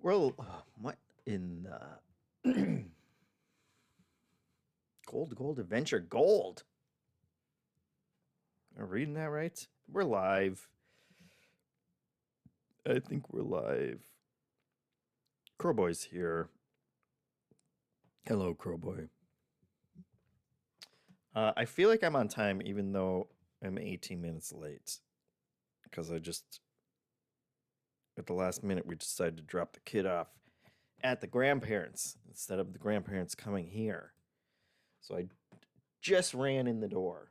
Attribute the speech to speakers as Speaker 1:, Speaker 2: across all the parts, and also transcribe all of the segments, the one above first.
Speaker 1: Well, what in the gold adventure gold? Am I reading that right? We're live. I think we're live. Crowboy's here. Hello, Crowboy. I feel like I'm on time, even though I'm 18 minutes late, because at the last minute, we decided to drop the kid off at the grandparents instead of the grandparents coming here. So I just ran in the door.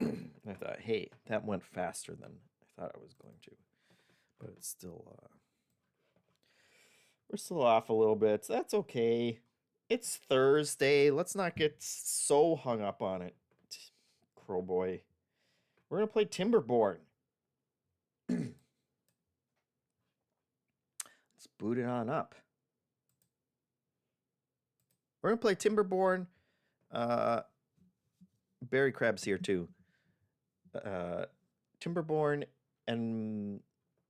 Speaker 1: I thought, hey, that went faster than I thought I was going to. But it's still, we're still off a little bit. So that's okay. It's Thursday. Let's not get so hung up on it, Crowboy. We're going to play Timberborn. Let's boot it on up. We're going to play Timberborn. Berry Crab's here too. Timberborn and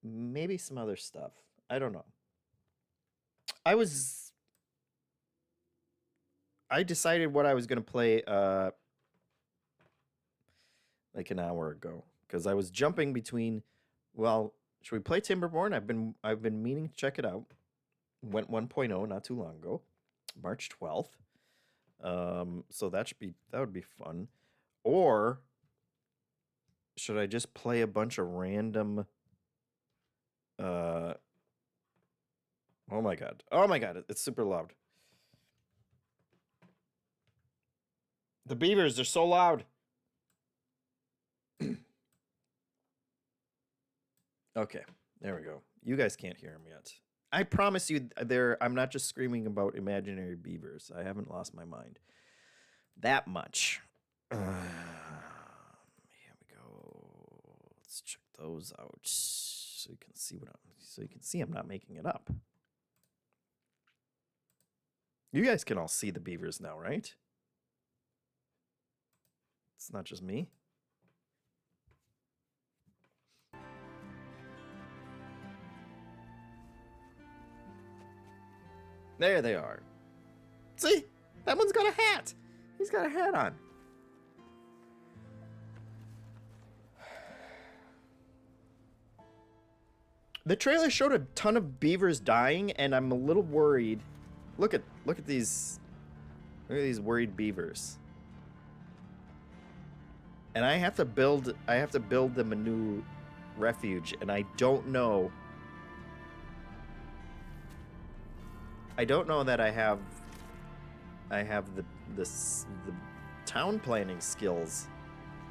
Speaker 1: maybe some other stuff. I don't know. I decided what I was going to play like an hour ago, because I was jumping between, well, should we play Timberborn? I've been meaning to check it out. Went 1.0 not too long ago, March 12th. So that would be fun. Or should I just play a bunch of random oh my god, it's super loud. The beavers are so loud. Okay, there we go. You guys can't hear them yet. I promise you, I'm not just screaming about imaginary beavers. I haven't lost my mind that much. Here we go. Let's check those out so you can see I'm not making it up. You guys can all see the beavers now, right? It's not just me. There they are. See? That one's got a hat. He's got a hat on. The trailer showed a ton of beavers dying, and I'm a little worried. Look at these. Look at these worried beavers. And I have to build them a new refuge, and I don't know that I have the town planning skills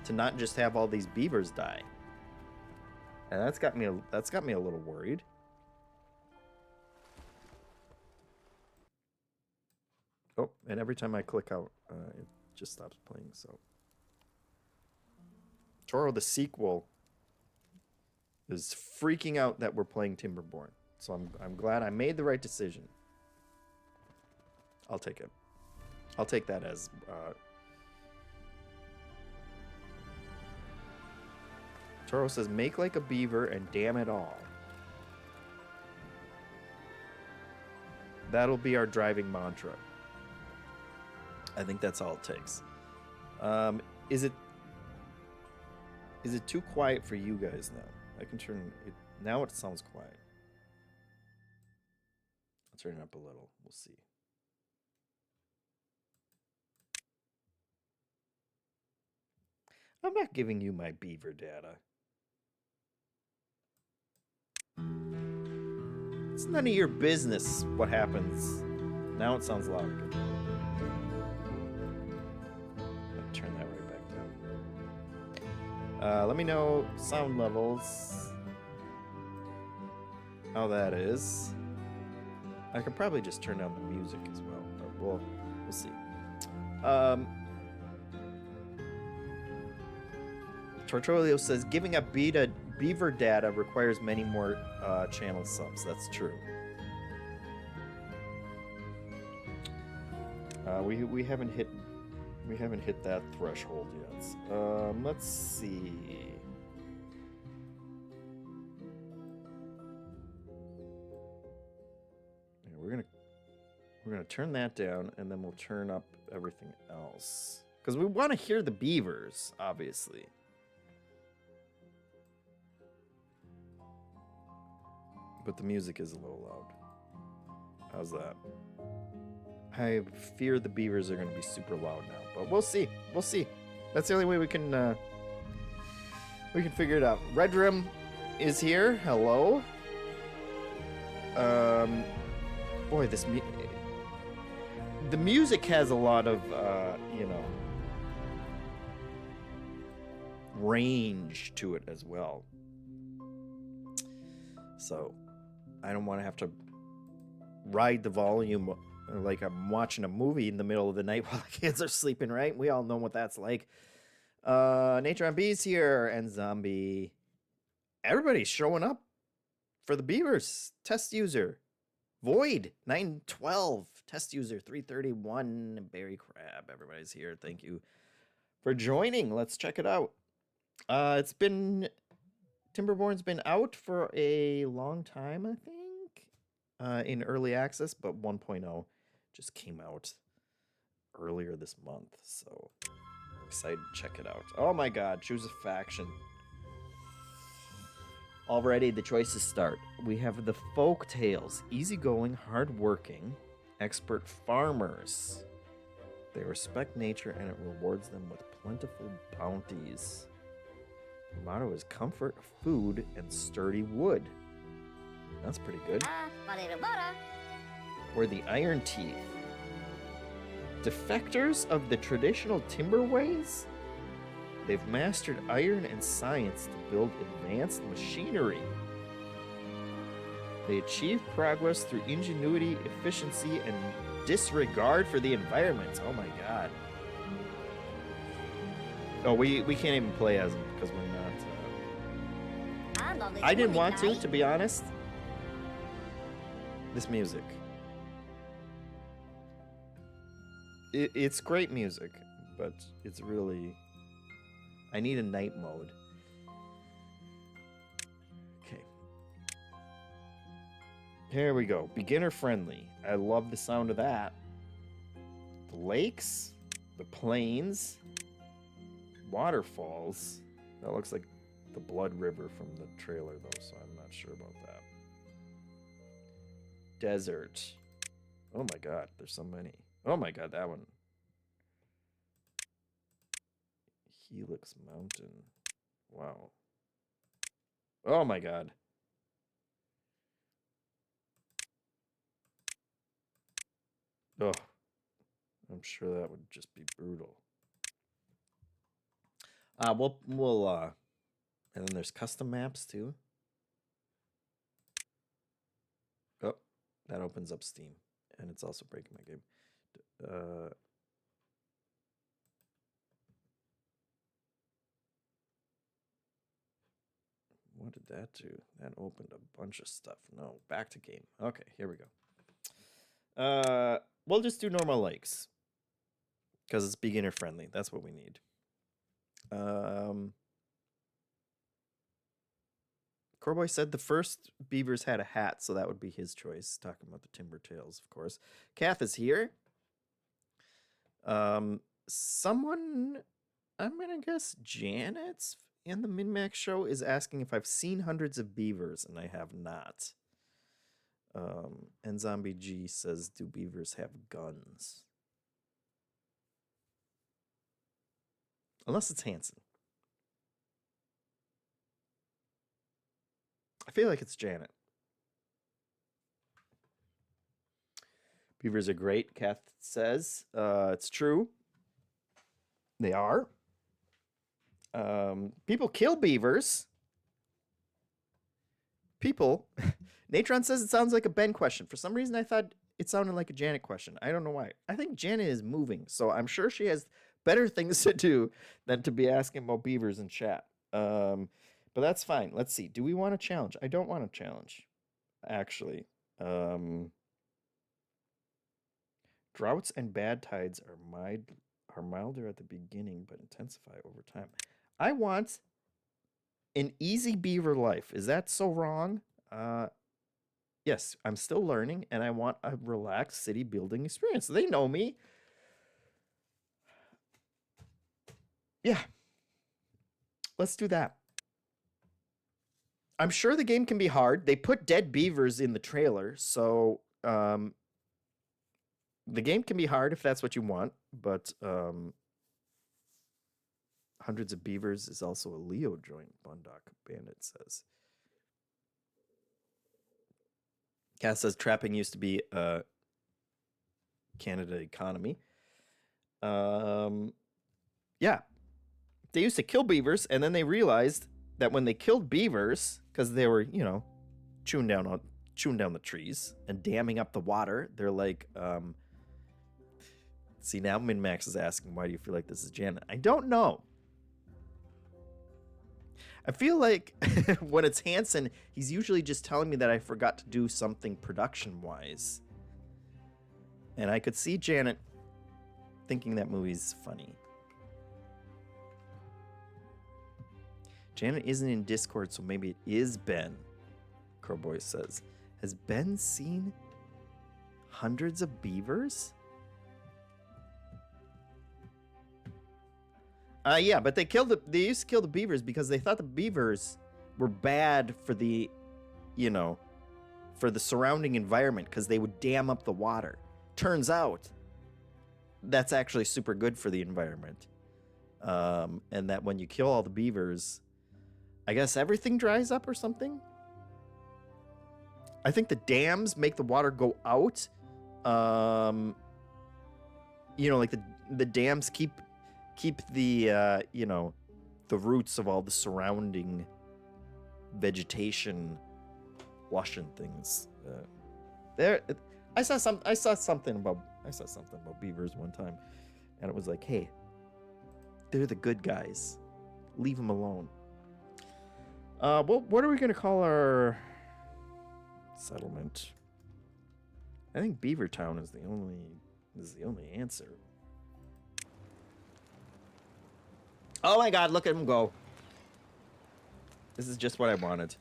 Speaker 1: to not just have all these beavers die. And that's got me a little worried. Oh, and every time I click out, it just stops playing. So, Toro the sequel is freaking out that we're playing Timberborn. So I'm glad I made the right decision. I'll take it. I'll take that as Toro says, make like a beaver and damn it all. That'll be our driving mantra. I think that's all it takes. Is it too quiet for you guys now? I can turn it. Now it sounds quiet. I'll turn it up a little. We'll see. I'm not giving you my beaver data. It's none of your business what happens. Now it sounds loud again. I'll turn that right back down. Let me know sound levels. How that is. I could probably just turn down the music as well, but we'll see. Tortolio says, giving up beaver data requires many more channel subs. That's true. We haven't hit that threshold yet. Let's see. We're going to turn that down, and then we'll turn up everything else. Because we want to hear the beavers, obviously. But the music is a little loud. How's that? I fear the beavers are going to be super loud now. But we'll see. We'll see. That's the only way we can figure it out. Redrim is here. Hello. Boy, the music has a lot of, range to it as well. So, I don't want to have to ride the volume like I'm watching a movie in the middle of the night while the kids are sleeping, right? We all know what that's like. Nature on Bees here, and Zombie. Everybody's showing up for the Beavers. Test user. Void, 912. Test user, 331. Berry Crab. Everybody's here. Thank you for joining. Let's check it out. Timberborn's been out for a long time, I think, in early access, but 1.0 just came out earlier this month, so I'm excited to check it out. Oh my god, choose a faction. Already the choices start. We have the folk tales, easygoing, hardworking, expert farmers. They respect nature and it rewards them with plentiful bounties. The motto is comfort, food, and sturdy wood. That's pretty good. Or the Iron Teeth. Defectors of the traditional timber ways? They've mastered iron and science to build advanced machinery. They achieve progress through ingenuity, efficiency, and disregard for the environment. Oh my god. Oh, we can't even play as them because we're not... I didn't want to be honest. This music. It's great music, but it's really... I need a night mode. Okay. Here we go. Beginner friendly. I love the sound of that. The lakes, the plains, waterfalls. That looks like the Blood River from the trailer, though, so I'm not sure about that. Desert. Oh my god, there's so many. Oh my god, that one. Helix Mountain. Wow. Oh my god. Oh. I'm sure that would just be brutal. And then there's custom maps too. Oh, that opens up Steam. And it's also breaking my game. What did that do? That opened a bunch of stuff. No, back to game. Okay, here we go. We'll just do normal lakes. Because it's beginner friendly. That's what we need. Corboy said the first beavers had a hat, so that would be his choice. Talking about the Timber Tales, of course. Kath is here. Someone, I'm going to guess Janet's in the Min-Max show is asking if I've seen hundreds of beavers, and I have not. And Zombie G says, do beavers have guns? Unless it's Hanson. I feel like it's Janet. Beavers are great, Kath says. It's true. They are. People kill beavers. People. Natron says it sounds like a Ben question. For some reason, I thought it sounded like a Janet question. I don't know why. I think Janet is moving, so I'm sure she has better things to do than to be asking about beavers in chat. But that's fine. Let's see. Do we want to challenge? I don't want to challenge, actually. Droughts and bad tides are milder at the beginning, but intensify over time. I want an easy beaver life. Is that so wrong? Yes, I'm still learning, and I want a relaxed city building experience. They know me. Yeah, let's do that. I'm sure the game can be hard. They put dead beavers in the trailer, so the game can be hard if that's what you want, but hundreds of beavers is also a Leo joint, Bundock Bandit says. Cass says trapping used to be a Canada economy. Yeah. They used to kill beavers, and then they realized that when they killed beavers, because they were, you know, chewing down the trees and damming up the water, they're like, see, now MinMax is asking, why do you feel like this is Janet? I don't know. I feel like when it's Hanson, he's usually just telling me that I forgot to do something production-wise. And I could see Janet thinking that movie's funny. Janet isn't in Discord, so maybe it is Ben, Crowboy says. Has Ben seen hundreds of beavers? Yeah, but they used to kill the beavers because they thought the beavers were bad for the, you know, for the surrounding environment because they would dam up the water. Turns out that's actually super good for the environment. And that when you kill all the beavers, I guess everything dries up or something. I think the dams make the water go out. You know, like the dams keep the you know, the roots of all the surrounding vegetation washing things. I saw something about beavers one time, and it was like, hey, they're the good guys. Leave them alone. Well, what are we gonna call our settlement? I think Beavertown is the only answer. Oh my God! Look at him go. This is just what I wanted.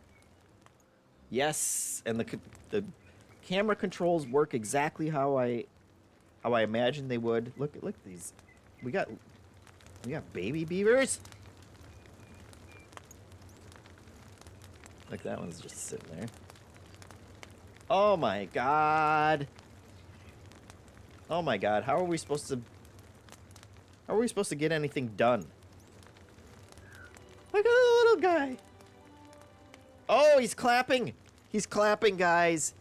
Speaker 1: Yes, and the camera controls work exactly how I imagined they would. Look at these. We got baby beavers. Like that one's just sitting there. Oh my God. Oh my God. How are we supposed to get anything done? Look at the little guy. Oh, he's clapping. He's clapping, guys.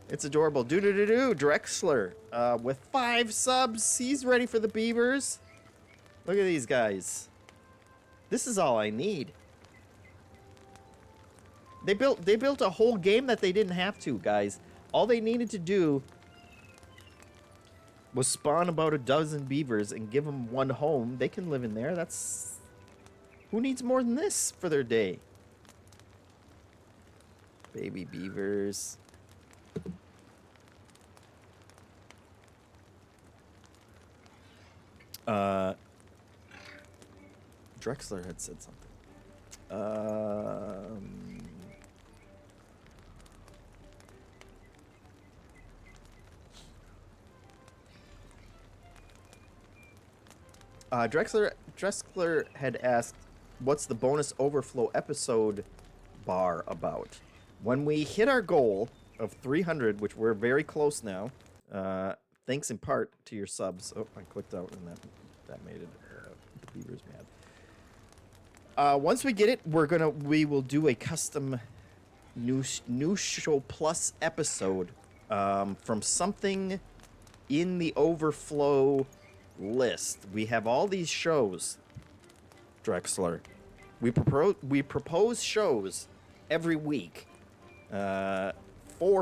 Speaker 1: It's adorable. Do Drexler with 5 subs. He's ready for the beavers. Look at these guys. This is all I need. They built a whole game that they didn't have to, guys. All they needed to do was spawn about a dozen beavers and give them one home. They can live in there. That's... Who needs more than this for their day? Baby beavers. Drexler had said something. Drexler had asked, what's the bonus overflow episode bar about? When we hit our goal of 300, which we're very close now, thanks in part to your subs. Oh, I clicked out and that made it the beavers mad. Once we get it, we will do a custom new show plus episode from something in the overflow list. We have all these shows, Drexler. We propose shows every week, 4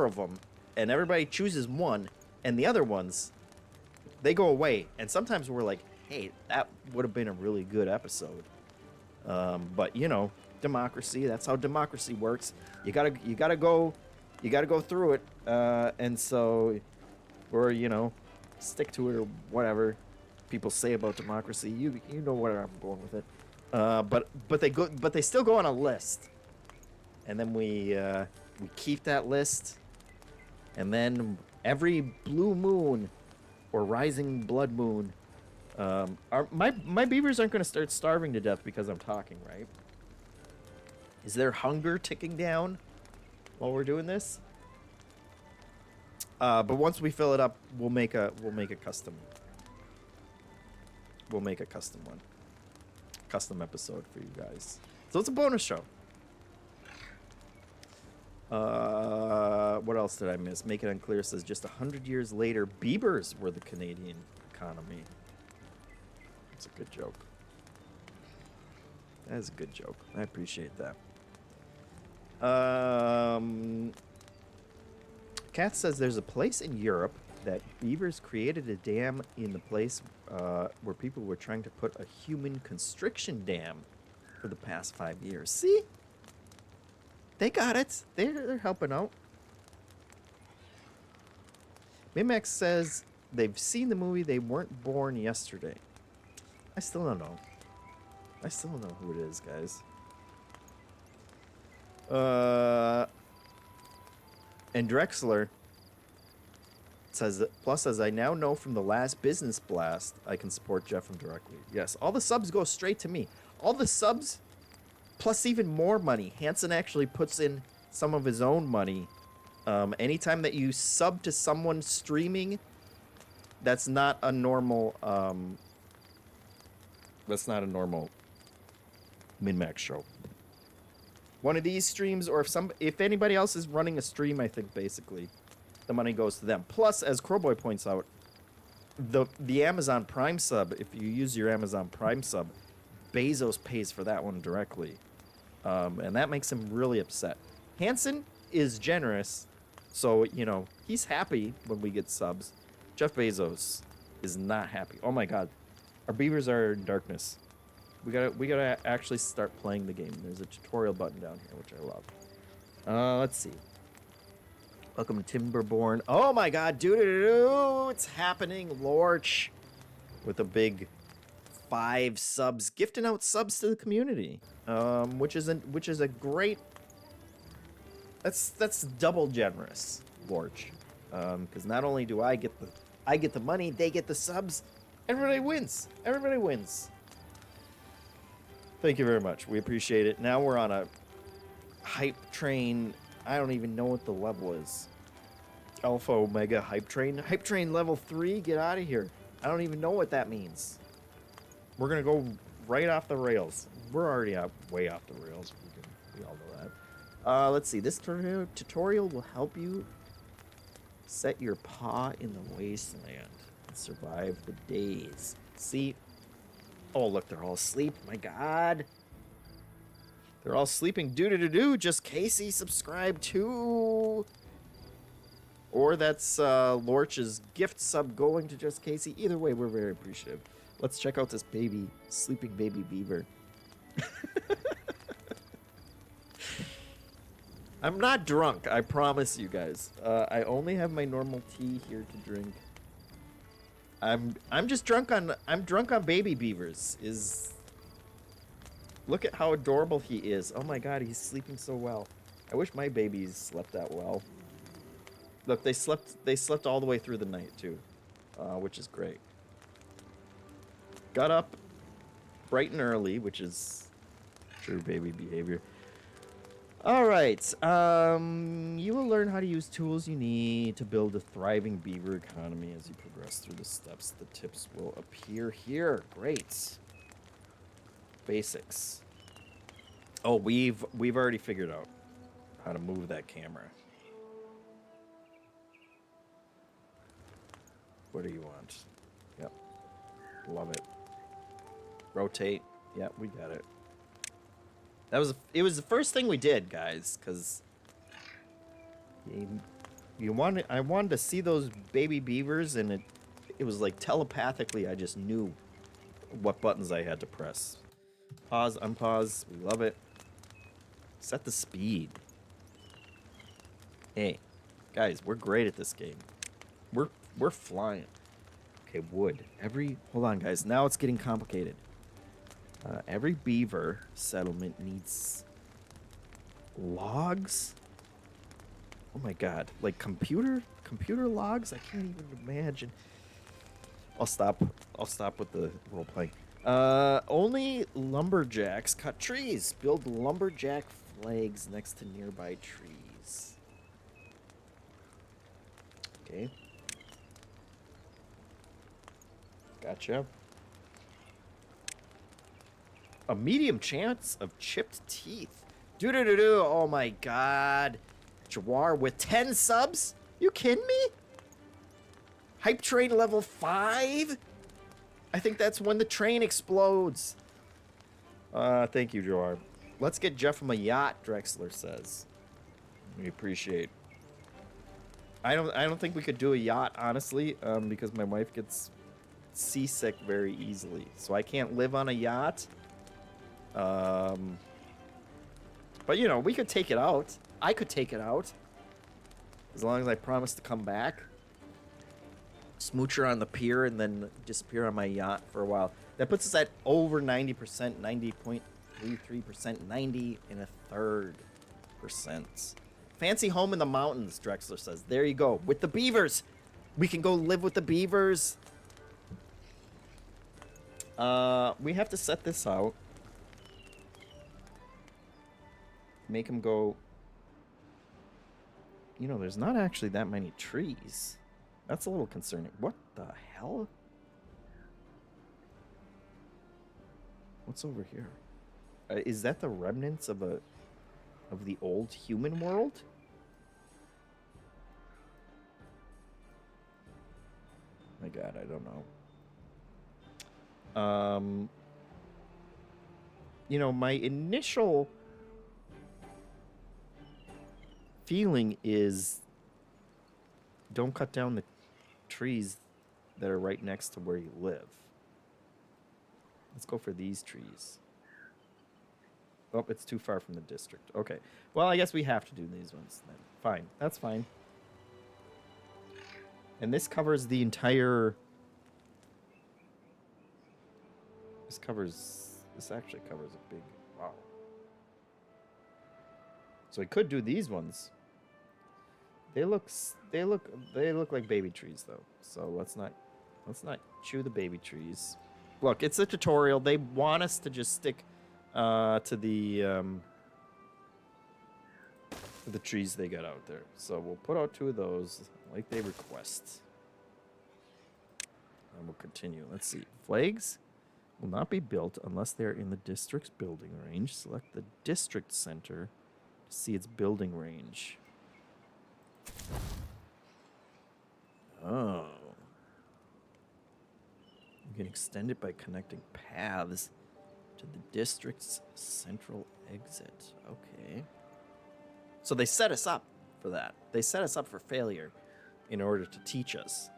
Speaker 1: of them, and everybody chooses one, and the other ones, they go away. And sometimes we're like, hey, that would have been a really good episode. But you know, democracy. That's how democracy works. You gotta go through it, and so, or you know, stick to it or whatever people say about democracy. You know where I'm going with it. But they still go on a list, and then we We keep that list. And then every blue moon or rising blood moon, my beavers aren't going to start starving to death because I'm talking, right? Is there hunger ticking down while we're doing this? But once we fill it up, we'll make a custom. We'll make a custom one. Custom episode for you guys. So it's a bonus show. What else did I miss? Make it unclear says just 100 years later, beavers were the Canadian economy. It's a good joke. That is a good joke. I appreciate that. Kath says there's a place in Europe that beavers created a dam in the place where people were trying to put a human constriction dam for the past 5 years. See? They got it. They're helping out. Mimex says they've seen the movie. They weren't born yesterday. I still don't know. I still don't know who it is, guys. And Drexler says, plus as I now know from the last business blast, I can support JeffM directly. Yes, all the subs go straight to me. All the subs, plus even more money. Hanson actually puts in some of his own money. Anytime that you sub to someone streaming, that's not a normal, min-max show. One of these streams, or if anybody else is running a stream, I think basically the money goes to them. Plus, as Crowboy points out, the Amazon Prime sub, if you use your Amazon Prime sub, Bezos pays for that one directly. And that makes him really upset. Hanson is generous, so, you know, he's happy when we get subs. Jeff Bezos is not happy. Oh my god. Our beavers are in darkness. We gotta actually start playing the game. There's a tutorial button down here, which I love. Let's see. Welcome to Timberborn. Oh my god, dude, it's happening. Lorch with a big 5 subs, gifting out subs to the community. Which is a great. That's double generous, Lorch. Because not only do I get the money, they get the subs. Everybody wins. Everybody wins. Thank you very much. We appreciate it. Now we're on a hype train. I don't even know what the level is. Alpha Omega hype train. Hype train level 3. Get out of here. I don't even know what that means. We're going to go right off the rails. We're already way off the rails. We all know that. Let's see. This tutorial will help you set your paw in the wasteland and survive the days. See? Oh, look, they're all asleep. My god. They're all sleeping. Do. Just Casey subscribe too. Or that's Lorch's gift sub going to Just Casey. Either way, we're very appreciative. Let's check out this sleeping baby beaver. I'm not drunk, I promise you guys. I only have my normal tea here to drink. I'm just drunk on baby beavers. Look at how adorable he is. Oh my god, he's sleeping so well. I wish my babies slept that well. Look, they slept all the way through the night too, which is great. Got up bright and early, which is true baby behavior. All right, you will learn how to use tools you need to build a thriving beaver economy as you progress through the steps. The tips will appear here. Great. Basics. Oh, we've already figured out how to move that camera. What do you want? Yep. Love it. Rotate. Yep, we got it. It was the first thing we did, guys, because I wanted to see those baby beavers, and it was like telepathically I just knew what buttons I had to press. Pause, unpause, we love it. Set the speed. Hey, guys, we're great at this game. We're flying. Okay, wood. Hold on, guys. Now it's getting complicated. Every beaver settlement needs logs Oh my god. Like computer logs? I can't even imagine. I'll stop with the role playing. Only lumberjacks cut trees. Build lumberjack flags next to nearby trees. Okay. Gotcha. A medium chance of chipped teeth. Do-do-do-do. Oh my god. Jawar with 10 subs? You kidding me? Hype train level 5? I think that's when the train explodes. Thank you, Jawar. Let's get JeffM a yacht, Drexler says. We appreciate. I don't think we could do a yacht, honestly, because my wife gets seasick very easily. So I can't live on a yacht. But you know, we could take it out. I could take it out. As long as I promise to come back. Smooch her on the pier and then disappear on my yacht for a while. That puts us at over 90%, 90.33%, 90 and a third %. Fancy home in the mountains, Drexler says. There you go. With the beavers. We can go live with the beavers. We have to set this out. Make them go... You know, there's not actually that many trees. That's a little concerning. What the hell? What's over here? Is that the remnants of the old human world? My God, I don't know. You know, my initial feeling is don't cut down the trees that are right next to where you live. Let's go for these trees. Oh, it's too far from the district. Okay. Well, I guess we have to do these ones then. Fine. That's fine. And this covers the entire... This actually covers a big... Wow. So we could do these ones. They look like baby trees though. So let's not chew the baby trees. Look, it's a tutorial. They want us to just stick to the trees they got out there. So we'll put out 2 of those like they request. And we'll continue. Let's see. Flags will not be built unless they're in the district's building range. Select the district center to see its building range. Oh. You can extend it by connecting paths to the district's central exit. Okay. So they set us up for that. They set us up for failure in order to teach us.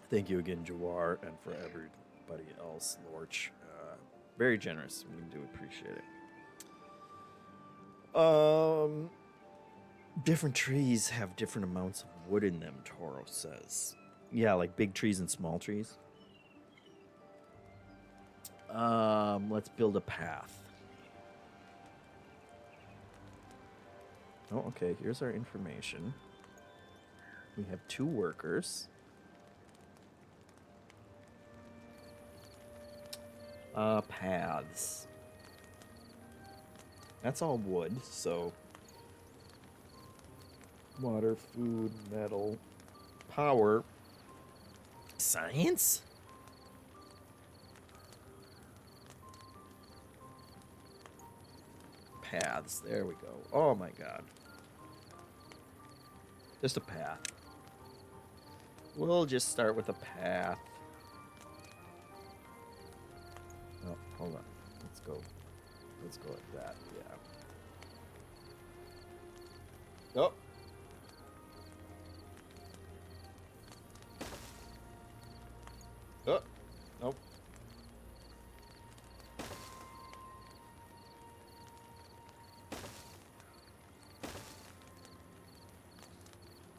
Speaker 1: Thank you again, Jawar, and for everybody else, Lorch. Very generous. We do appreciate it. Different trees have different amounts of wood in them, Toro says. Yeah, like big trees and small trees. Let's build a path. Oh, okay, here's our information. We have 2 workers. Paths. That's all wood, so... Water, food, metal, power. Science? Paths. There we go. Oh my God. Just a path. We'll just start with a path. Oh, hold on. Let's go. Let's go like that. Yeah. Oh. Oh. Nope.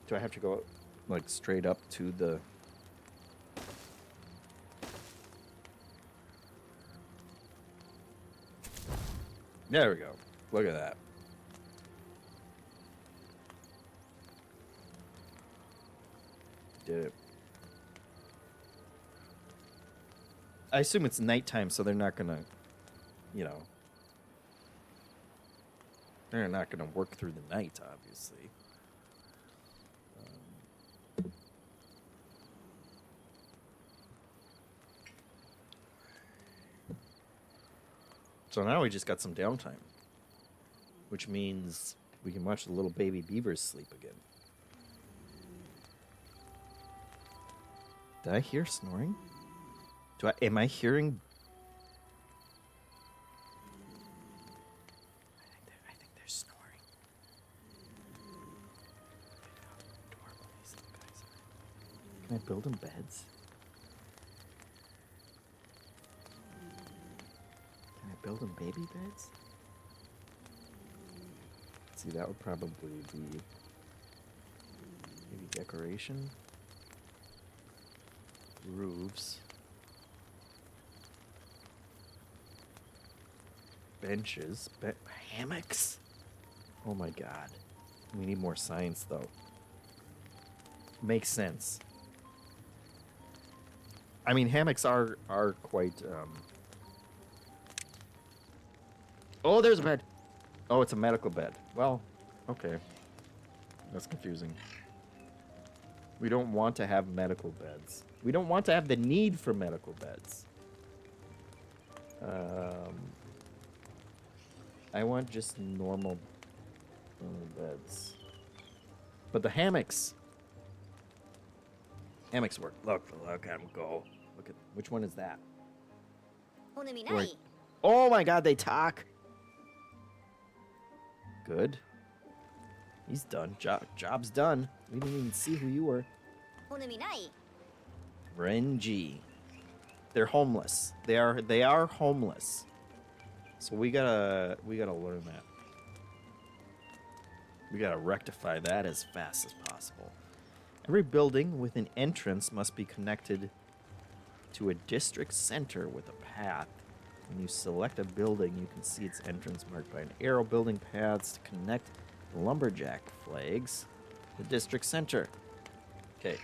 Speaker 1: Do I have to go like straight up to the... There we go. Look at that. Did it. I assume it's nighttime, so they're not gonna, you know, they're not gonna work through the night, obviously. So now we just got some downtime, which means we can watch the little baby beavers sleep again. Did I hear snoring? Am I hearing? I think they're snoring. Look how adorable these little guys are. Can I build them beds? Can I build them baby beds? See, that would probably be maybe decoration. Roofs. Benches. Hammocks? Oh my god. We need more science, though. Makes sense. I mean, hammocks are quite... Oh, there's a bed. Oh, it's a medical bed. Well, okay. That's confusing. We don't want to have medical beds. We don't want to have the need for medical beds. I want just normal beds. But the hammocks. Hammocks work. Look at them go. Look at which one is that? Right. Oh my god, they talk. Good. He's done. Job's done. We didn't even see who you were. Renji. They're homeless. They are homeless. So we gotta learn that. We gotta rectify that as fast as possible. Every building with an entrance must be connected to a district center with a path. When you select a building, you can see its entrance marked by an arrow. Building paths to connect the lumberjack flags to the district center. Okay.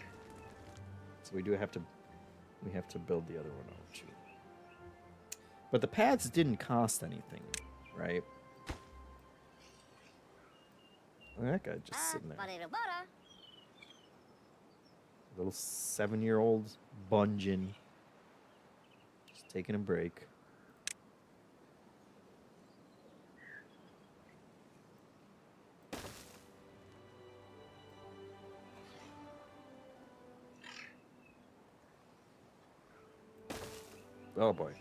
Speaker 1: So we have to build the other one out too. But the paths didn't cost anything, right? Well, that guy just sitting there. Little 7-year-old Bunjin. Just taking a break. Oh boy.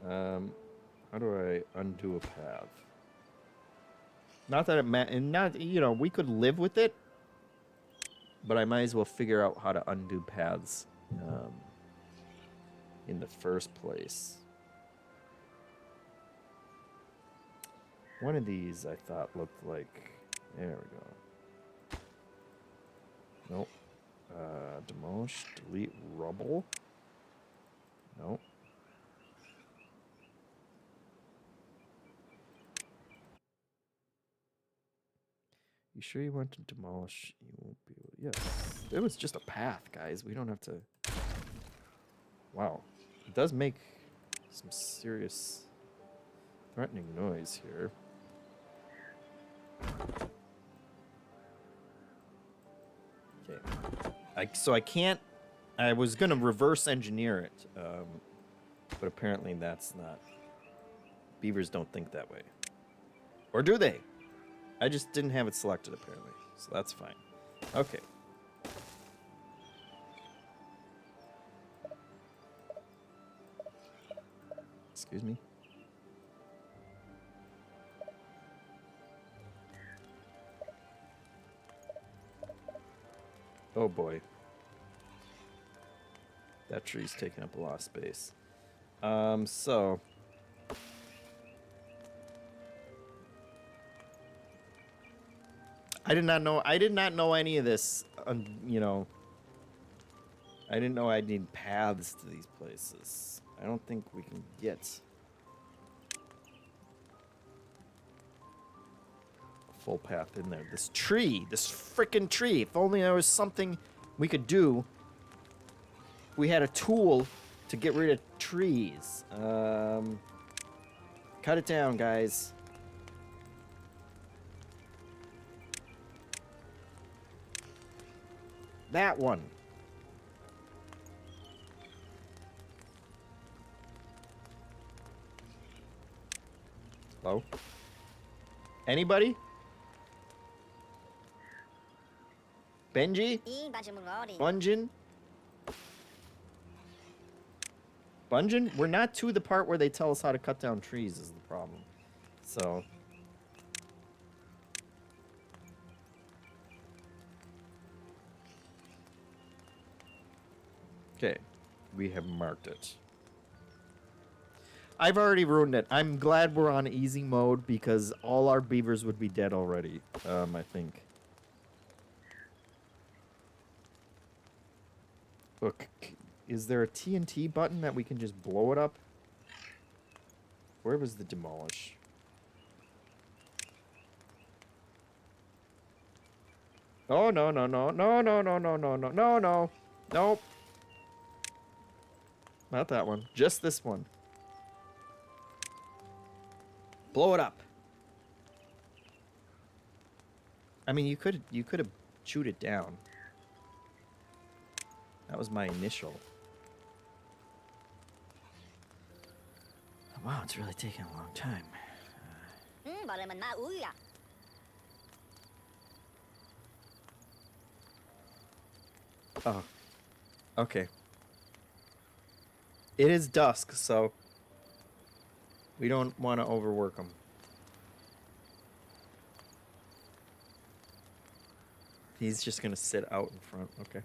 Speaker 1: How do I undo a path? Not that it we could live with it, but I might as well figure out how to undo paths in the first place. One of these I thought looked like... There we go. Nope. Demolish, delete rubble. Nope. You sure you want to demolish? You won't be able to. Yes. It was just a path, guys. We don't have to... Wow. It does make some serious threatening noise here. Okay. So I can't... I was going to reverse engineer it, but apparently that's not... Beavers don't think that way. Or do they? I just didn't have it selected, apparently. So that's fine. Okay. Excuse me. Oh boy. That tree's taking up a lot of space. So... I did not know any of this, you know. I didn't know I'd need paths to these places. I don't think we can get... full path in there. This tree, this freaking tree. If only there was something we could do. We had a tool to get rid of trees. Cut it down, guys. That one. Hello? Anybody? Benji? Bunjin? Bunjin? We're not to the part where they tell us how to cut down trees is the problem. So... Okay. We have marked it. I've already ruined it. I'm glad we're on easy mode because all our beavers would be dead already, I think. Look, is there a TNT button that we can just blow it up? Where was the demolish? Oh, no, no, no, no, no, no, no, no, no, no, no. Nope. Not that one. Just this one. Blow it up. I mean, you could have chewed it down. That was my initial. Wow, it's really taking a long time. Oh. Okay. It is dusk, so we don't want to overwork them. He's just going to sit out in front. Okay.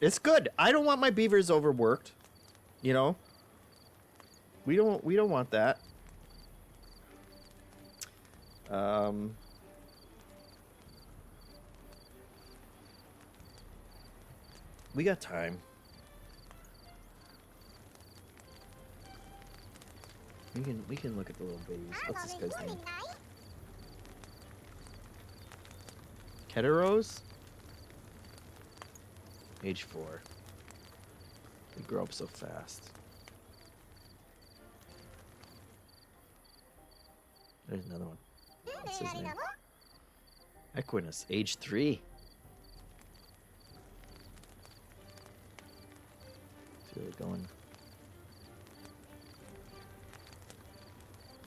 Speaker 1: It's good. I don't want my beavers overworked. You know? We don't want that. We got time. We can look at the little babies. What's this guy's name? Keteros? Age 4. They grow up so fast. There's another one. What's his name? Equinus, age 3. It's really going.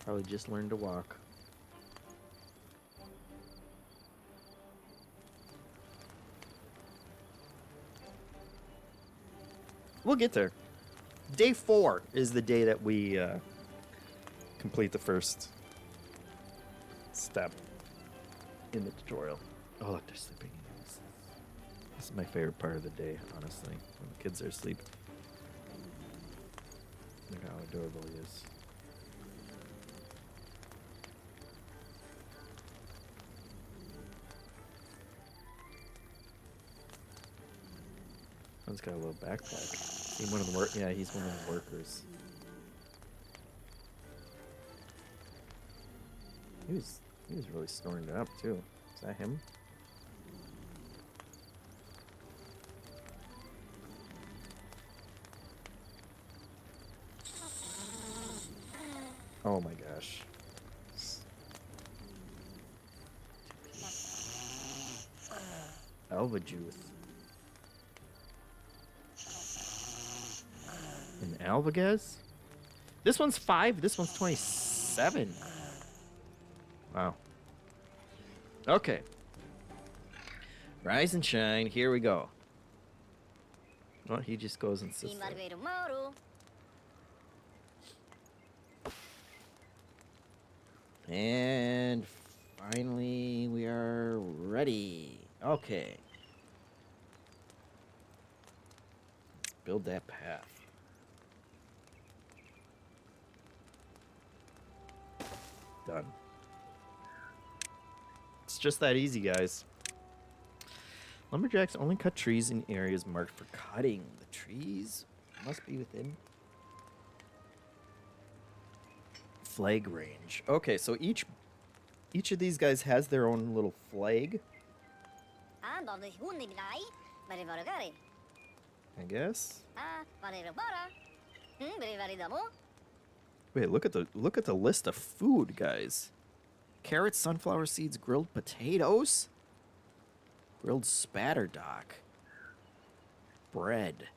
Speaker 1: Probably just learned to walk. We'll get there. Day 4 is the day that we complete the first step in the tutorial. Oh, look, they're sleeping. This is my favorite part of the day, honestly, when the kids are asleep. Look how adorable he is. One's got a little backpack. He's one of the yeah, he's one of the workers. He was really snoring it up too. Is that him? Oh my gosh. Alva juice. An Alvagaz? This one's 5, this one's 27. Wow. Okay. Rise and shine, here we go. Oh, he just goes and sits there. And finally, we are ready. Okay. Let's build that path. Done. It's just that easy, guys. Lumberjacks only cut trees in areas marked for cutting. The trees must be within Flag range. Okay, so each of these guys has their own little flag. I guess. Wait, look at the list of food, guys. Carrots, sunflower seeds, grilled potatoes, grilled spatterdock, bread.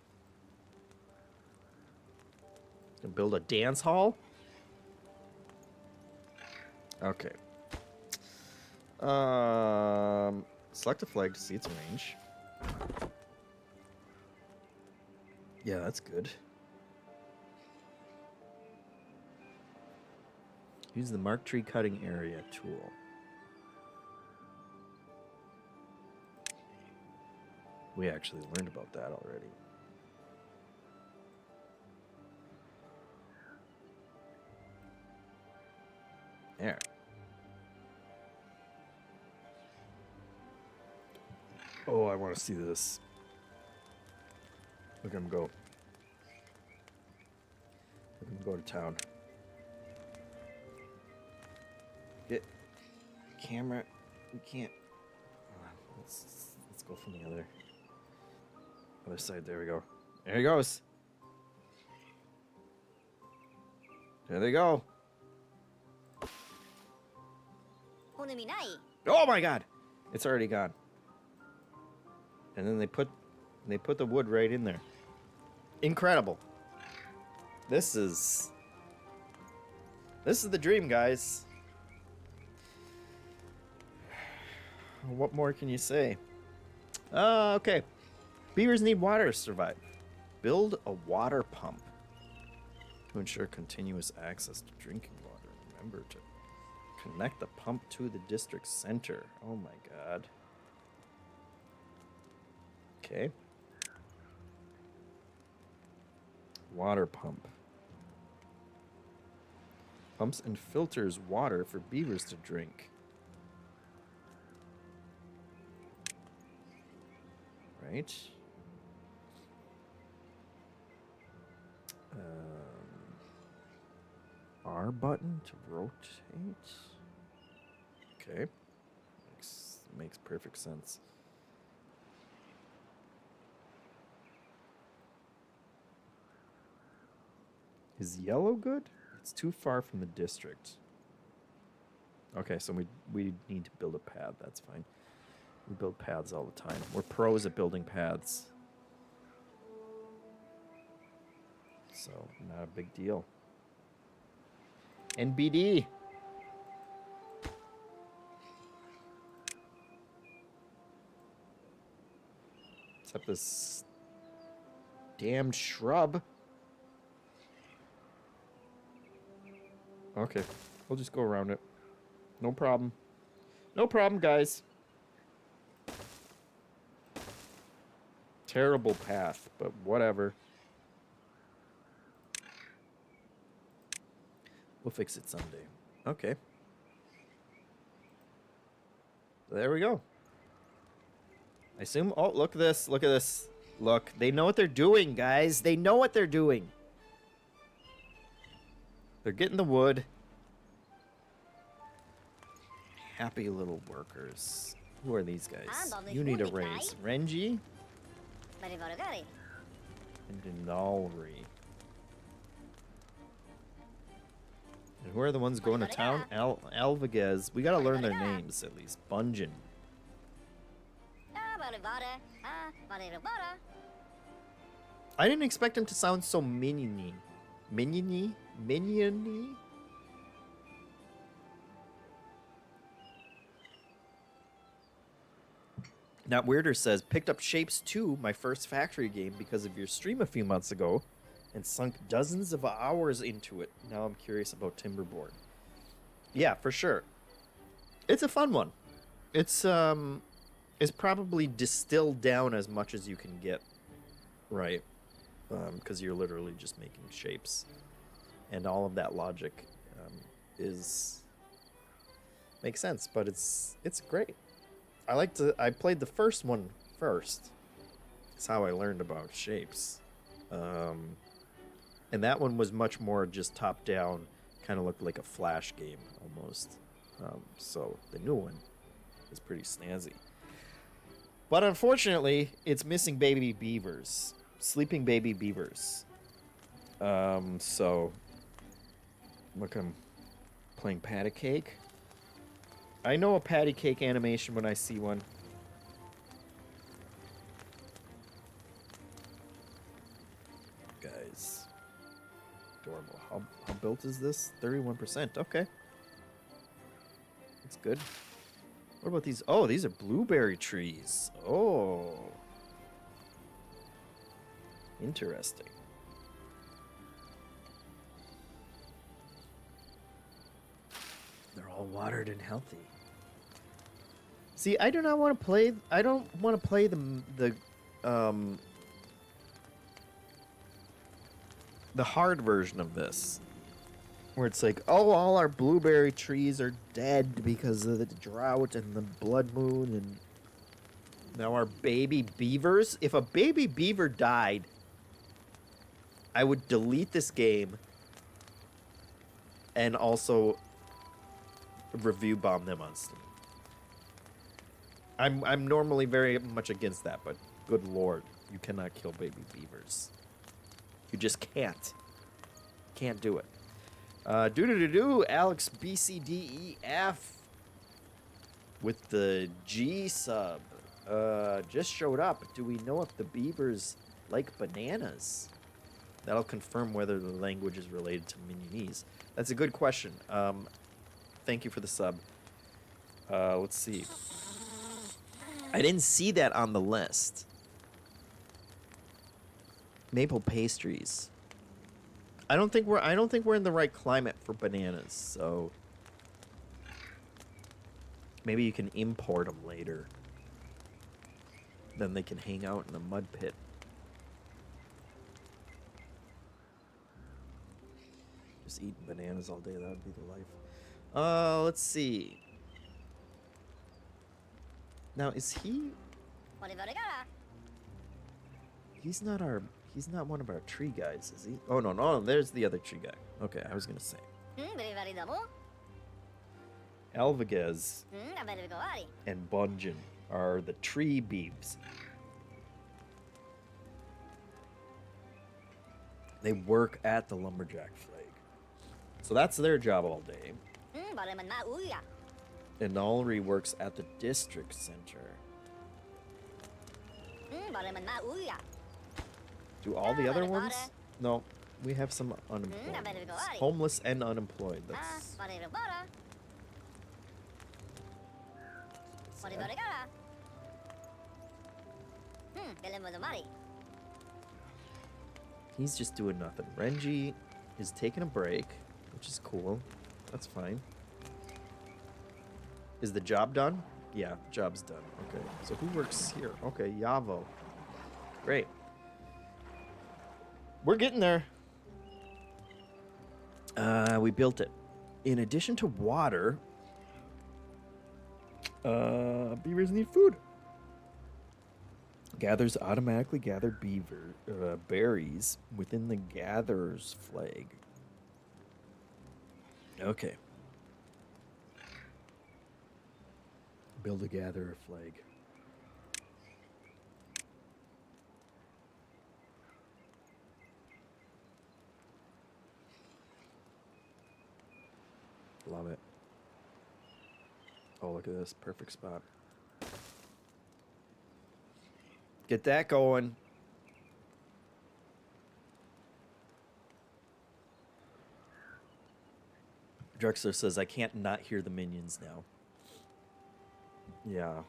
Speaker 1: Gonna build a dance hall? Okay. Select a flag to see its range. Yeah, that's good. Use the mark tree cutting area tool. We actually learned about that already. There. Oh, I want to see this. Look at him go. Look at him go to town. Get camera. We can't. Hold on. Let's go from the other side. There we go. There he goes. There they go. Oh my God! It's already gone. And then they put the wood right in there. Incredible. This is the dream, guys. What more can you say? Okay. Beavers need water to survive. Build a water pump to ensure continuous access to drinking water. Remember to connect the pump to the district center. Oh my God. Okay. Water pump. Pumps and filters water for beavers to drink. Right. R button to rotate. Okay. Makes perfect sense. Is yellow good? It's too far from the district. Okay, so we need to build a path. That's fine. We build paths all the time. We're pros at building paths. So, not a big deal. NBD. Except this damned shrub. Okay, we'll just go around it. No problem. No problem, guys. Terrible path, but whatever. We'll fix it someday. Okay. There we go. I assume... Oh, look at this. Look at this. Look, they know what they're doing, guys. They know what they're doing. They're getting the wood. Happy little workers. Who are these guys? You need a raise. Renji? And Denalri. And who are the ones going to town? Alvagez. We gotta learn their names, at least. Bunjin. I didn't expect him to sound so miniony. Miniony? Miniony? Not Weirder says, picked up Shapes 2, my first factory game, because of your stream a few months ago, and sunk dozens of hours into it. Now I'm curious about Timberborn. Yeah, for sure. It's a fun one. It's probably distilled down as much as you can get, right? Because you're literally just making shapes. And all of that logic makes sense, but it's great. I played the first one first. That's how I learned about shapes. And that one was much more just top down, Kind of looked like a Flash game almost. So the new one is pretty snazzy. But unfortunately, it's missing baby beavers. Sleeping baby beavers. So look, I'm playing patty cake. I know a patty cake animation when I see one. Guys. Adorable. How built is this? 31%. Okay. That's good. What about these? Oh, these are blueberry trees. Oh. Interesting. They're all watered and healthy. See, I do not want to play. I don't want to play the hard version of this, where it's like, oh, all our blueberry trees are dead because of the drought and the blood moon, and now our baby beavers. If a baby beaver died, I would delete this game and also review bomb them on Steam. I'm normally very much against that, but good lord, you cannot kill baby beavers. You just can't. Can't do it. Alex BCDEF with the G sub just showed up. Do we know if the beavers like bananas? That'll confirm whether the language is related to Minionese. That's a good question. Thank you for the sub. Let's see. I didn't see that on the list. Maple pastries. I don't think we're in the right climate for bananas, so maybe you can import them later. Then they can hang out in the mud pit. Just eating bananas all day, that would be the life. Let's see. Now, is he... He's not one of our tree guys, is he? Oh, no, there's the other tree guy. Okay, I was gonna say. Alvagez and Bunjin are the tree beeves. They work at the lumberjack flag. So that's their job all day. And Nalri works at the district center. Do all the other ones? No, we have some unemployed ones. Homeless and unemployed. That's... He's just doing nothing. Renji is taking a break, which is cool. That's fine. Is the job done? Yeah, job's done. Okay, so who works here? Okay, Yavo. Great. We're getting there. We built it. In addition to water, beavers need food. Gathers automatically gather beaver berries within the gatherer's flag. Okay. Build a gatherer flag. Love it. Oh, look at this. Perfect spot. Get that going. Drexler says, I can't not hear the minions now. Yeah.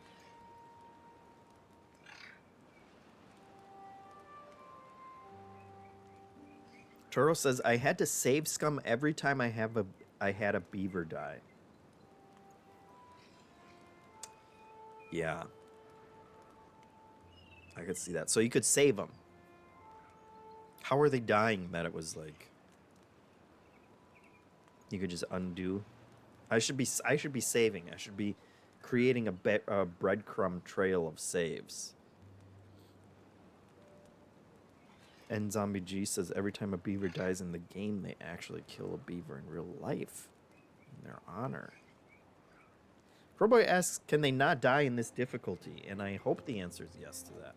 Speaker 1: Toro says, I had to save scum every time I had a beaver die. Yeah. I could see that. So you could save them. How are they dying that it was like... You could just undo? I should be saving. I should be creating a breadcrumb trail of saves. And Zombie G says every time a beaver dies in the game, they actually kill a beaver in real life in their honor. Crowboy asks, can they not die in this difficulty? And I hope the answer is yes to that.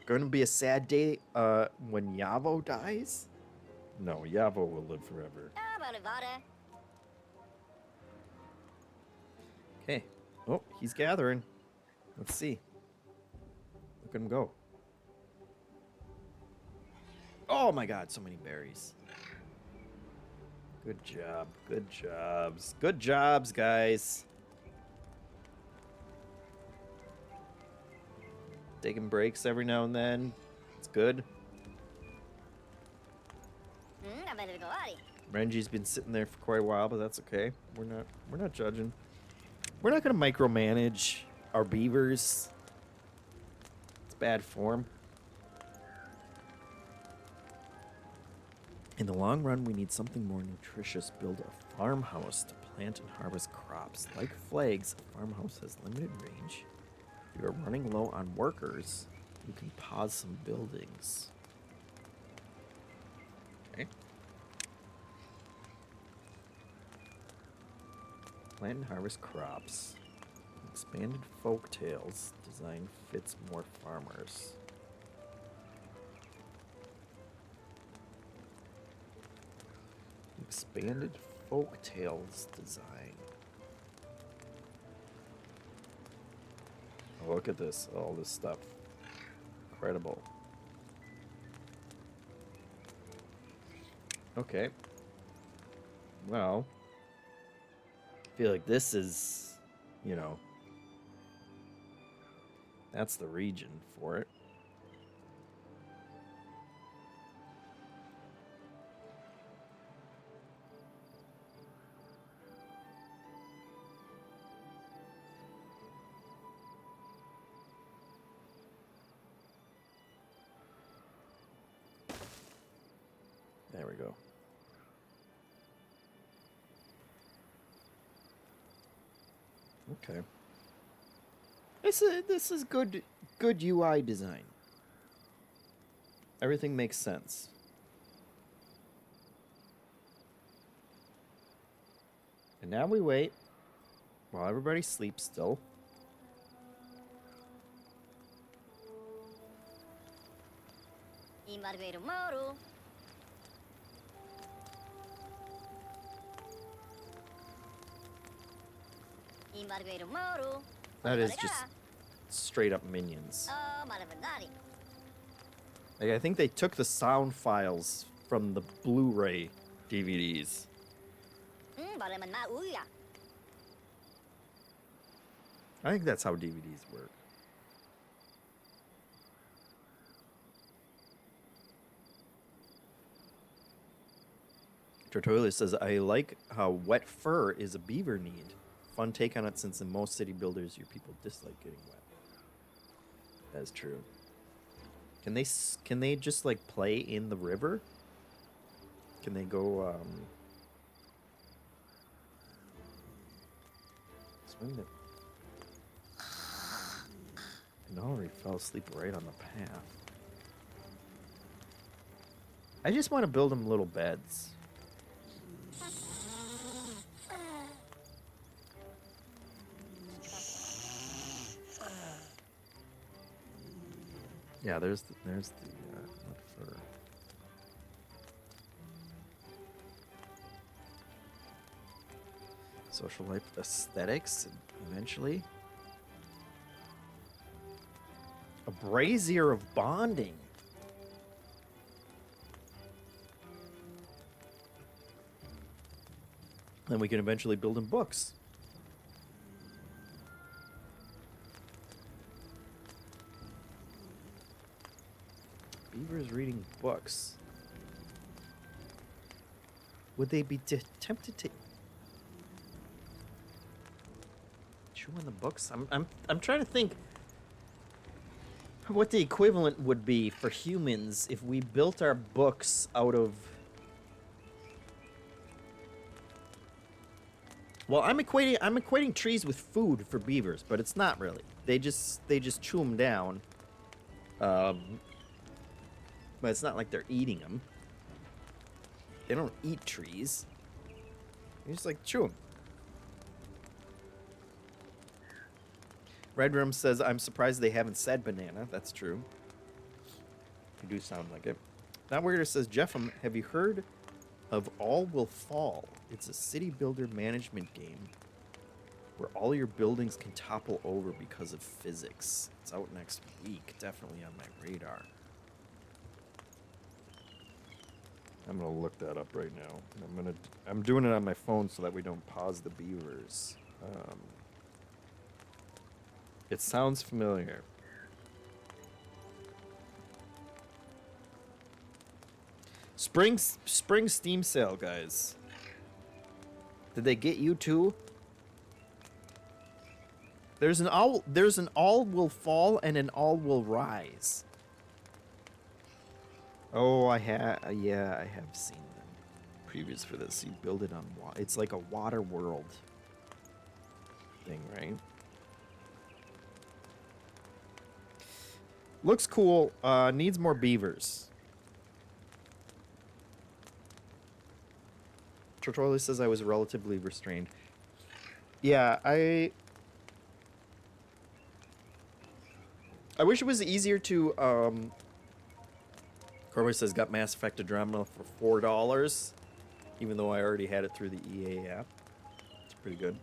Speaker 1: Going to be a sad day when Yavo dies? No, Yavo will live forever. Okay. Oh, he's gathering. Let's see. Look at him go. Oh my god, so many berries. Good job. Good jobs. Good jobs, guys. Taking breaks every now and then. It's good. Renji's been sitting there for quite a while, but that's okay. We're not judging. We're not gonna micromanage our beavers. It's bad form. In the long run, we need something more nutritious. Build a farmhouse to plant and harvest crops. Like flags, a farmhouse has limited range. If you are running low on workers, you can pause some buildings. Okay. Plant and harvest crops. Expanded folk tales. Design fits more farmers. Expanded folk tales design. Oh, look at this. All this stuff. Incredible. Okay. Well, I feel like this is, you know, that's the region for it. There we go. Okay. This is good UI design. Everything makes sense. And now we wait while everybody sleeps still. That is just straight up minions. Like, I think they took the sound files from the Blu-ray DVDs. I think that's how DVDs work. Tortola says, I like how wet fur is a beaver need. Fun take on it, since in most city builders, your people dislike getting wet. That is true. Can they just like play in the river? Can they go swim it? And already fell asleep right on the path. I just want to build them little beds. Yeah, there's the fur. Social life aesthetics, eventually. A brazier of bonding. Then we can eventually build in books. Beavers reading books. Would they be tempted to chew on the books? I'm trying to think what the equivalent would be for humans if we built our books out of Well, I'm equating trees with food for beavers, but it's not really. They just chew them down. But it's not like they're eating them. They don't eat trees. They just like chew them. Red Room says, I'm surprised they haven't said banana. That's true. You do sound like it. Not Weirder says, JeffM, have you heard of All Will Fall? It's a city builder management game where all your buildings can topple over because of physics. It's out next week. Definitely on my radar. I'm gonna look that up right now. I'm doing it on my phone so that we don't pause the beavers. It sounds familiar. Spring Steam sale, guys. Did they get you too? There's an all will fall and an all will rise. Oh, I have seen them. Previous for this, you build it on water. It's like a water world thing, right? Looks cool. Needs more beavers. Tortorelli says I was relatively restrained. Yeah, I wish it was easier to. Corby says got Mass Effect Andromeda for $4, even though I already had it through the EA app. It's pretty good.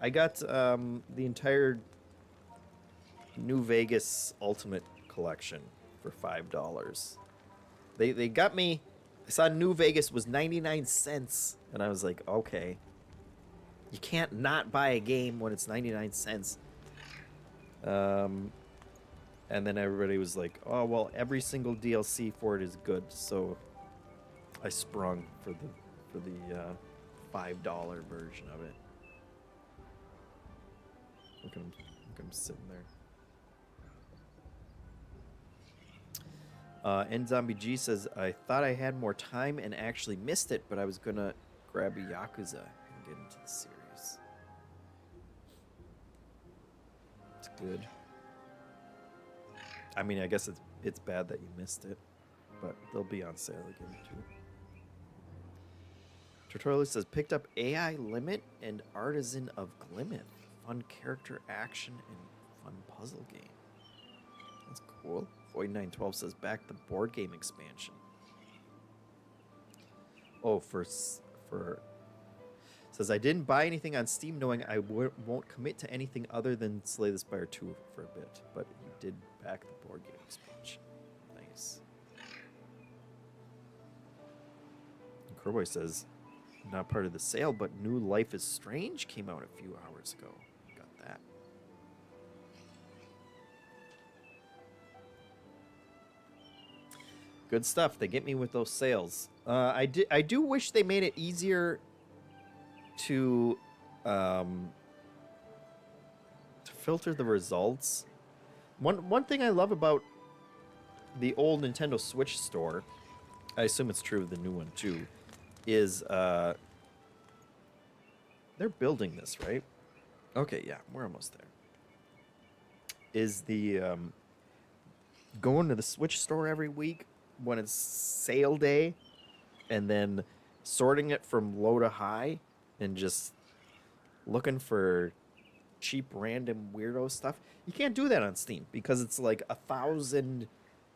Speaker 1: I got the entire New Vegas Ultimate Collection for $5. They got me. I saw New Vegas was 99 cents, and I was like, okay. You can't not buy a game when it's 99 cents. And then everybody was like, oh, well, every single DLC for it is good. So I sprung for the $5 version of it. Look at him sitting there. Zombie G says, I thought I had more time and actually missed it, but I was going to grab a Yakuza and get into the series. It's good. I mean, I guess it's bad that you missed it, but they'll be on sale again, too. Tutorial says, picked up AI Limit and Artisan of Glimmet. Fun character action and fun puzzle game. That's cool. Void912 says, back the board game expansion. Oh, says, I didn't buy anything on Steam knowing I won't commit to anything other than Slay the Spire 2 for a bit, but you did back the board game expansion. Nice. And Kerboy says, not part of the sale, but New Life is Strange came out a few hours ago. Got that. Good stuff. They get me with those sales. I do wish they made it easier to filter the results. One thing I love about the old Nintendo Switch store, I assume it's true of the new one too, is they're building this, right? Okay, yeah, we're almost there. Is the going to the Switch store every week when it's sale day and then sorting it from low to high and just looking for cheap random weirdo stuff. You can't do that on Steam because it's like 1,000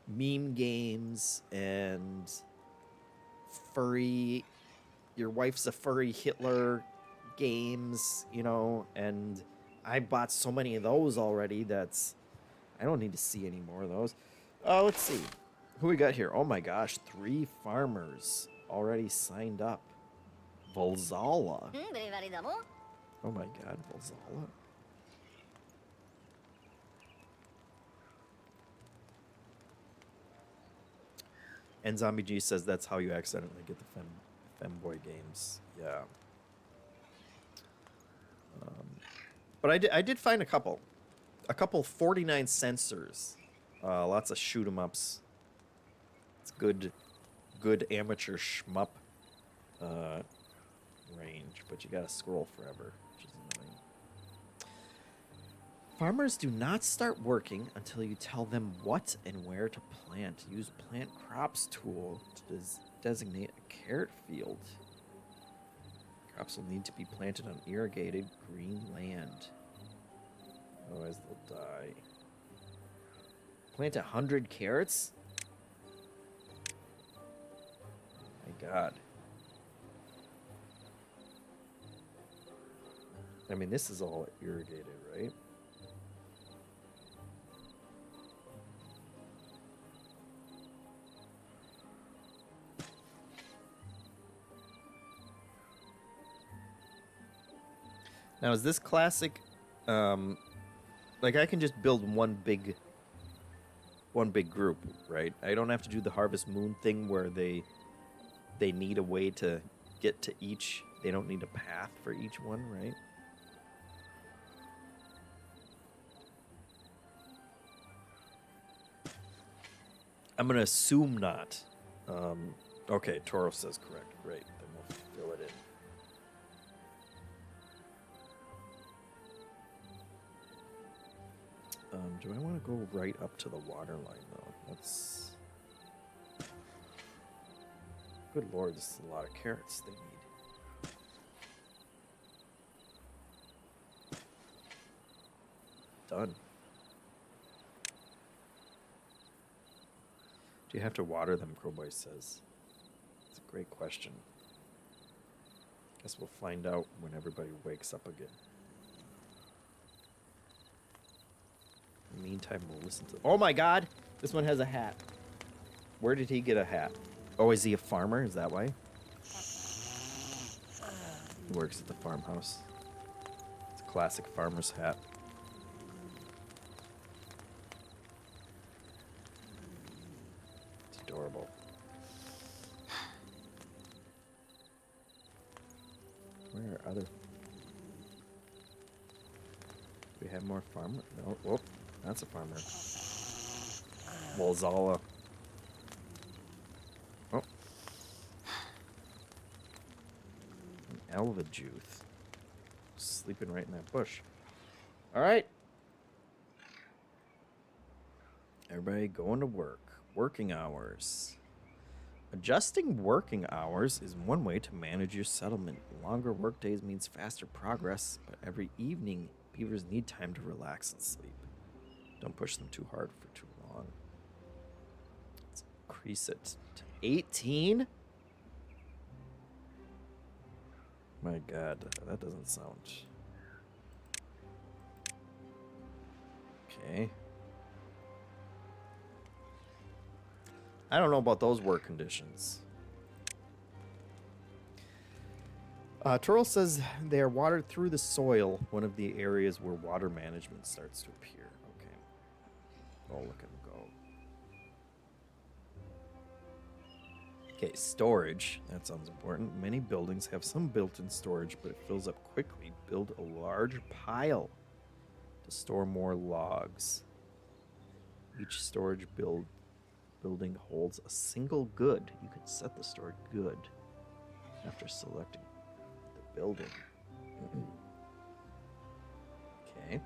Speaker 1: meme games and furry, your wife's a furry Hitler games, you know, and I bought so many of those already that's I don't need to see any more of those. Let's see. Who we got here? Oh my gosh, 3 farmers already signed up. Valzala. Oh my god, Valzala. And Zombie G says that's how you accidentally get the femboy games. Yeah. But I did find a couple 49 sensors. Lots of shoot 'em ups. It's good amateur shmup range, but you gotta scroll forever. Farmers do not start working until you tell them what and where to plant. Use plant crops tool to designate a carrot field. Crops will need to be planted on irrigated green land. Otherwise they'll die. Plant 100 carrots? My God. I mean, this is all irrigated, right? Now, is this classic? Like, I can just build one big group, right? I don't have to do the Harvest Moon thing where they need a way to get to each. They don't need a path for each one, right? I'm gonna assume not. Okay, Toro says correct. Great, then we'll fill it in. Do I want to go right up to the water line, though? That's... Good lord, this is a lot of carrots they need. Done. Do you have to water them, Crowboy says? It's a great question. Guess we'll find out when everybody wakes up again. In the meantime, we'll listen to... Oh my God! This one has a hat. Where did he get a hat? Oh, is he a farmer? Is that why? He works at the farmhouse. It's a classic farmer's hat. It's adorable. Where are other... Do we have more farmer? No. Whoop. That's a farmer. Walzala. Oh. An Elvajuth. Sleeping right in that bush. Alright. Everybody going to work. Working hours. Adjusting working hours is one way to manage your settlement. Longer work days means faster progress, but every evening, beavers need time to relax and sleep. Don't push them too hard for too long. Let's increase it to 18. My God, that doesn't sound... Okay. I don't know about those work conditions. Turl says they are watered through the soil, one of the areas where water management starts to appear. Okay. Oh, look at them go. Okay, storage. That sounds important. Many buildings have some built-in storage, but it fills up quickly. Build a large pile to store more logs. Each storage building holds a single good. You can set the stored good after selecting the building. Okay.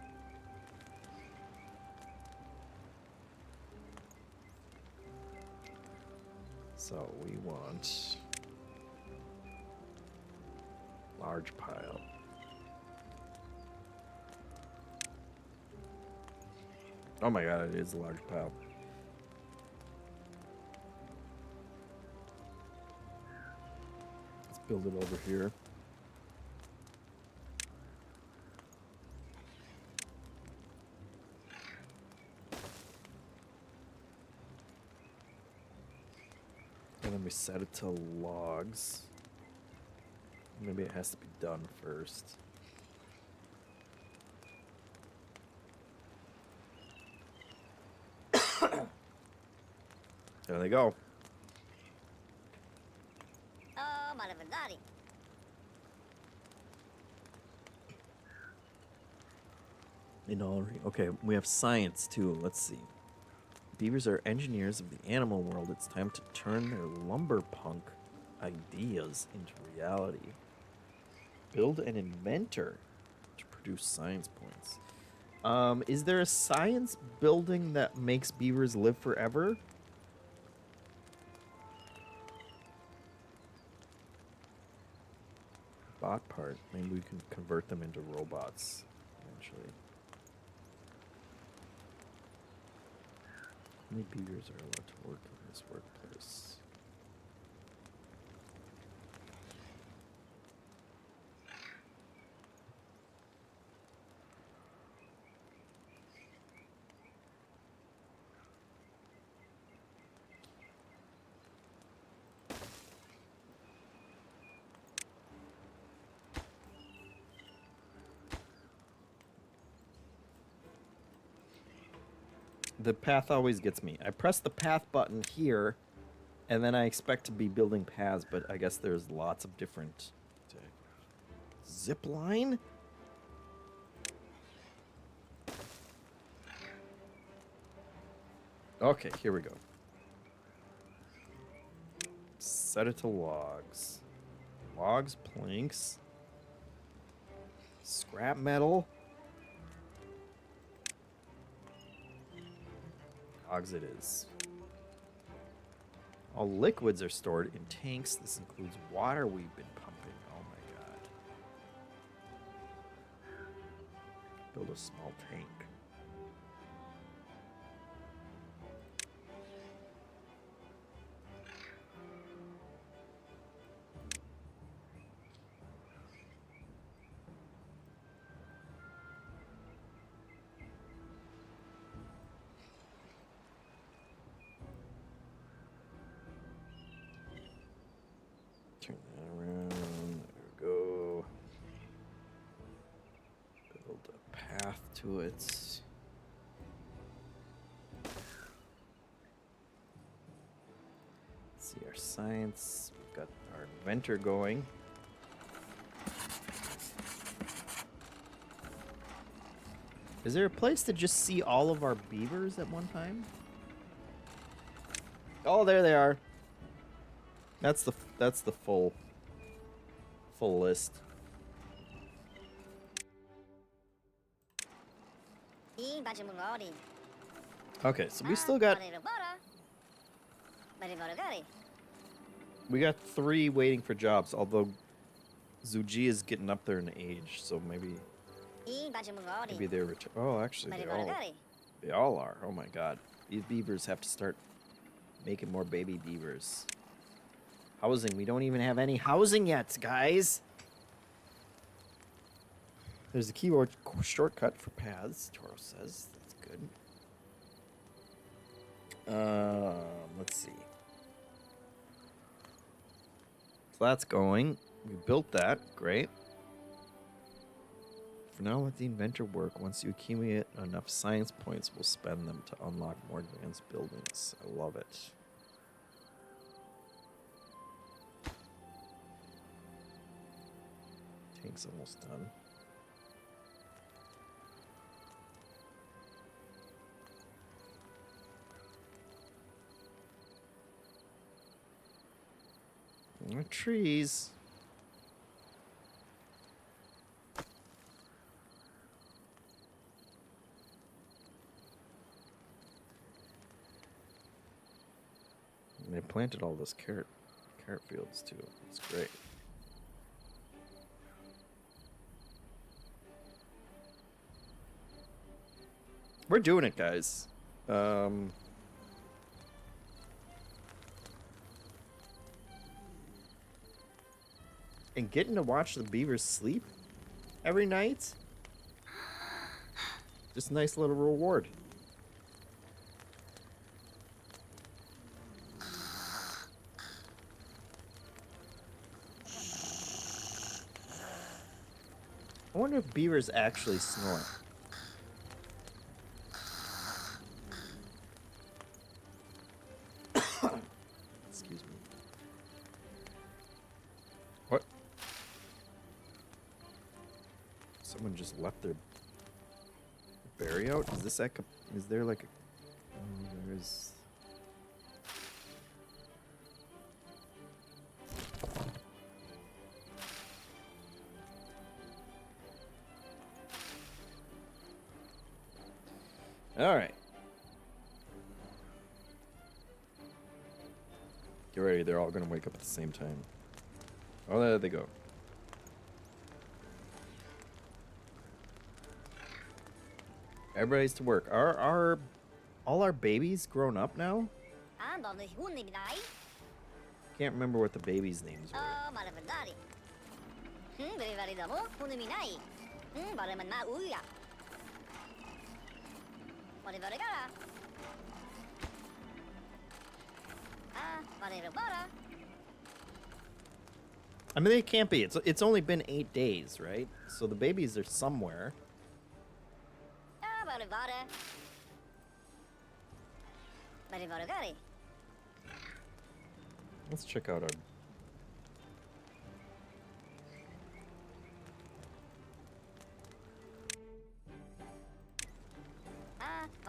Speaker 1: So we want large pile. Oh my God, it is a large pile. Let's build it over here. And then we set it to logs. Maybe it has to be done first. There they go.
Speaker 2: Oh, malavandari.
Speaker 1: Okay, we have science too. Let's see. Beavers are engineers of the animal world. It's time to turn their lumberpunk ideas into reality. Build an inventor to produce science points. Is there a science building that makes beavers live forever? Bot part. Maybe we can convert them into robots eventually. How many beavers are allowed to work in this workplace? The path always gets me. I press the path button here, and then I expect to be building paths, but I guess there's lots of different... Zip line? Okay, here we go. Set it to logs. Logs, planks. Scrap metal. Logs it is. All liquids are stored in tanks. This includes water we've been pumping. Oh my god. Build a small tank. Turn that around. There we go. Build a path to it. See our science. We've got our inventor going. Is there a place to just see all of our beavers at one time? Oh, there they are. That's the full list. Okay, so we still got we got 3 waiting for jobs, although Zuji is getting up there in age, so maybe they're oh, actually they all are. Oh my god. These beavers have to start making more baby beavers. Housing. We don't even have any housing yet, guys. There's a keyboard shortcut for paths, Toro says. That's good. Let's see. So that's going. We built that. Great. For now, let the inventor work. Once you accumulate enough science points, we'll spend them to unlock more advanced buildings. I love it. Tank's almost done. More trees. And they planted all those carrot fields too. It's great. We're doing it, guys. And getting to watch the beavers sleep every night, just a nice little reward. I wonder if beavers actually snore. Excuse me. What? Someone just left their berry out? Is this like a, is there like a, there's... All right. Get ready. They're all going to wake up at the same time. Oh, there they go. Everybody's to work. Are all our babies grown up now? Can't remember what the babies' names were. I mean, they can't be. It's only been 8 days, right? So the babies are somewhere. Let's check out our...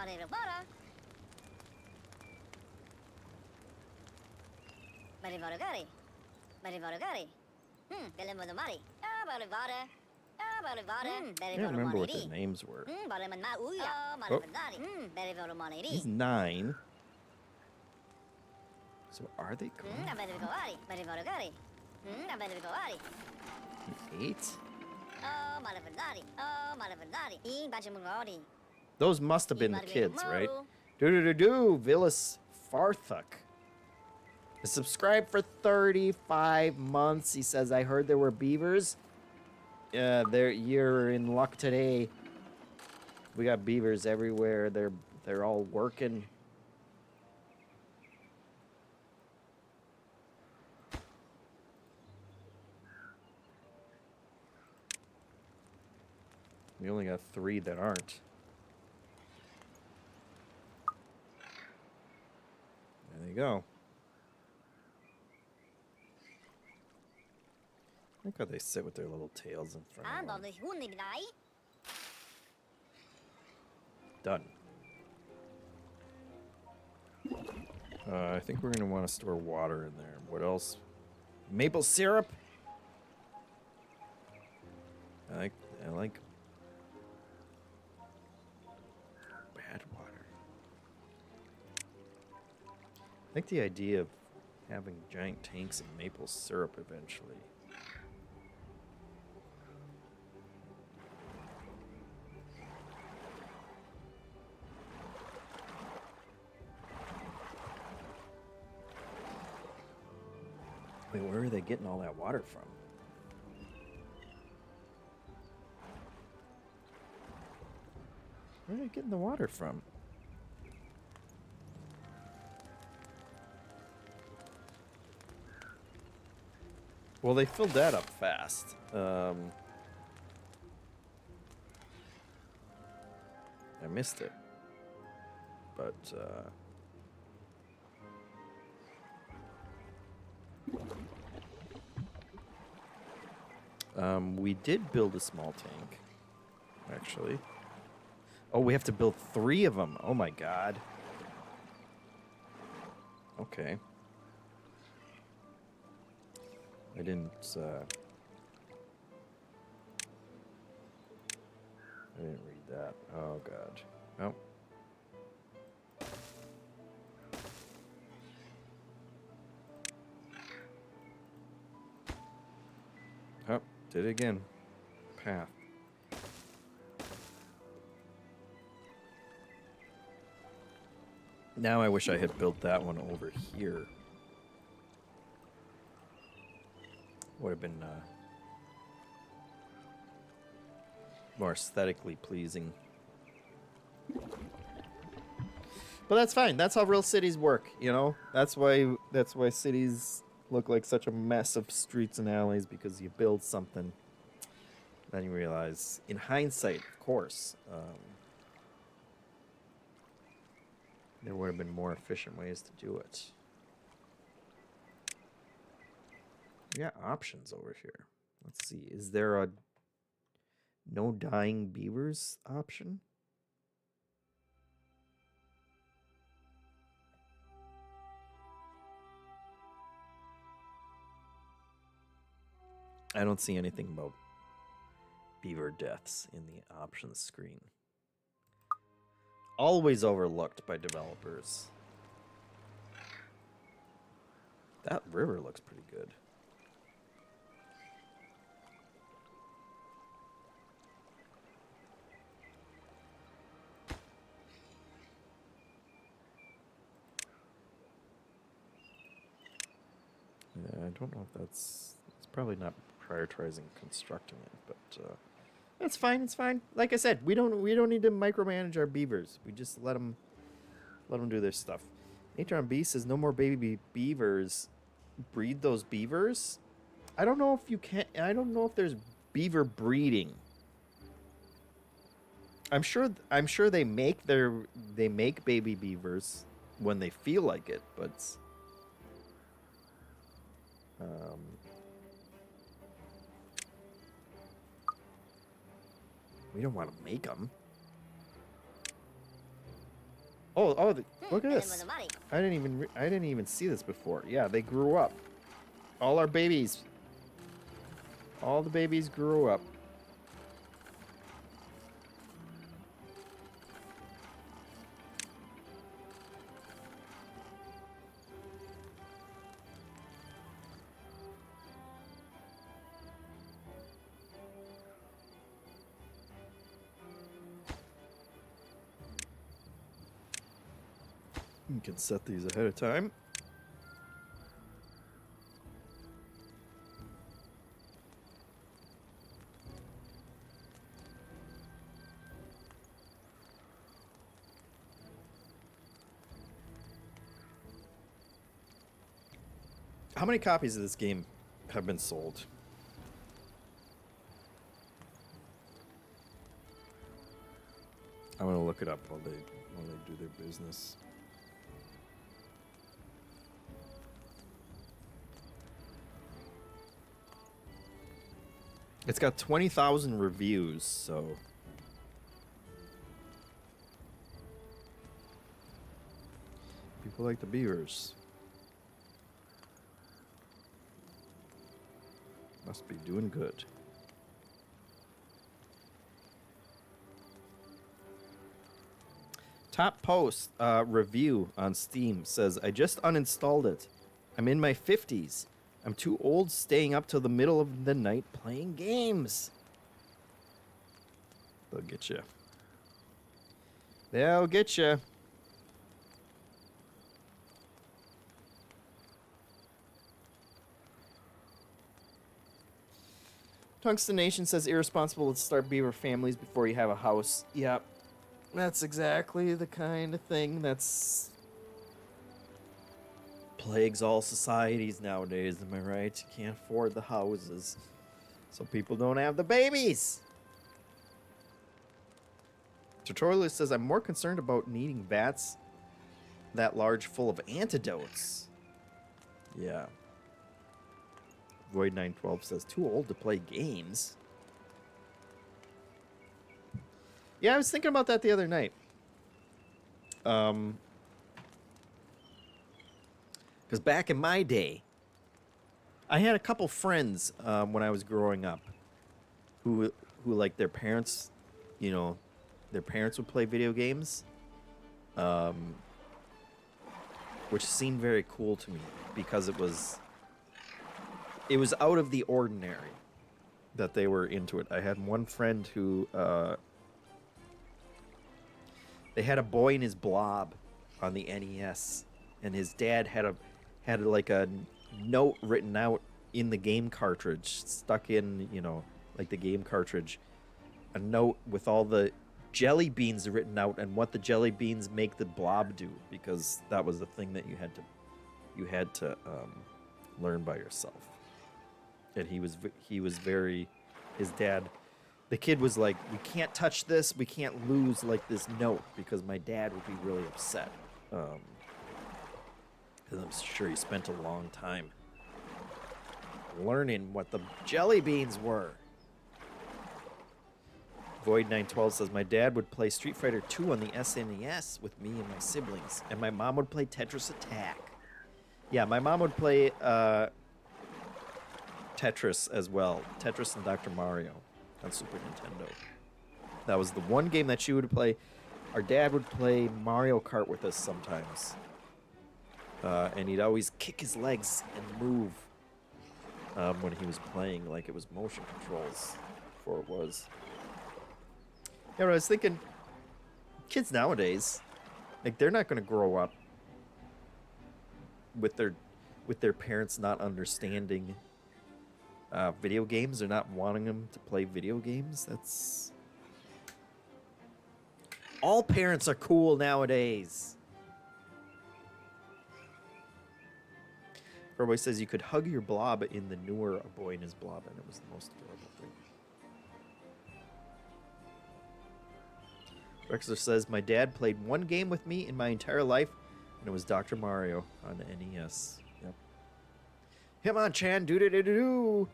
Speaker 1: I can't remember what their names were. Oh. He's 9. So are they grown? 8? Those must have been the kids, right? Villas Farthuk. Subscribe for 35 months. He says, I heard there were beavers. You're in luck today. We got beavers everywhere. They're all working. We only got 3 that aren't. There you go. Look how they sit with their little tails in front of them. Done. I think we're going to want to store water in there. What else? Maple syrup? I like bad water. I like the idea of having giant tanks of maple syrup eventually. Wait, where are they getting all that water from? Where are they getting the water from? Well, they filled that up fast. I missed it. But, we did build a small tank, actually. Oh, we have to build 3 of them. Oh my god. Okay. I didn't read that. Oh god. Oh. Oh, did it again. Path. Now I wish I had built that one over here. Would have been more aesthetically pleasing. But that's fine. That's how real cities work, you know? That's why cities look like such a mess of streets and alleys, because you build something, then you realize, in hindsight, of course, there would have been more efficient ways to do it. We got options over here. Let's see. Is there a no dying beavers option? I don't see anything about beaver deaths in the options screen. Always overlooked by developers. That river looks pretty good. Yeah, I don't know if it's probably not prioritizing constructing it, but that's fine. It's fine. Like I said, we don't need to micromanage our beavers. We just let them do their stuff. Natron B says no more baby beavers. Breed those beavers. I don't know if you can. I don't know if there's beaver breeding. I'm sure they make baby beavers when they feel like it, but we don't want to make them. Oh, look at this! I didn't even see this before. Yeah, they grew up. All our babies. All the babies grew up. You can set these ahead of time. How many copies of this game have been sold? I'm gonna look it up while they do their business. It's got 20,000 reviews, so people like the beavers. Must be doing good. Top post review on Steam says, I just uninstalled it. I'm in my 50s. I'm too old staying up till the middle of the night playing games. They'll get you. They'll get you. Tungsten Nation says irresponsible to start beaver families before you have a house. Yep. That's exactly the kind of thing that's plagues all societies nowadays, am I right? You can't afford the houses, so people don't have the babies. Tutorialist says, I'm more concerned about needing vats that large full of antidotes. Yeah. Void912 says, too old to play games. Yeah, I was thinking about that the other night. Because back in my day, I had a couple friends when I was growing up who like their parents, you know, their parents would play video games, which seemed very cool to me because it was out of the ordinary that they were into it. I had one friend who they had a Boy and His Blob on the NES, and his dad had like a note written out in the game cartridge, stuck in, you know, like the game cartridge, a note with all the jelly beans written out and what the jelly beans make the blob do, because that was the thing that you had to learn by yourself. And he was very, his dad, the kid was like, we can't touch this, we can't lose like this note because my dad would be really upset. And I'm sure he spent a long time learning what the jelly beans were. Void912 says, my dad would play Street Fighter 2 on the SNES with me and my siblings, and my mom would play Tetris Attack. Yeah, my mom would play Tetris as well. Tetris and Dr. Mario on Super Nintendo. That was the one game that she would play. our dad would play Mario Kart with us sometimes. And he'd always kick his legs and move when he was playing, like it was motion controls before it was. Yeah, I was thinking, kids nowadays, like they're not going to grow up with their parents not understanding video games or not wanting them to play video games. That's all parents are cool nowadays. Everybody says you could hug your blob in the newer A Boy and His Blob, and it was the most adorable thing. Drexler says, my dad played one game with me in my entire life, and it was Dr. Mario on the NES. Yep. Hitmonchan, doo-doo-doo-doo-doo.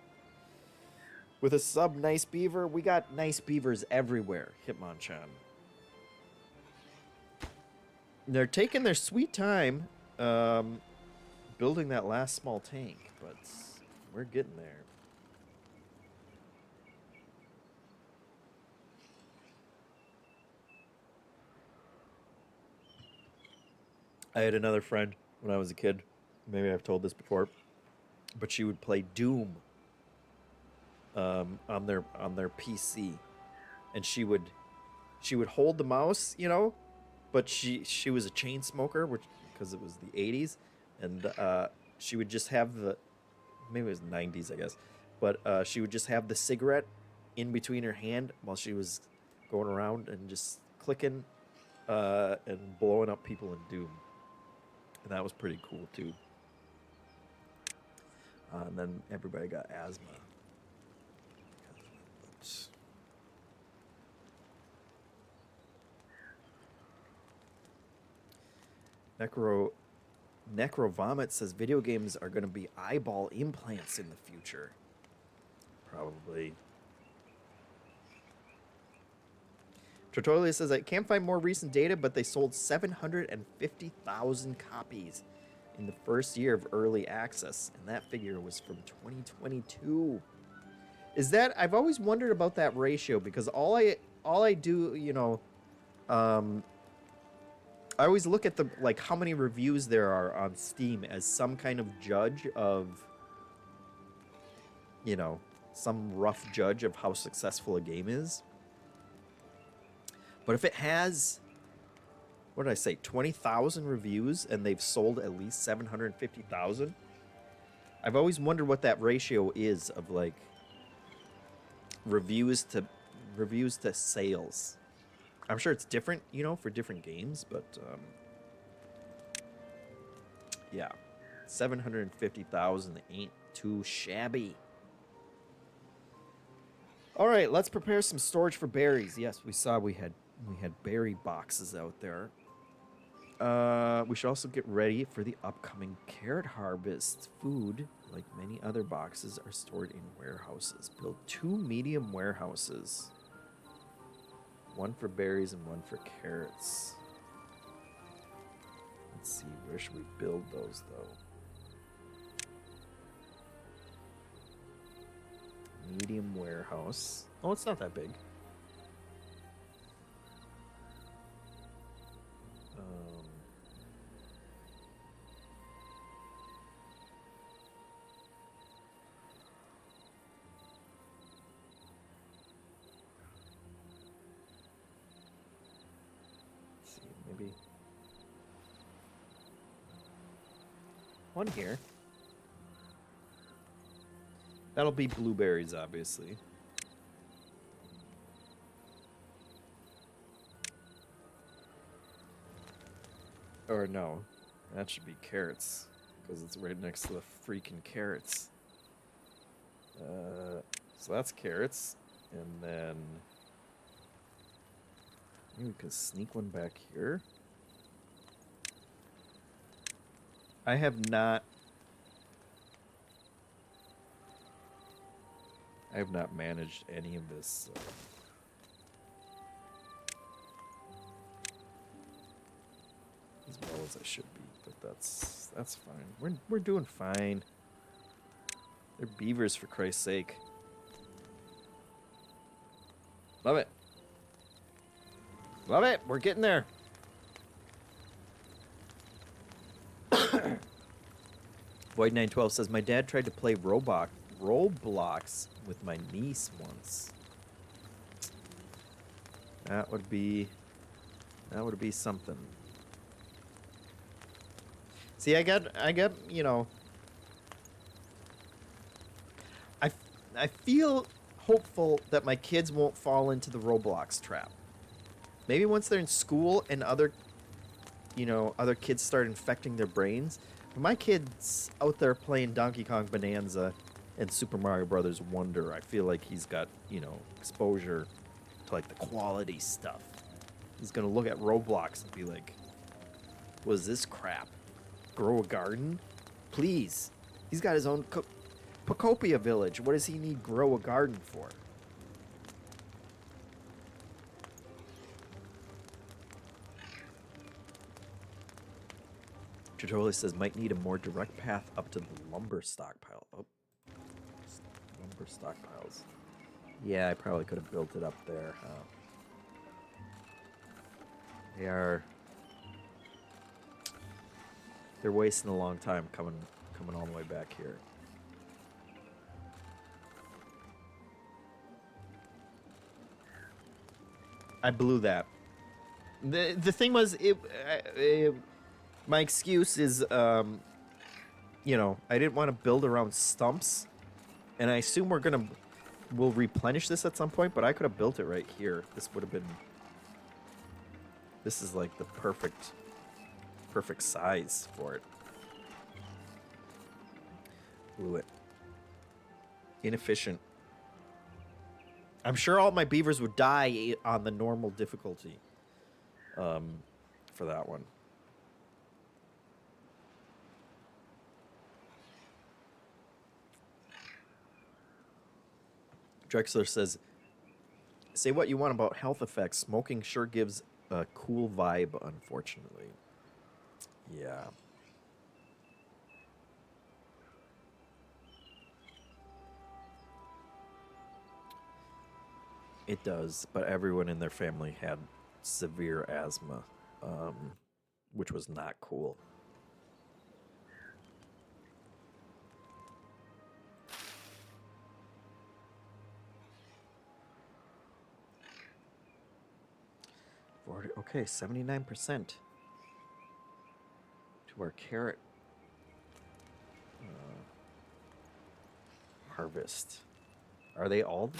Speaker 1: With a sub nice beaver. We got nice beavers everywhere, Hitmonchan. They're taking their sweet time building that last small tank, but we're getting there. I had another friend when I was a kid. Maybe I've told this before, but she would play Doom on their PC, and she would hold the mouse, you know, but she was a chain smoker, which because it was the 80s, and she would just have maybe it was 90s, I guess, but she would just have the cigarette in between her hand while she was going around and just clicking and blowing up people in Doom. And that was pretty cool, too. And then everybody got asthma. Necro Vomit says video games are going to be eyeball implants in the future. Probably. Tortolia says, I can't find more recent data, but they sold 750,000 copies in the first year of early access, and that figure was from 2022. Is that, I've always wondered about that ratio, because all I do, you know, I always look at the, like, how many reviews there are on Steam as some kind of judge of, you know, some rough judge of how successful a game is. But if it has, what did I say, 20,000 reviews and they've sold at least 750,000, I've always wondered what that ratio is of, like, reviews to sales. I'm sure it's different, you know, for different games, but yeah, 750,000 ain't too shabby. All right, let's prepare some storage for berries. Yes, we saw we had berry boxes out there. We should also get ready for the upcoming carrot harvest. Food, like many other boxes, are stored in warehouses. Build 2 medium warehouses. One for berries and one for carrots. Let's see, where should we build those, though? Medium warehouse. Oh, it's not that big. Let's see, maybe one here. That'll be blueberries, obviously. Or no, that should be carrots, because it's right next to the freaking carrots. So that's carrots, and then maybe we could sneak one back here. I have not managed any of this. As well as I should be, but that's fine. We're doing fine. They're beavers, for Christ's sake. Love it. Love it. We're getting there. Void912 says, my dad tried to play Roblox with my niece once. That would be something. See, I got, you know, I feel hopeful that my kids won't fall into the Roblox trap. Maybe once they're in school and other kids start infecting their brains. But my kid's out there playing Donkey Kong Bonanza and Super Mario Brothers Wonder. I feel like he's got, you know, exposure to like the quality stuff. He's gonna look at Roblox and be like, what is this crap? Grow a garden? Please. He's got his own Pocopia village. What does he need grow a garden for? Tutorial says might need a more direct path up to the lumber stockpile. Oh, lumber stockpiles. Yeah, I probably could have built it up there. They're wasting a long time coming all the way back here. I blew that. The thing was, my excuse is, you know, I didn't want to build around stumps, and I assume we'll replenish this at some point, but I could have built it right here. This would have been, this is like the perfect size for it. Blew it. Inefficient. I'm sure all my beavers would die on the normal difficulty, for that one. Drexler says, say what you want about health effects. Smoking sure gives a cool vibe, unfortunately. Yeah. It does, but everyone in their family had severe asthma, which was not cool. Okay, 79% to our carrot harvest. Are they all?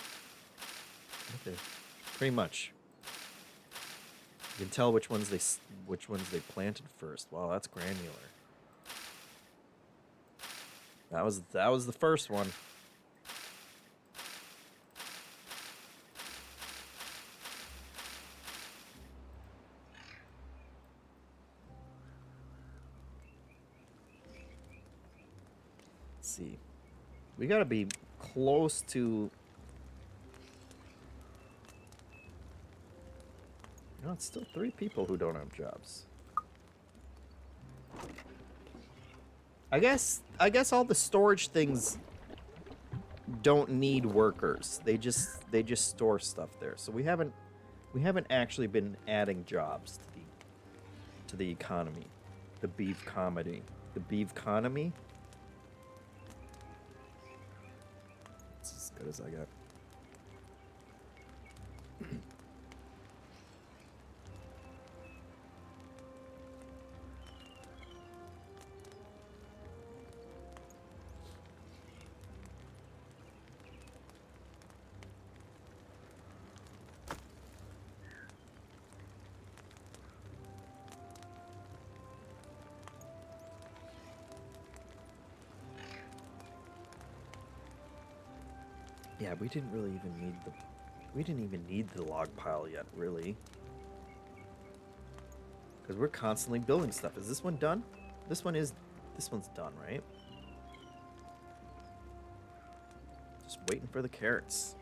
Speaker 1: Okay, pretty much. You can tell which ones they planted first. Wow, that's granular. That was the first one. Let's see. We gotta be close to. No, it's still 3 people who don't have jobs. I guess all the storage things don't need workers. They just store stuff there. So we haven't actually been adding jobs to the economy. The beef comedy. The beef economy. It's as good as I got. Yeah, we didn't even need the log pile yet, really. Because we're constantly building stuff. Is this one done? This one's done, right? Just waiting for the carrots.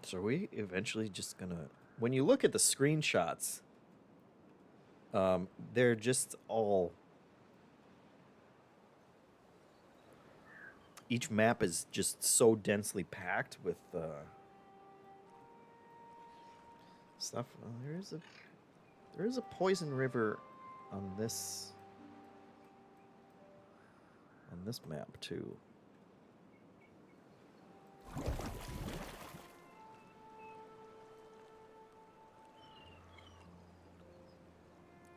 Speaker 1: So are we eventually just gonna... When you look at the screenshots, they're just all... Each map is just so densely packed with stuff. Well, there is a poison river on this map too.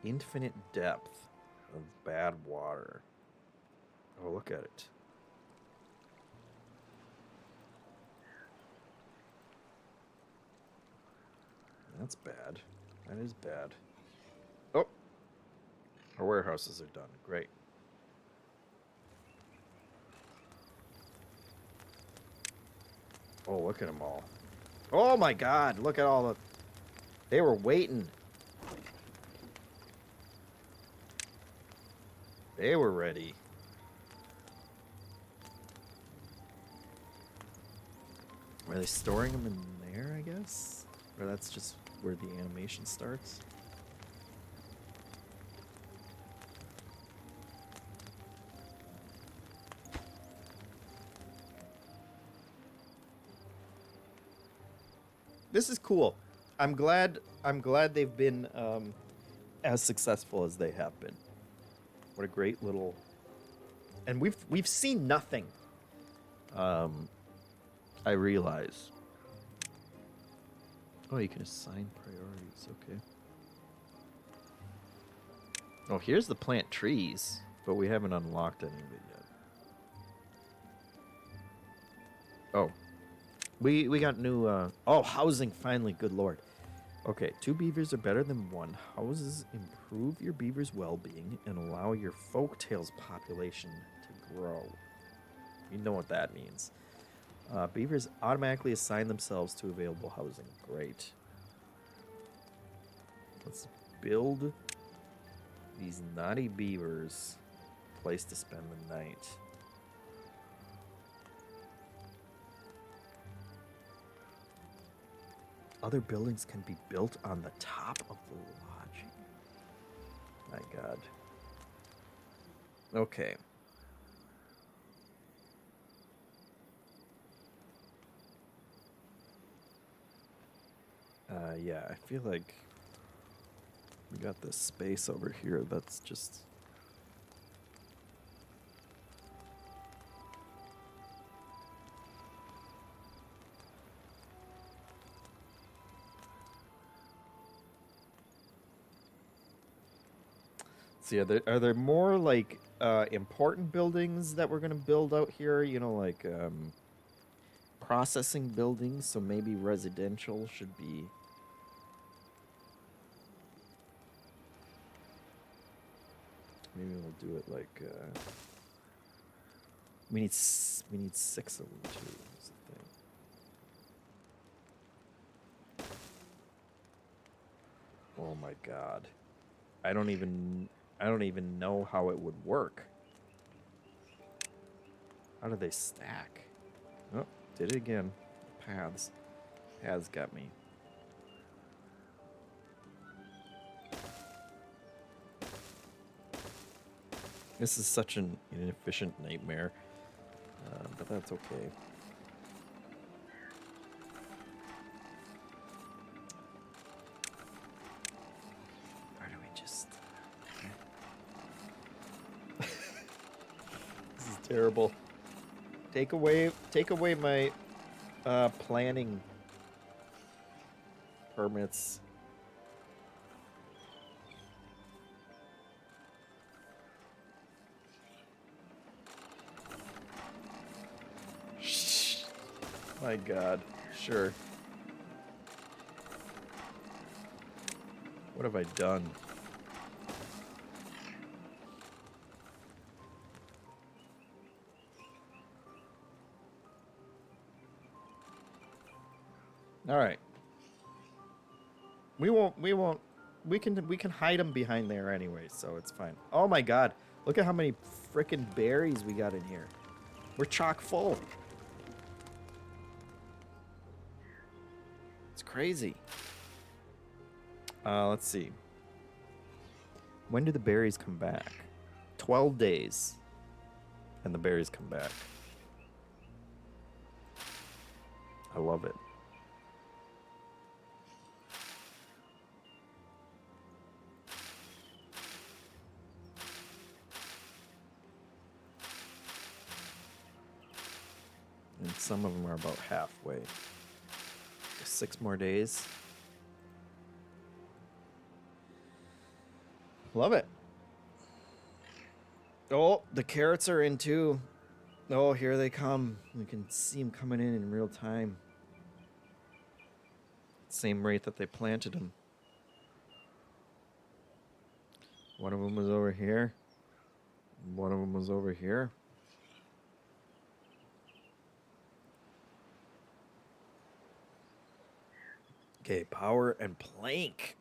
Speaker 1: Infinite depth of bad water. Oh, look at it. That's bad. That is bad. Oh! Our warehouses are done. Great. Oh, look at them all. Oh my god, look at all the... They were waiting. They were ready. Are they storing them in there, I guess? Or that's just where the animation starts? This is cool. I'm glad they've been as successful as they have been. What a great little... And we've seen nothing. I realize. Oh, you can assign priorities. Okay. Oh, here's the plant trees, but we haven't unlocked any of it yet. Oh. We got new, oh, housing, finally, good lord. Okay, 2 beavers are better than 1. Houses improve your beaver's well-being and allow your folktales population to grow. You know what that means. Beavers automatically assign themselves to available housing. Great. Let's build these naughty beavers a place to spend the night. Other buildings can be built on the top of the lodging. My god. Okay. Yeah, I feel like we got this space over here that's just... So yeah, are there more like important buildings that we're gonna build out here? You know, like processing buildings. So maybe residential should be. Maybe we'll do it like. We need 6 of them too. Is the thing. Oh my god. I don't even know how it would work. How do they stack? Oh, did it again. Paths. Paths got me. This is such an inefficient nightmare. But that's okay. Terrible. Take away my planning permits. My god. Sure. What have I done? All right. We can hide them behind there anyway, so it's fine. Oh my god. Look at how many frickin' berries we got in here. We're chock full. It's crazy. Let's see. When do the berries come back? 12 days. And the berries come back. I love it. And some of them are about halfway. 6 more days. Love it. Oh, the carrots are in too. Oh, here they come. You can see them coming in real time. Same rate that they planted them. One of them was over here. One of them was over here. Okay, power and plank.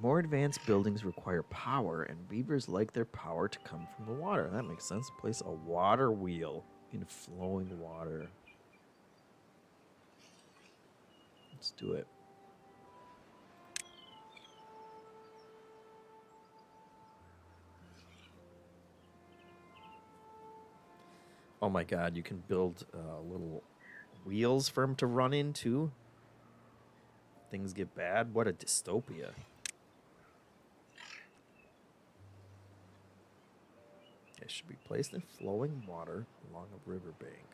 Speaker 1: More advanced buildings require power, and beavers like their power to come from the water. That makes sense. Place a water wheel in flowing water. Let's do it. Oh my god, you can build little wheels for them to run into. Things get bad. What a dystopia. It should be placed in flowing water along a riverbank.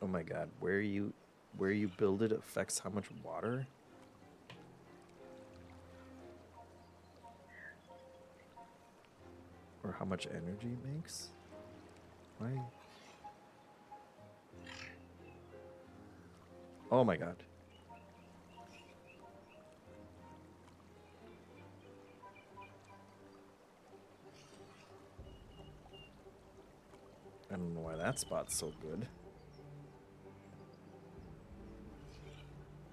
Speaker 1: Oh my god, where you build it affects how much water? Or how much energy it makes? Why? Oh my god. I don't know why that spot's so good.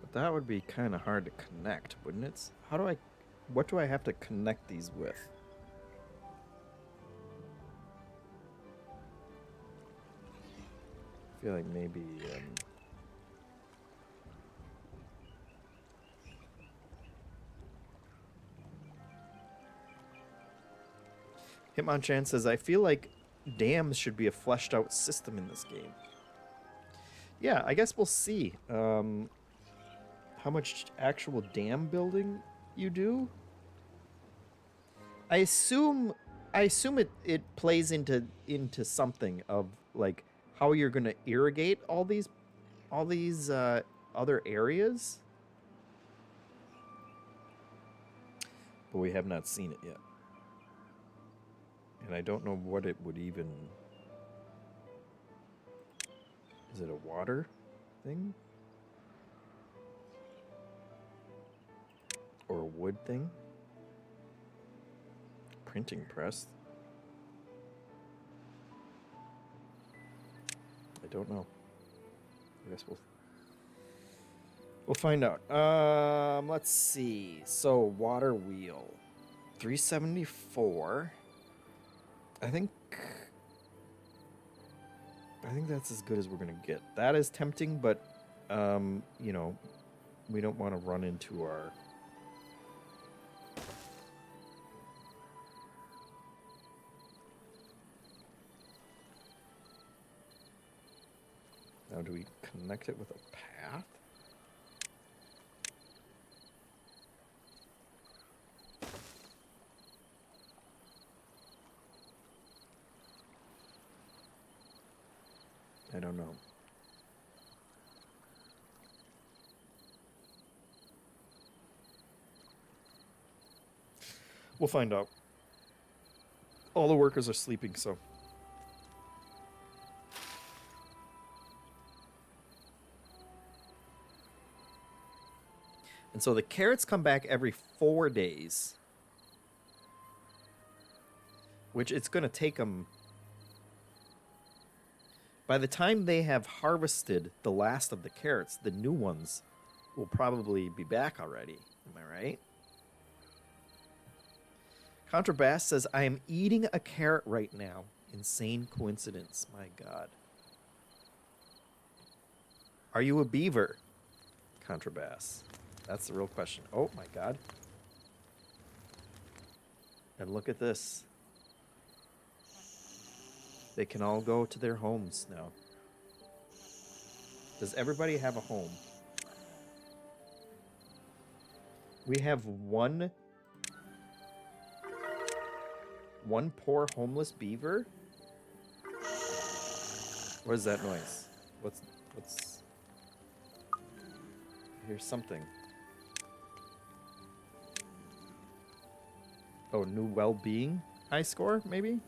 Speaker 1: But that would be kind of hard to connect, wouldn't it? What do I have to connect these with? I feel like maybe, Hitmonchan says, I feel like dams should be a fleshed out system in this game. Yeah, I guess we'll see how much actual dam building you do. I assume it plays into something of like how you're gonna irrigate all these other areas. But we have not seen it yet. And I don't know what it would even... Is it a water thing? Or a wood thing? Printing press? I don't know. I guess we'll find out. Let's see. So, water wheel. 374. I think that's as good as we're gonna get. That is tempting, but you know, we don't want to run into our... Now, do we connect it with a path? I don't know. We'll find out. All the workers are sleeping, so... And so the carrots come back every 4 days. Which it's going to take them... By the time they have harvested the last of the carrots, the new ones will probably be back already. Am I right? Contrabass says, I am eating a carrot right now. Insane coincidence. My God. Are you a beaver? Contrabass. That's the real question. Oh, my God. And look at this. They can all go to their homes now. Does everybody have a home? We have one poor homeless beaver. What is that noise? What's here's something. Oh, new well-being high score, maybe?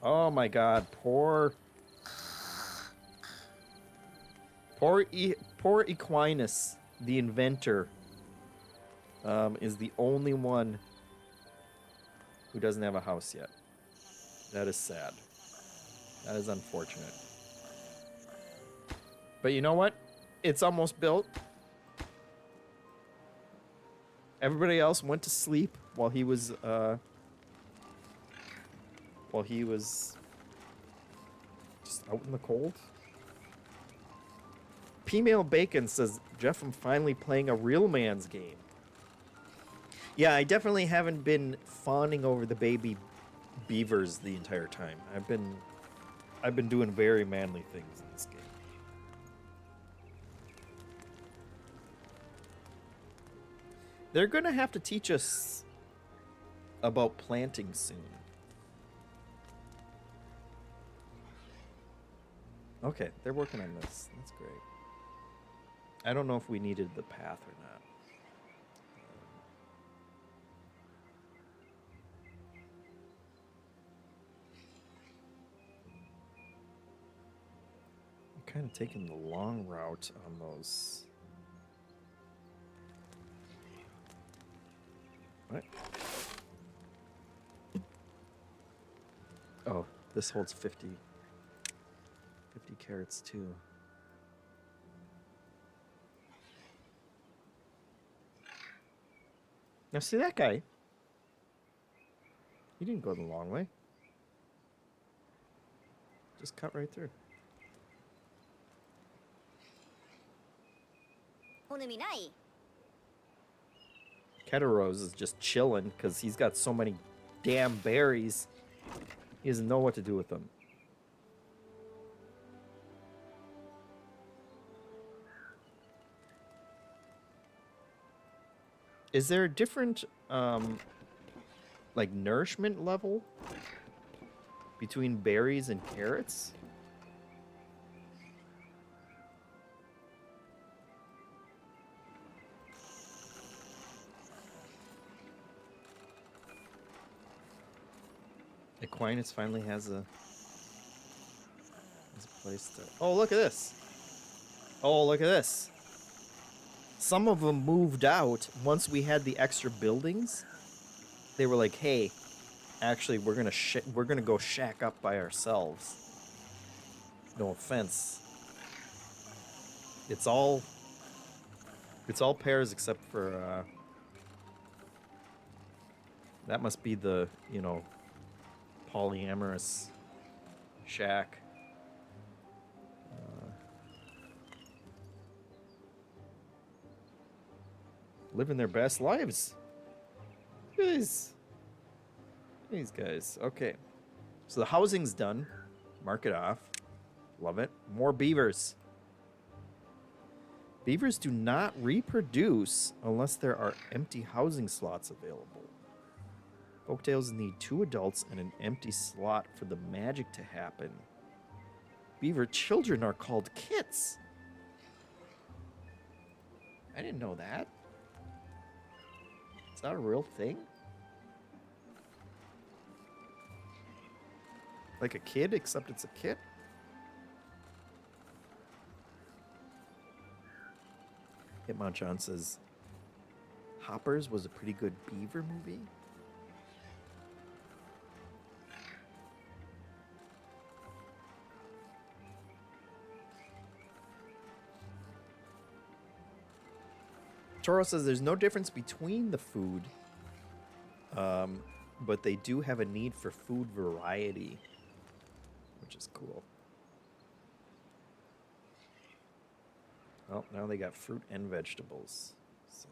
Speaker 1: Oh my God, poor Equinus, the inventor, is the only one who doesn't have a house yet. That is sad. That is unfortunate. But you know what? It's almost built. Everybody else went to sleep while he was just out in the cold. P-Mail Bacon says, Jeff, I'm finally playing a real man's game. Yeah, I definitely haven't been fawning over the baby beavers the entire time. I've been doing very manly things in this game. They're gonna have to teach us about planting soon. Okay, they're working on this. That's great. I don't know if we needed the path or not. I'm kind of taking the long route on those. What? Oh, this holds 50 carrots too. Now see that guy? He didn't go the long way. Just cut right through. Keteros is just chilling because he's got so many damn berries. He doesn't know what to do with them. Is there a different, like, nourishment level between berries and carrots? Aquinas finally has a place to... Oh, look at this. Oh, look at this. Some of them moved out once we had the extra buildings. They were like, "Hey, actually, we're gonna go shack up by ourselves." No offense. It's all pairs except for that must be the, you know, polyamorous shack. Living their best lives. These guys. Okay. So the housing's done. Mark it off. Love it. More beavers. Beavers do not reproduce unless there are empty housing slots available. Folktales need 2 adults and an empty slot for the magic to happen. Beaver children are called kits. I didn't know that. Is that a real thing? Like a kid, except it's a kit? Hitmonchan says, Hoppers was a pretty good beaver movie. Toro says there's no difference between the food But they do have a need for food variety, which is cool. Well, now they got fruit and vegetables. So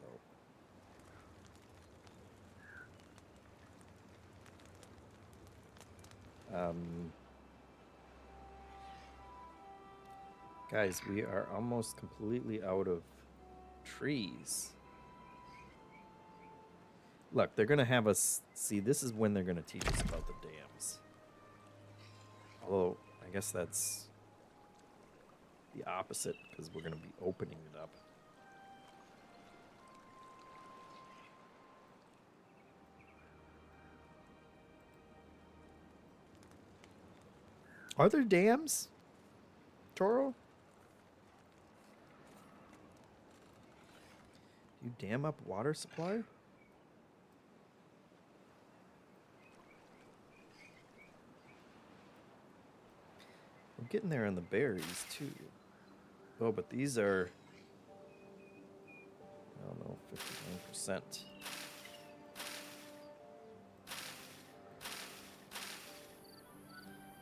Speaker 1: guys, we are almost completely out of trees. Look, they're going to have us see, this is when they're going to teach us about the dams. Although, I guess that's the opposite, because we're going to be opening it up. Are there dams, Toro? Do you dam up water supply? We're getting there on the berries, too. Oh, but these are, I don't know, 59%.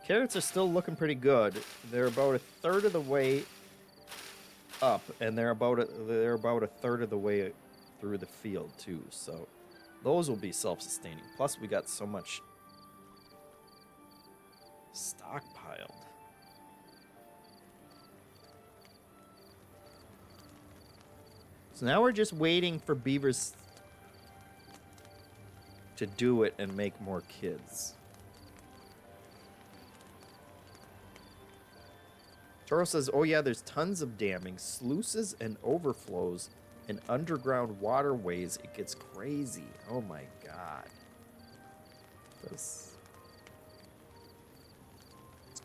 Speaker 1: Carrots are still looking pretty good. They're about a third of the way up, and they're about a third of the way through the field, too. So those will be self-sustaining. Plus, we got so much stockpiled. So now we're just waiting for beavers to do it and make more kids. Toro says, oh yeah, there's tons of damming, sluices and overflows, and underground waterways. It gets crazy. Oh my god. It's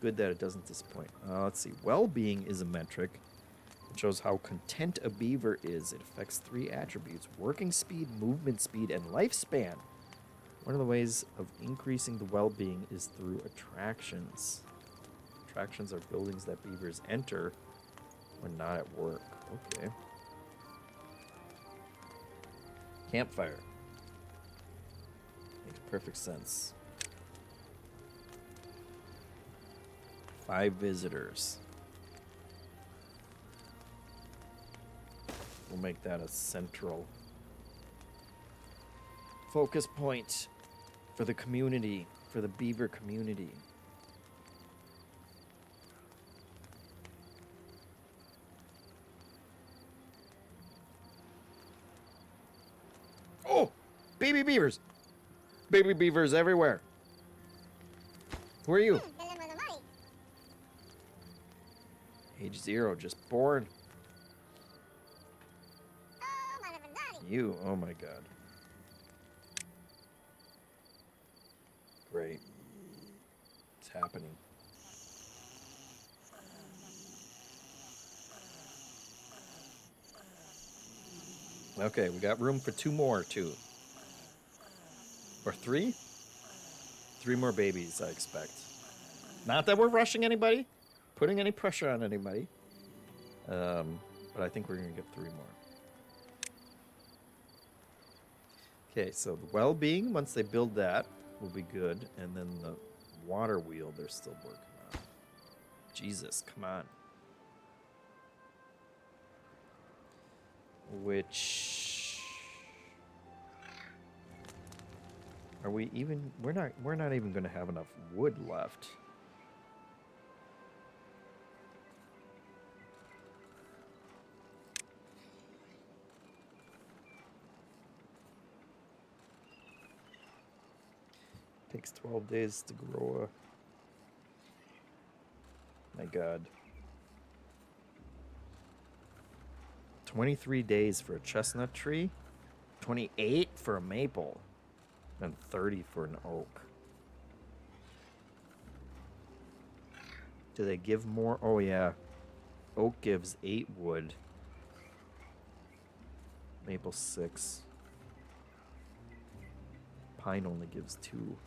Speaker 1: good that it doesn't disappoint. Let's see. Well-being is a metric. It shows how content a beaver is. It affects 3 attributes: working speed, movement speed, and lifespan. One of the ways of increasing the well-being is through attractions. Attractions are buildings that beavers enter when not at work. Okay. Campfire. Makes perfect sense. 5 visitors. We'll make that a central focus point for the community, for the beaver community. Oh! Baby beavers! Baby beavers everywhere. Who are you? Age 0, just born. You, oh my god. Great. It's happening. Okay, we got room for 2 more, too. Or 3? 3 more babies, I expect. Not that we're rushing anybody, putting any pressure on anybody. But I think we're going to get 3 more. Okay, so the well-being, once they build that, will be good. And then the water wheel, they're still working on. Jesus, come on. Which... Are we even... We're not even going to have enough wood left. Takes 12 days to grow a... My god. 23 days for a chestnut tree, 28 for a maple, and 30 for an oak. Do they give more? Oh yeah. Oak gives 8 wood. Maple 6. Pine only gives 2.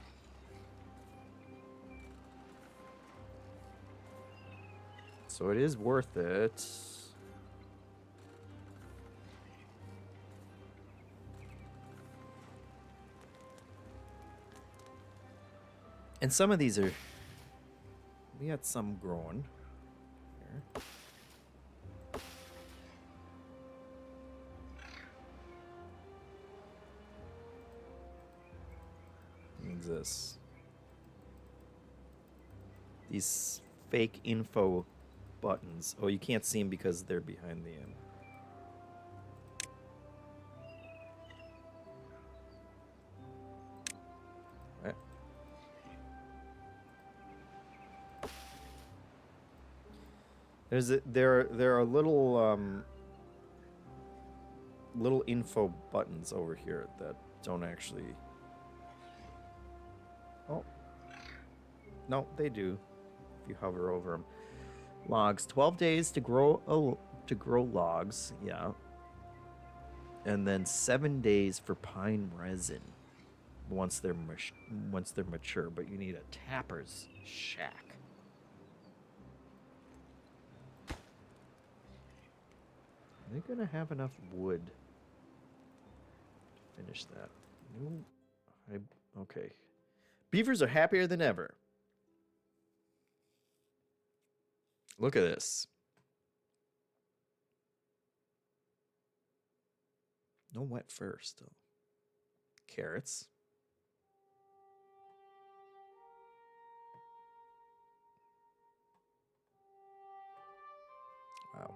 Speaker 1: So it is worth it. And some of these are... We had some growing here. What's this? These fake info buttons. Oh, you can't see them because they're behind the end. Right. There are little info buttons over here that don't actually... Oh. No, they do. If you hover over them. Logs. 12 days to grow logs. Yeah. And then 7 days for pine resin. Once they're mature, but you need a tapper's shack. Are they gonna have enough wood to finish that? No. Okay. Beavers are happier than ever. Look at this. No wet fur still. Carrots. Wow.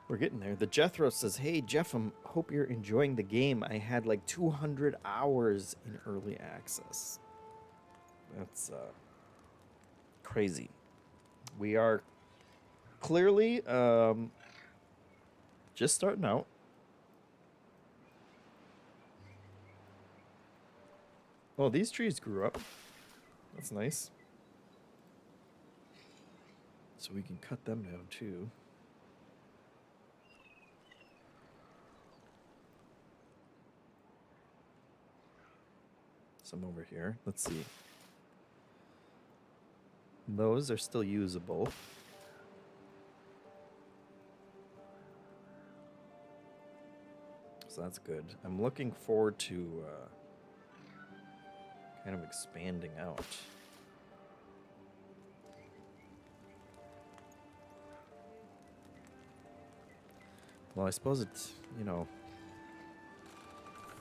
Speaker 1: We're getting there. The Jethro says, "Hey, JeffM, hope you're enjoying the game. I had like 200 hours in early access." That's crazy. We are clearly just starting out. Oh, these trees grew up. That's nice. So we can cut them down too. Some over here. Let's see. Those are still usable. So that's good. I'm looking forward to kind of expanding out. Well, I suppose it's,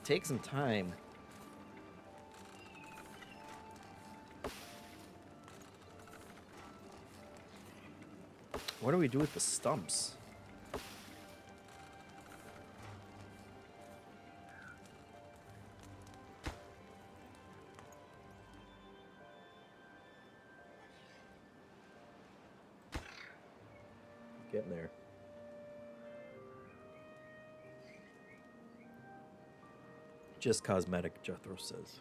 Speaker 1: take some time. What do we do with the stumps? Getting there. Just cosmetic, Jethro says.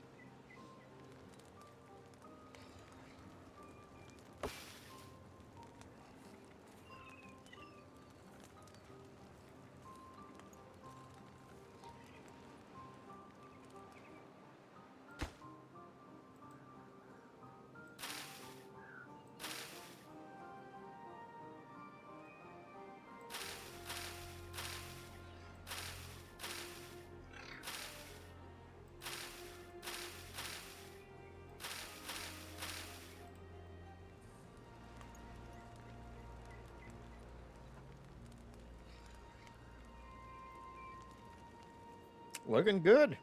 Speaker 1: Looking good.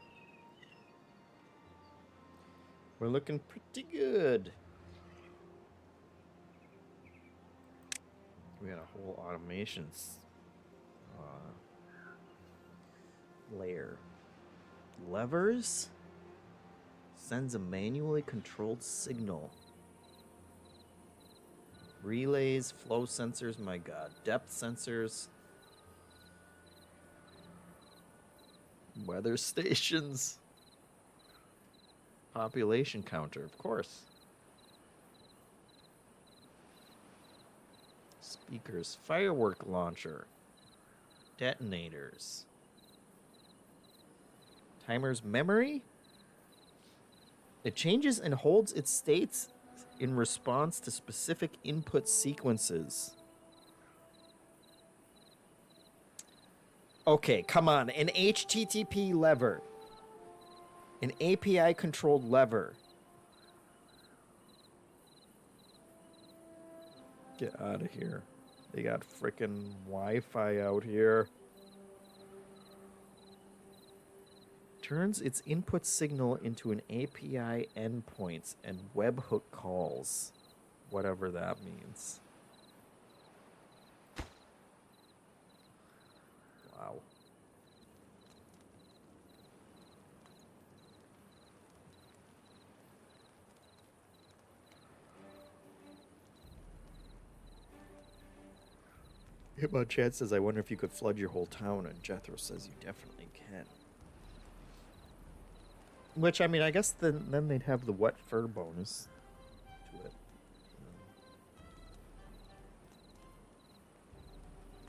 Speaker 1: We're looking pretty good. We got a whole automations layer. Levers sends a manually controlled signal. Relays, flow sensors, my god. Depth sensors. Weather stations. Population counter, of course. Speakers, firework launcher. Detonators. Timer's memory. It changes and holds its states in response to specific input sequences. Okay, come on. An HTTP lever. An API controlled lever. Get out of here. They got frickin' Wi-Fi out here. Turns its input signal into an API endpoints and webhook calls. Whatever that means. Wow. Hitmon Chad says, I wonder if you could flood your whole town, and Jethro says you definitely can. Which, I mean, I guess then they'd have the wet fur bonus to it.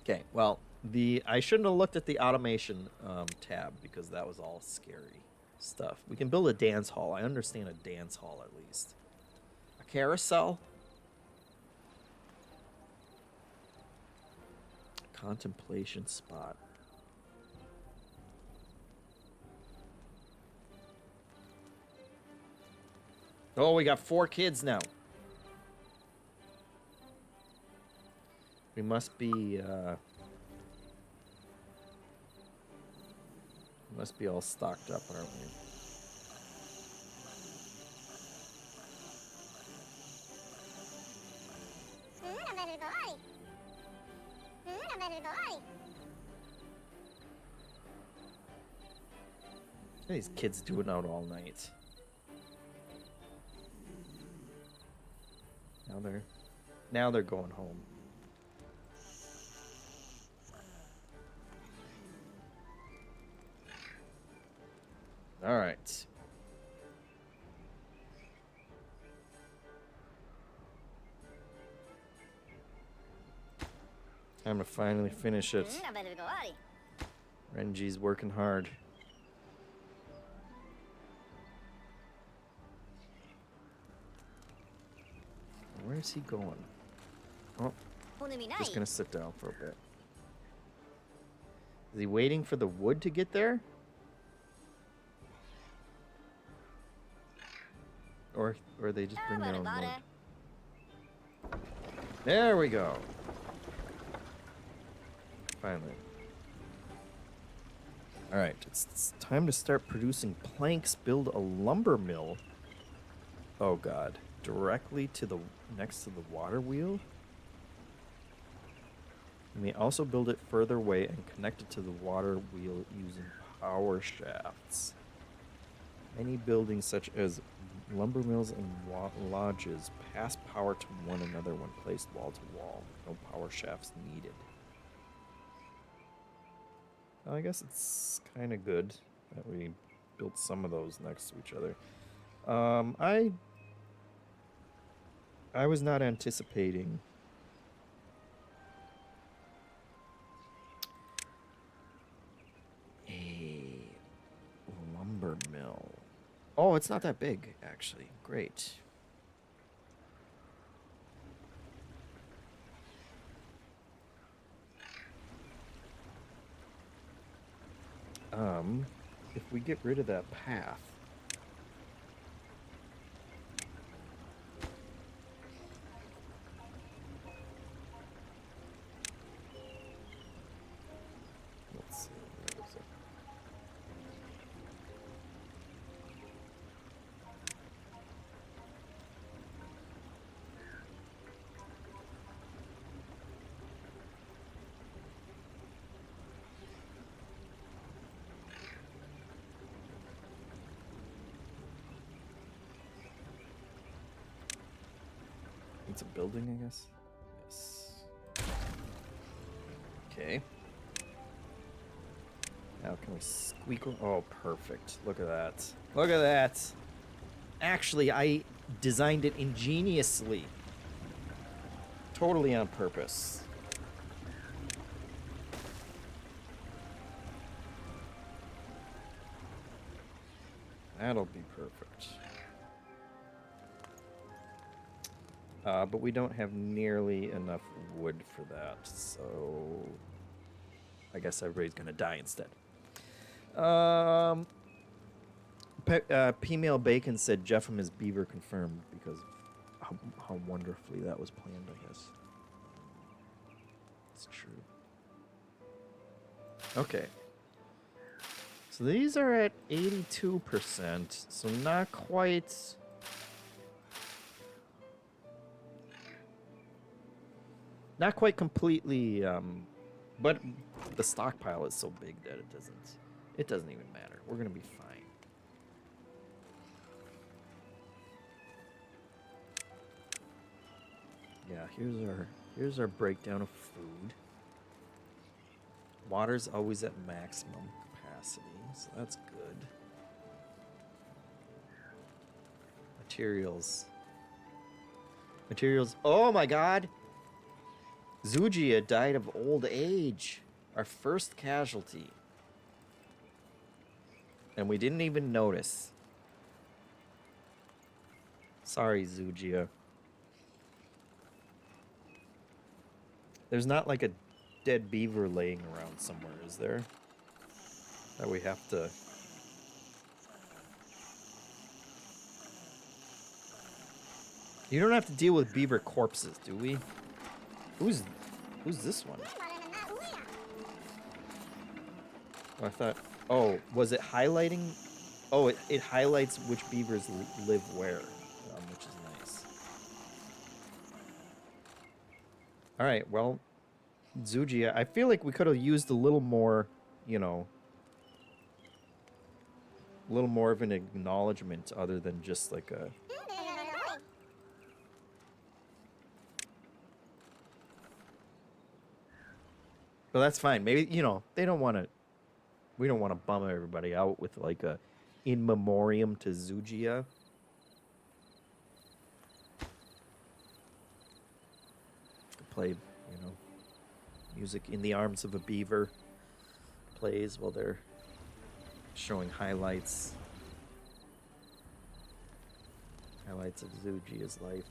Speaker 1: Okay, well, I shouldn't have looked at the automation tab because that was all scary stuff. We can build a dance hall. I understand a dance hall at least. A carousel? Contemplation spot. Oh, we got 4 kids now. We must be all stocked up, aren't we? What are these kids doing out all night? Now they're going home. All right. Time to finally finish it. Renji's working hard. Where is he going? Oh, just gonna sit down for a bit. Is he waiting for the wood to get there? Or they just bring their own wood? There we go. Finally. Alright, it's time to start producing planks, build a lumber mill. Oh god. Directly to next to the water wheel. We may also build it further away and connect it to the water wheel using power shafts. Many buildings such as lumber mills and lodges pass power to one another when placed wall to wall. No power shafts needed. Well, I guess it's kind of good that we built some of those next to each other. I was not anticipating a lumber mill. Oh, it's not that big, actually. Great. If we get rid of that path, let's see, where is it? It's a building, I guess? Yes. Okay. Now can we squeak? Oh, perfect. Look at that. Look at that. Actually, I designed it ingeniously. Totally on purpose. That'll be perfect. But we don't have nearly enough wood for that, so I guess everybody's gonna die instead. Female Bacon said JeffM is beaver confirmed because of how wonderfully that was planned, I guess. It's true. Okay. So these are at 82%, so not quite... Not quite completely, but the stockpile is so big that it doesn't even matter. We're gonna be fine. Yeah, here's our breakdown of food. Water's always at maximum capacity, so that's good. Materials. Oh my god! Zujia died of old age. Our first casualty. And we didn't even notice. Sorry, Zujia. There's not like a dead beaver laying around somewhere, is there? That we have to... You don't have to deal with beaver corpses, do we? Who's this one? Oh, I thought... Oh, was it highlighting? Oh, it highlights which beavers live where, which is nice. Alright, well... Zujia, I feel like we could have used a little more, you know... A little more of an acknowledgement other than just like a... But that's fine. Maybe, you know, they don't want to... We don't want to bum everybody out with like a in memoriam to Zujia. Play, you know, music in the arms of a beaver plays while they're showing highlights. Highlights of Zujia's life.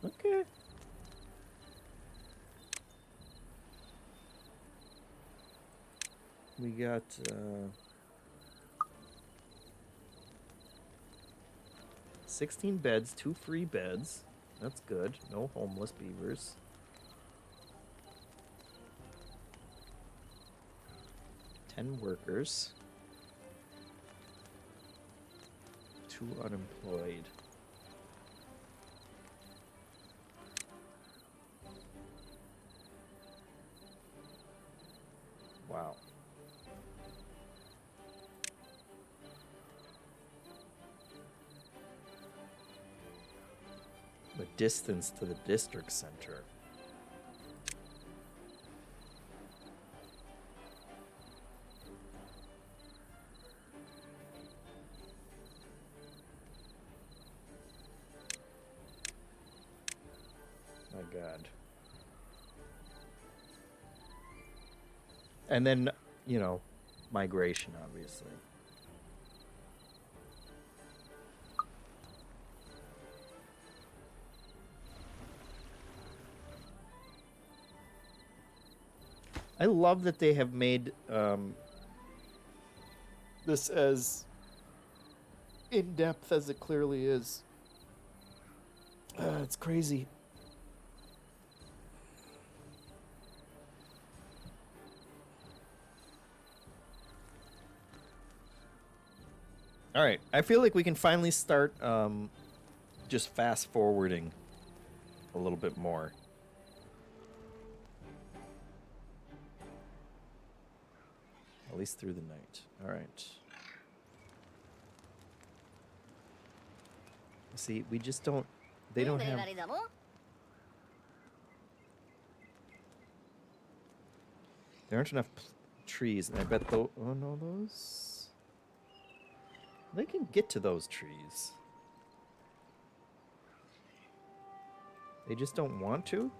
Speaker 1: Okay. We got 16 beds, 2 free beds. That's good. No homeless beavers. Workers. 2 unemployed. Wow. The distance to the district center. My God. And then, you know, migration, obviously. I love that they have made this as in-depth as it clearly is. It's crazy. All right, I feel like we can finally start just fast forwarding a little bit more. At least through the night. All right. See, we just don't... They don't have... There aren't enough trees, and I bet though... Oh, no, those... They can get to those trees. They just don't want to?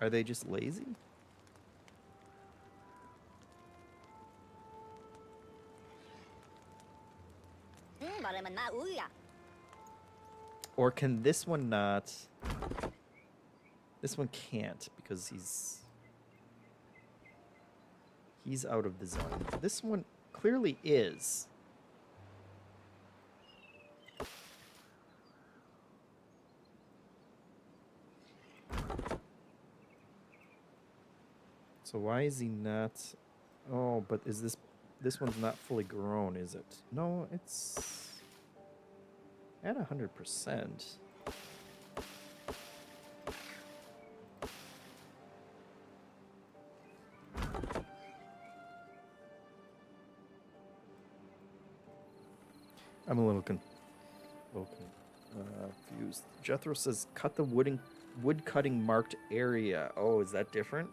Speaker 1: Are they just lazy? Or can this one not? This one can't because he's out of the zone. This one clearly is. So why is he not? Oh, but is this one's not fully grown, is it? No, it's at 100%. I'm a little confused. Jethro says, cut the wood cutting marked area. Oh, is that different?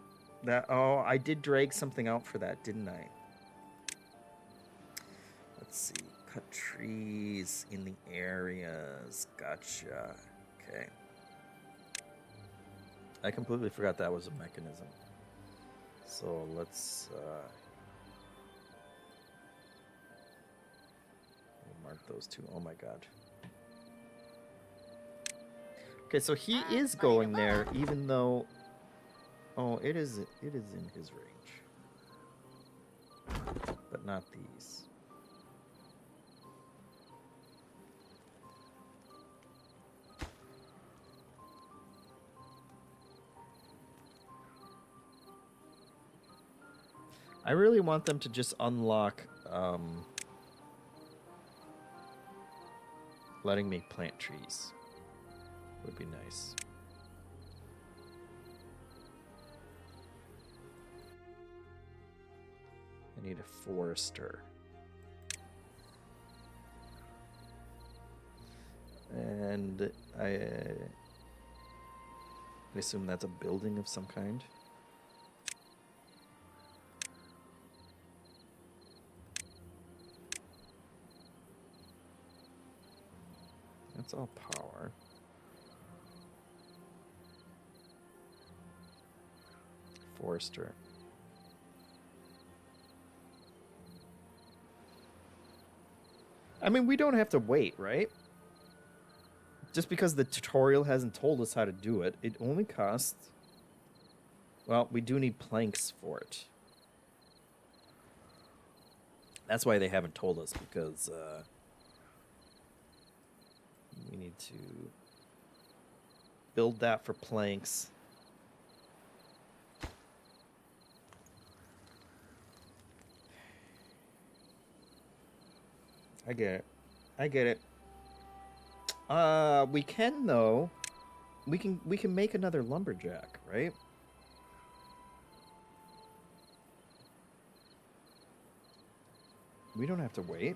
Speaker 1: Oh, I did drag something out for that, didn't I? Let's see. Cut trees in the areas. Gotcha. Okay. I completely forgot that was a mechanism. So let's mark those two. Oh my god. Okay, so he is going there, even though. Oh, it is in his range, but not these. I really want them to just unlock letting me plant trees. Would be nice. I need a forester. And I assume that's a building of some kind. That's all power. Forester. I mean, we don't have to wait, right? Just because the tutorial hasn't told us how to do it, it only costs... Well, we do need planks for it. That's why they haven't told us, because we need to build that for planks. I get it. I get it. We can though. We can make another lumberjack, right? We don't have to wait.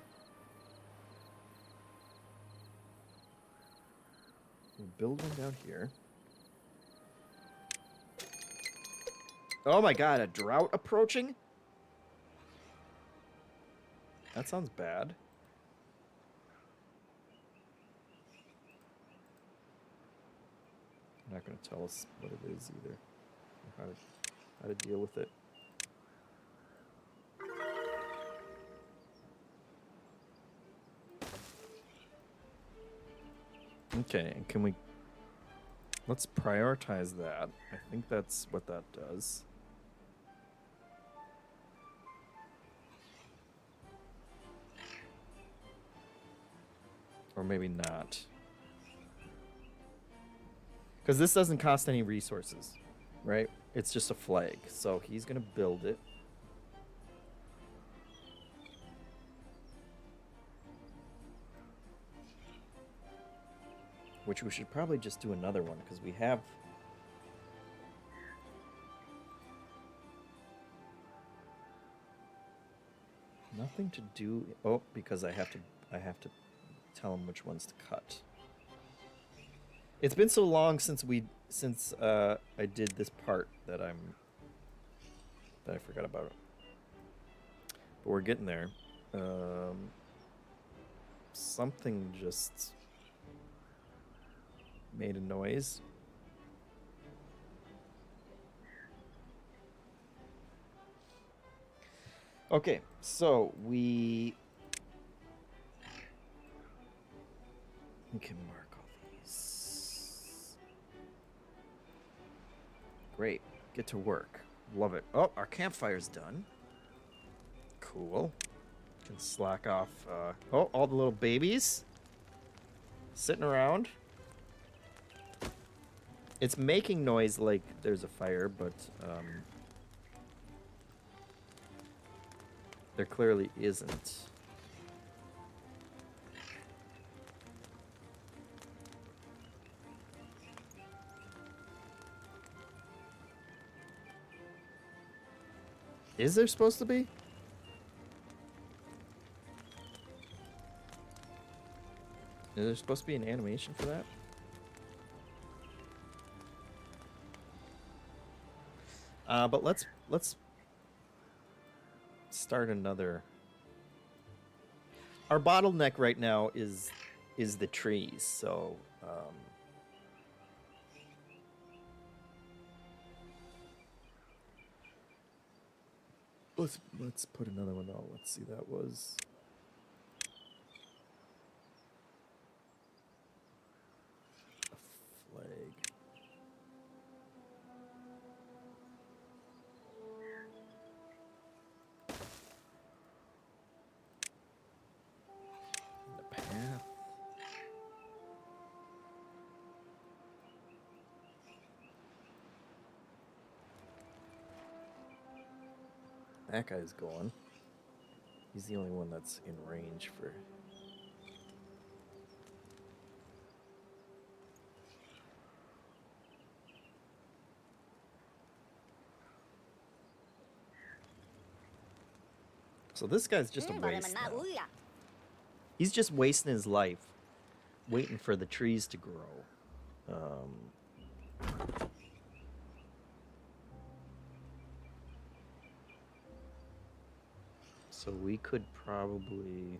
Speaker 1: We'll build one down here. Oh my god, a drought approaching? That sounds bad. Not going to tell us what it is either, or how to deal with it. Okay, and can we... Let's prioritize that. I think that's what that does. Or maybe not. Because this doesn't cost any resources, right? It's just a flag. So he's going to build it. Which we should probably just do another one, because we have... nothing to do... Oh, because I have to tell him which ones to cut. It's been so long since I did this part that I forgot about it. But we're getting there. Something just made a noise. Okay, so we We can mark all these. Great. Get to work. Love it. Oh, our campfire's done. Cool. Can slack off. Oh, all the little babies sitting around. It's making noise like there's a fire, but there clearly isn't. Is there supposed to be? Is there supposed to be an animation for that? But let's start another. Our bottleneck right now is the trees, so let's put another one out. Let's see, that was a flag. The path. That guy's going. He's the only one that's in range for. So this guy's just a waste now. He's just wasting his life waiting for the trees to grow. So we could probably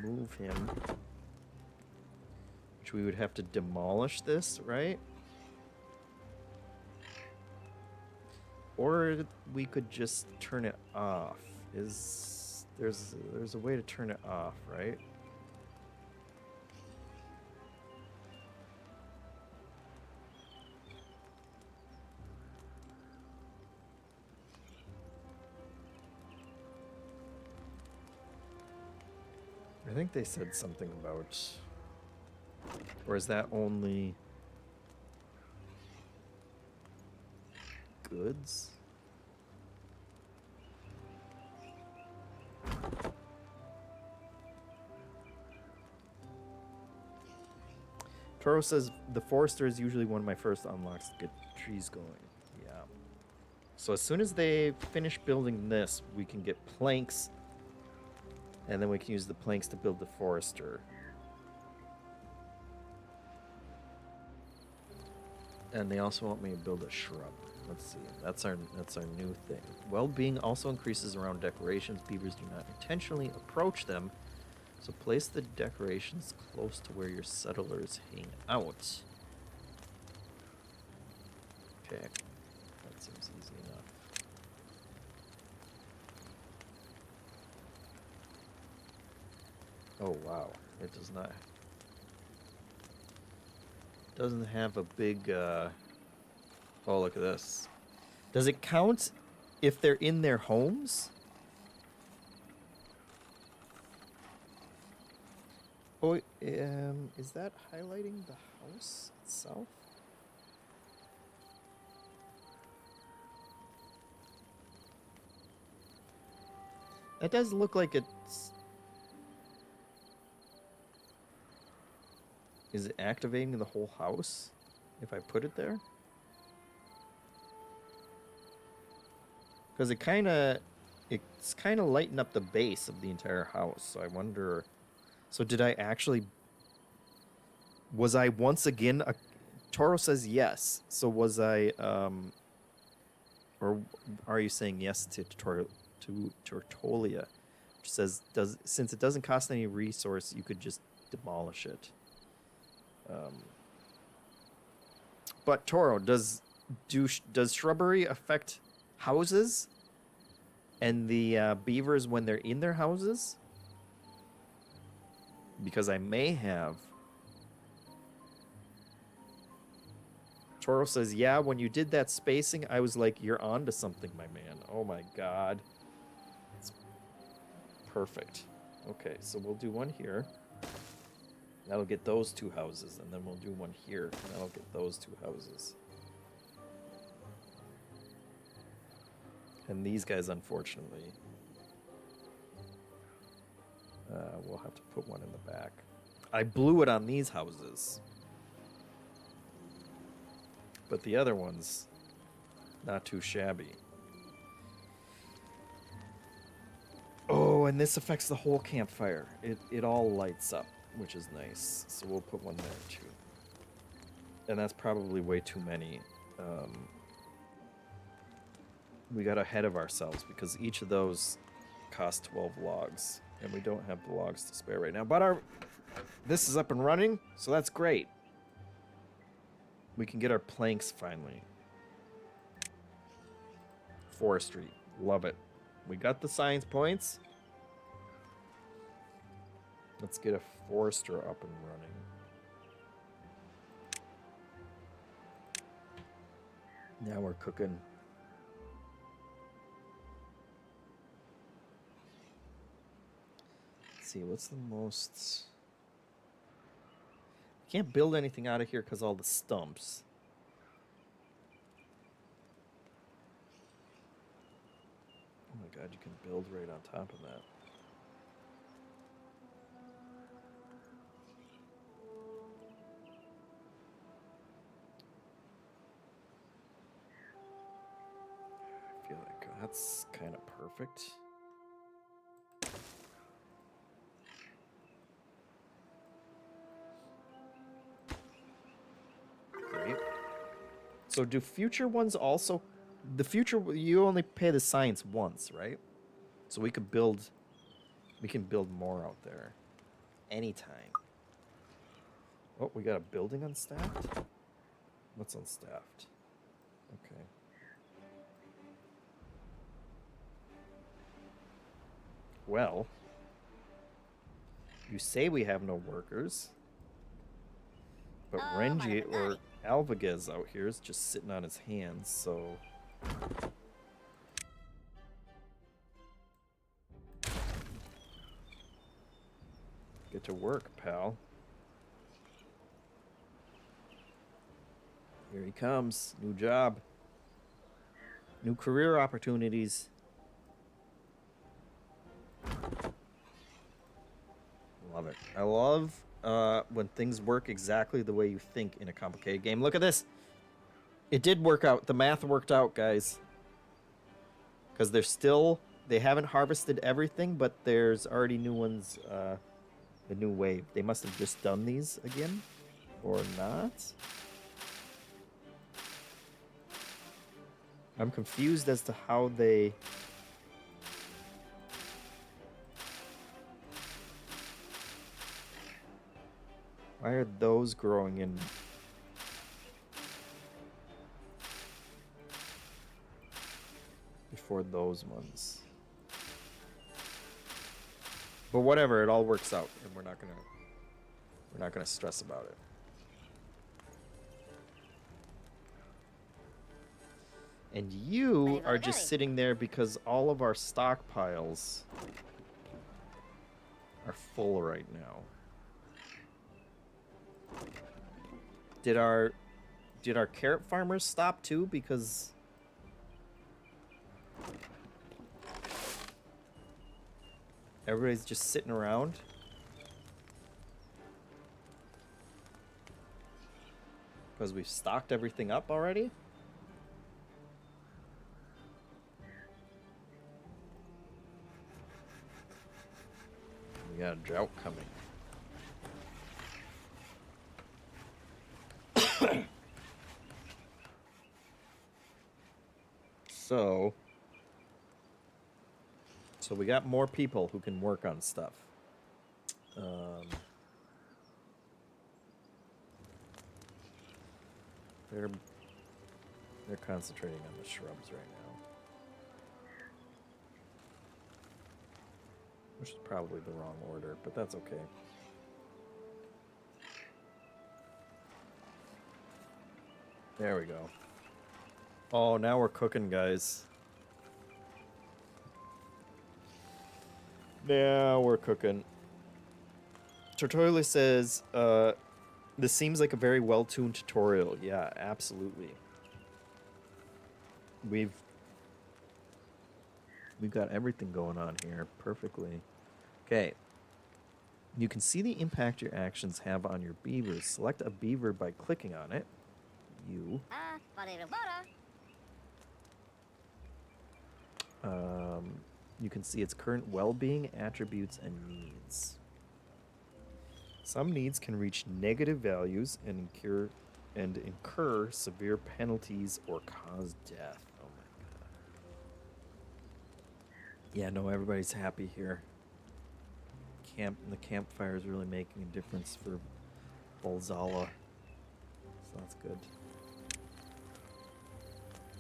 Speaker 1: move him, which we would have to demolish this, right? Or we could just turn it off. There's a way to turn it off, right? I think they said something about, or is that only goods? Toro says the forester is usually one of my first unlocks to get trees going. Yeah. So as soon as they finish building this, we can get planks, and then we can use the planks to build the forester. And they also want me to build a shrub. Let's see. That's our new thing. Well-being also increases around decorations. Beavers do not intentionally approach them, so place the decorations close to where your settlers hang out. Okay, that seems easy enough. Oh wow, it does not. Doesn't have a big. Oh, look at this. Does it count if they're in their homes? Oh, is that highlighting the house itself? That does look like it's. Is it activating the whole house if I put it there? Because it's kind of lighting up the base of the entire house. So I wonder. So did I actually? Was I once again a? Toro says yes. So was I? Or are you saying yes to Tortolia? Which says since it doesn't cost any resource, you could just demolish it. But Toro, does Does shrubbery affect houses and the beavers when they're in their houses? Because I may have. Toro says, yeah, when you did that spacing, I was like, you're on to something, my man. Oh my god. It's perfect. Okay, so we'll do one here. That'll get those 2 houses, and then we'll do one here, and that'll get those 2 houses. And these guys, unfortunately, we'll have to put one in the back. I blew it on these houses. But the other one's not too shabby. Oh, and this affects the whole campfire. It all lights up, which is nice. So we'll put one there too. And that's probably way too many. We got ahead of ourselves because each of those cost 12 logs. And we don't have the logs to spare right now. But this is up and running, so that's great. We can get our planks finally. Forestry. Love it. We got the science points. Let's get a forester up and running. Now we're cooking. Let's see, what's the most... Can't build anything out of here because all the stumps. Oh my god, you can build right on top of that. I feel like that's kind of perfect. Great. So do future ones also... The future, you only pay the science once, right? So we could build... We can build more out there. Anytime. Oh, we got a building unstaffed? What's unstaffed? Okay. Well... You say we have no workers. But Renji or Alvagez out here is just sitting on his hands, so... Get to work, pal. Here he comes. New job. New career opportunities. Love it. I love when things work exactly the way you think in a complicated game. Look at this. It did work out. The math worked out, guys. Because they haven't harvested everything, but there's already new ones, the new wave. They must have just done these again, or not. I'm confused as to how they... Why are those growing in... before those ones? But whatever, it all works out, and we're not gonna stress about it. And you are just sitting there because all of our stockpiles are full right now. Did our carrot farmers stop too? Because everybody's just sitting around. Because we've stocked everything up already? We got a drought coming. So we got more people who can work on stuff. They're They're concentrating on the shrubs right now. Which is probably the wrong order, but that's okay. There we go. Oh, now we're cooking, guys. Now we're cooking. Tutorial says, this seems like a very well-tuned tutorial. Yeah, absolutely. We've got everything going on here perfectly. Okay. You can see the impact your actions have on your beavers. Select a beaver by clicking on it. You can see its current well-being, attributes, and needs. Some needs can reach negative values and incur severe penalties or cause death. Oh my god. Yeah, no, everybody's happy here. The campfire is really making a difference for Bolzala. So that's good.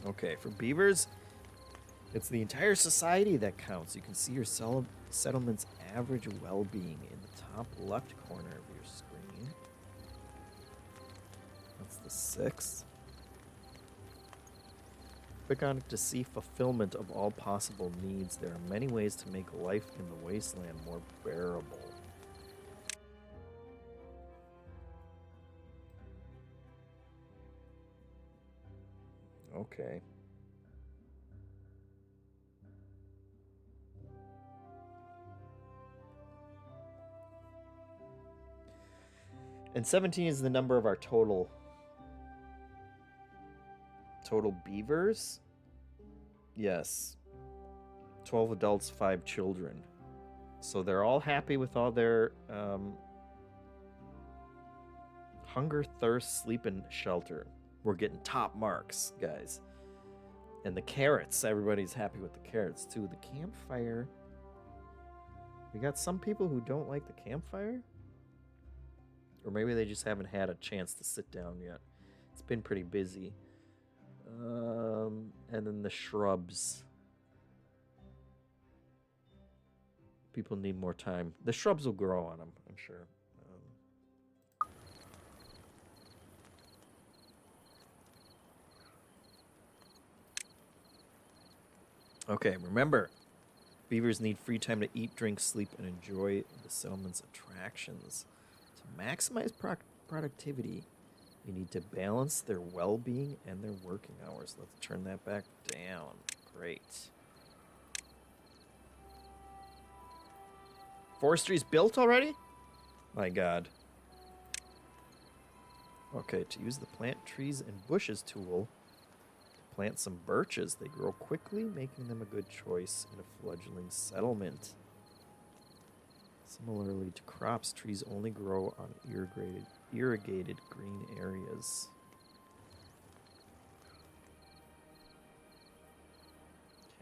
Speaker 1: Okay, for beavers, it's the entire society that counts. You can see your settlement's average well-being in the top left corner of your screen. That's the 6th. Click on it to see fulfillment of all possible needs. There are many ways to make life in the wasteland more bearable. Okay. And 17 is the number of our total beavers. Yes. 12 adults, 5 children. So they're all happy with all their hunger, thirst, sleep, and shelter. We're getting top marks, guys. And the carrots, everybody's happy with the carrots too. The campfire. We got some people who don't like the campfire. Or maybe they just haven't had a chance to sit down yet. It's been pretty busy. And then the shrubs. People need more time. The shrubs will grow on them, I'm sure. Okay, remember, beavers need free time to eat, drink, sleep, and enjoy the settlement's attractions. To maximize productivity, you need to balance their well-being and their working hours. Let's turn that back down. Great. Forestry's built already? My god. Okay, to use the plant trees and bushes tool, plant some birches. They grow quickly, making them a good choice in a fledgling settlement. Similarly to crops, trees only grow on irrigated green areas.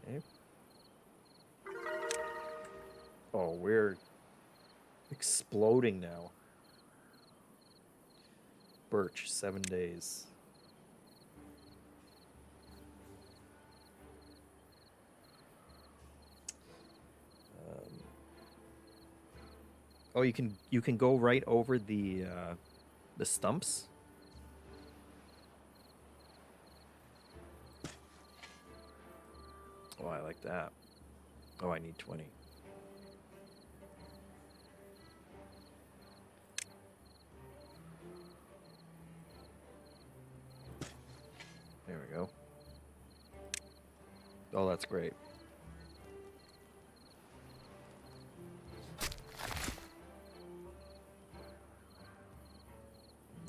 Speaker 1: Okay. Oh, we're exploding now. Birch, 7 days. Oh, you can go right over the stumps. Oh, I like that. Oh, I need 20. There we go. Oh, that's great.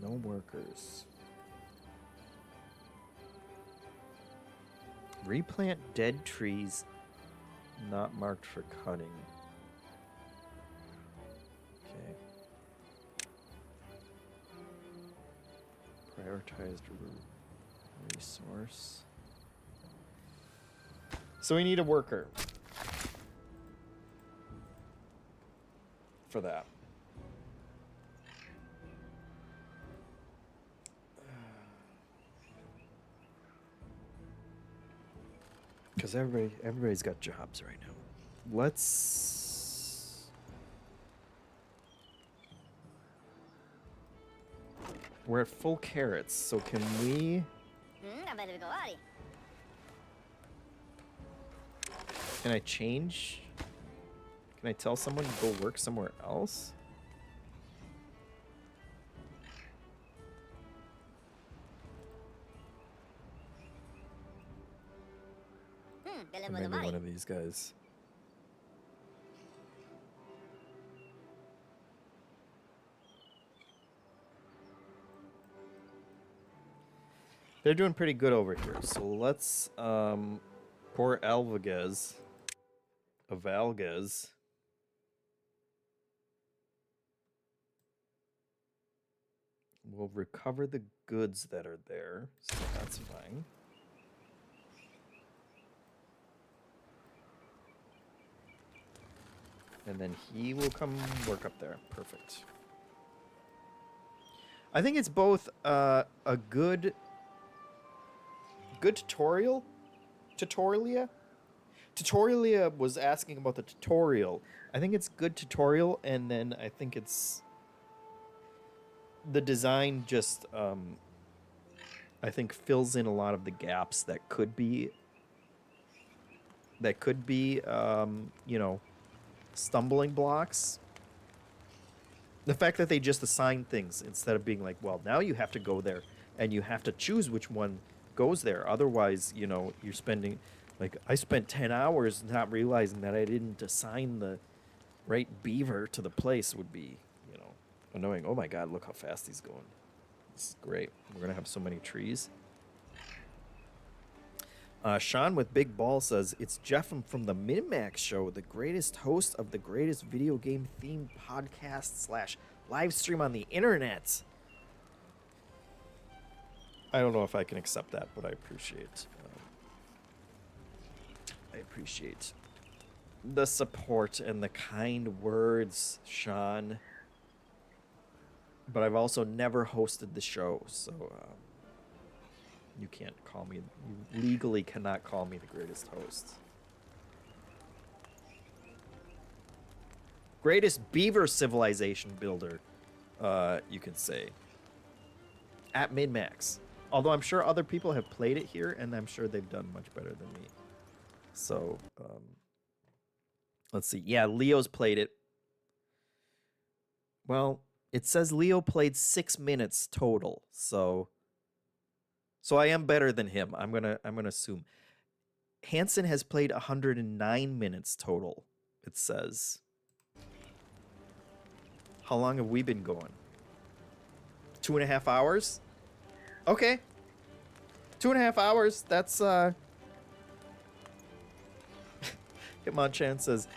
Speaker 1: No workers. Replant dead trees not marked for cutting. Okay. Prioritized resource. So we need a worker for that. Because everybody's got jobs right now. Let's... We're at full carrots, so can we... Can I change? Can I tell someone to go work somewhere else? Or maybe one of these guys. They're doing pretty good over here. So let's poor Avalgez. We'll recover the goods that are there, so that's fine. And then he will come work up there. Perfect. I think it's both a good tutorial. Tutorialia was asking about the tutorial. I think it's good tutorial, and then I think it's the design just I think fills in a lot of the gaps that could be you know, stumbling blocks. The fact that they just assign things instead of being like, well, now you have to go there and you have to choose which one goes there. Otherwise, you know, you're spending, like, I spent 10 hours not realizing that I didn't assign the right beaver to the place would be, you know, annoying. Oh my God, look how fast he's going. This is great. We're going to have so many trees. Sean with Big Ball says, it's JeffM from the Min-Max Show, the greatest host of the greatest video game themed podcast / live stream on the internet. I don't know if I can accept that, but I appreciate the support and the kind words, Sean. But I've also never hosted the show, so you can't call me, you legally cannot call me the greatest host. Greatest beaver civilization builder, you could say. At Min-Max. Although I'm sure other people have played it here, and I'm sure they've done much better than me. So, let's see. Yeah, Leo's played it. Well, it says Leo played 6 minutes total, so I am better than him. I'm gonna assume. Hansen has played 109 minutes total, it says. How long have we been going? 2.5 hours? Okay. 2.5 hours. That's Hitmonchan says,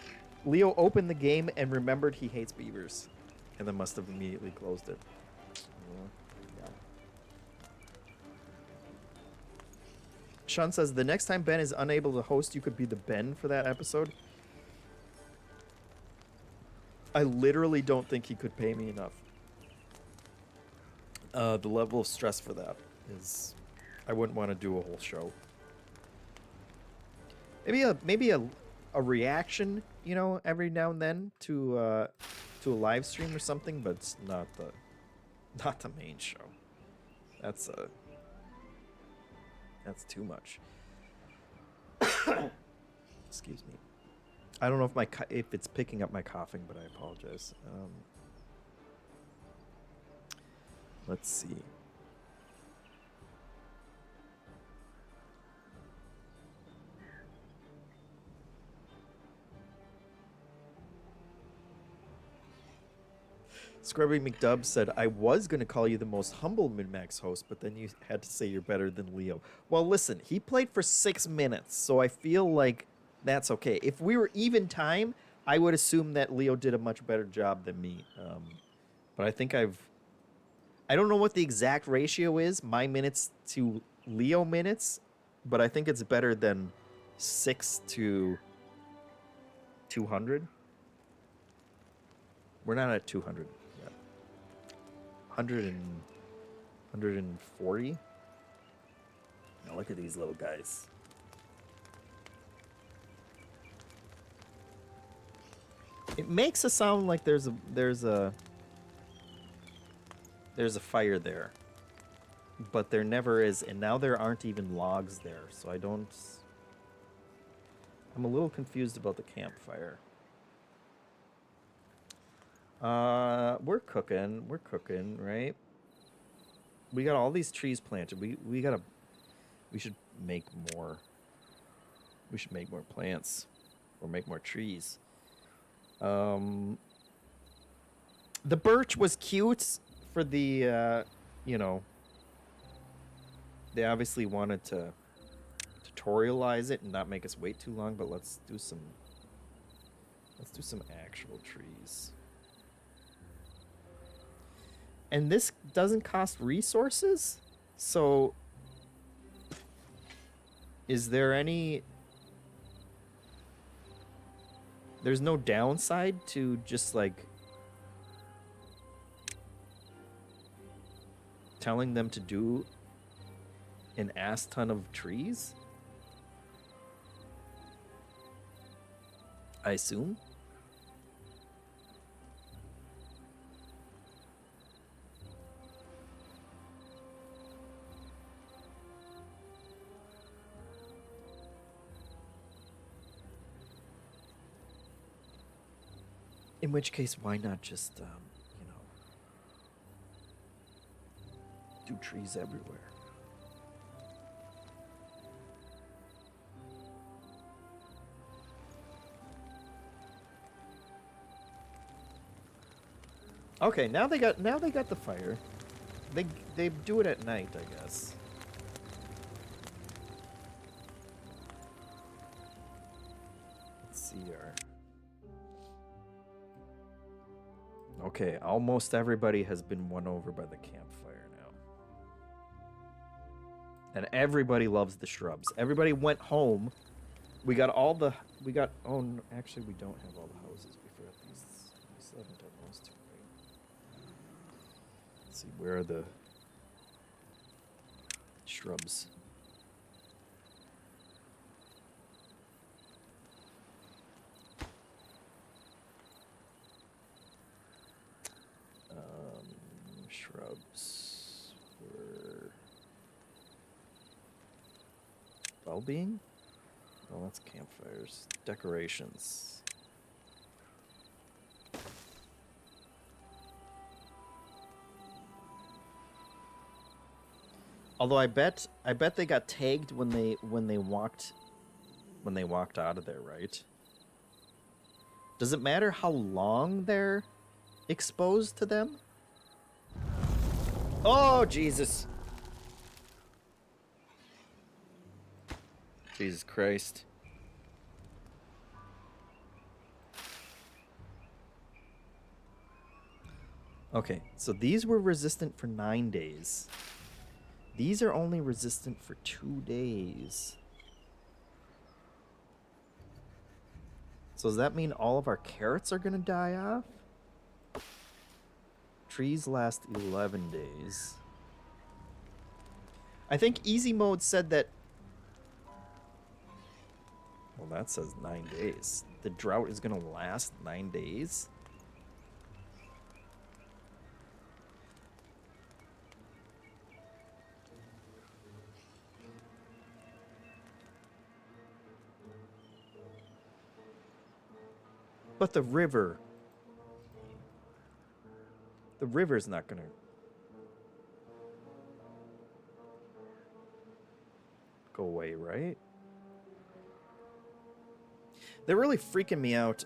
Speaker 1: Leo opened the game and remembered he hates beavers, and then must have immediately closed it. Yeah. Sean says, the next time Ben is unable to host, you could be the Ben for that episode. I literally don't think he could pay me enough. The level of stress for that is, I wouldn't want to do a whole show. Maybe a reaction, you know, every now and then to a live stream or something, but it's not the main show. That's too much. Excuse me. I don't know if it's picking up my coughing, but I apologize. Let's see. Scrubby McDub said, I was going to call you the most humble Min-Max host, but then you had to say you're better than Leo. Well, listen, he played for 6 minutes, so I feel like that's okay. If we were even time, I would assume that Leo did a much better job than me. But I think I don't know what the exact ratio is, my minutes to Leo minutes, but I think it's better than 6 to 200. We're not at 200 yet. 140. Now look at these little guys. It makes a sound like there's a fire there, but there never is, and now there aren't even logs there, so I'm a little confused about the campfire. We're cooking, right? We got all these trees planted. We should make more. We should make more plants, or make more trees. The birch was cute for the, you know, they obviously wanted to tutorialize it and not make us wait too long, but let's do some actual trees. And this doesn't cost resources? So is there any... There's no downside to just, like, telling them to do an ass ton of trees? I assume? In which case, why not just, you know, do trees everywhere? Okay, now they got the fire. They do it at night, I guess. Let's see here. Okay, almost everybody has been won over by the campfire now. And everybody loves the shrubs. Everybody went home. We got oh, no, actually we don't have all the houses. We forgot these. We still haven't done those two, right? Let's see, where are the shrubs? Shrubs for well-being? Oh, that's campfires. Decorations. Although I bet they got tagged when they walked out of there, right? Does it matter how long they're exposed to them? Oh, Jesus. Jesus Christ. Okay, so these were resistant for 9 days. These are only resistant for 2 days. So does that mean all of our carrots are gonna die off? Trees last 11 days. I think easy mode said that... Well, that says 9 days. The drought is going to last 9 days? But the river's not gonna go away, right? They're really freaking me out.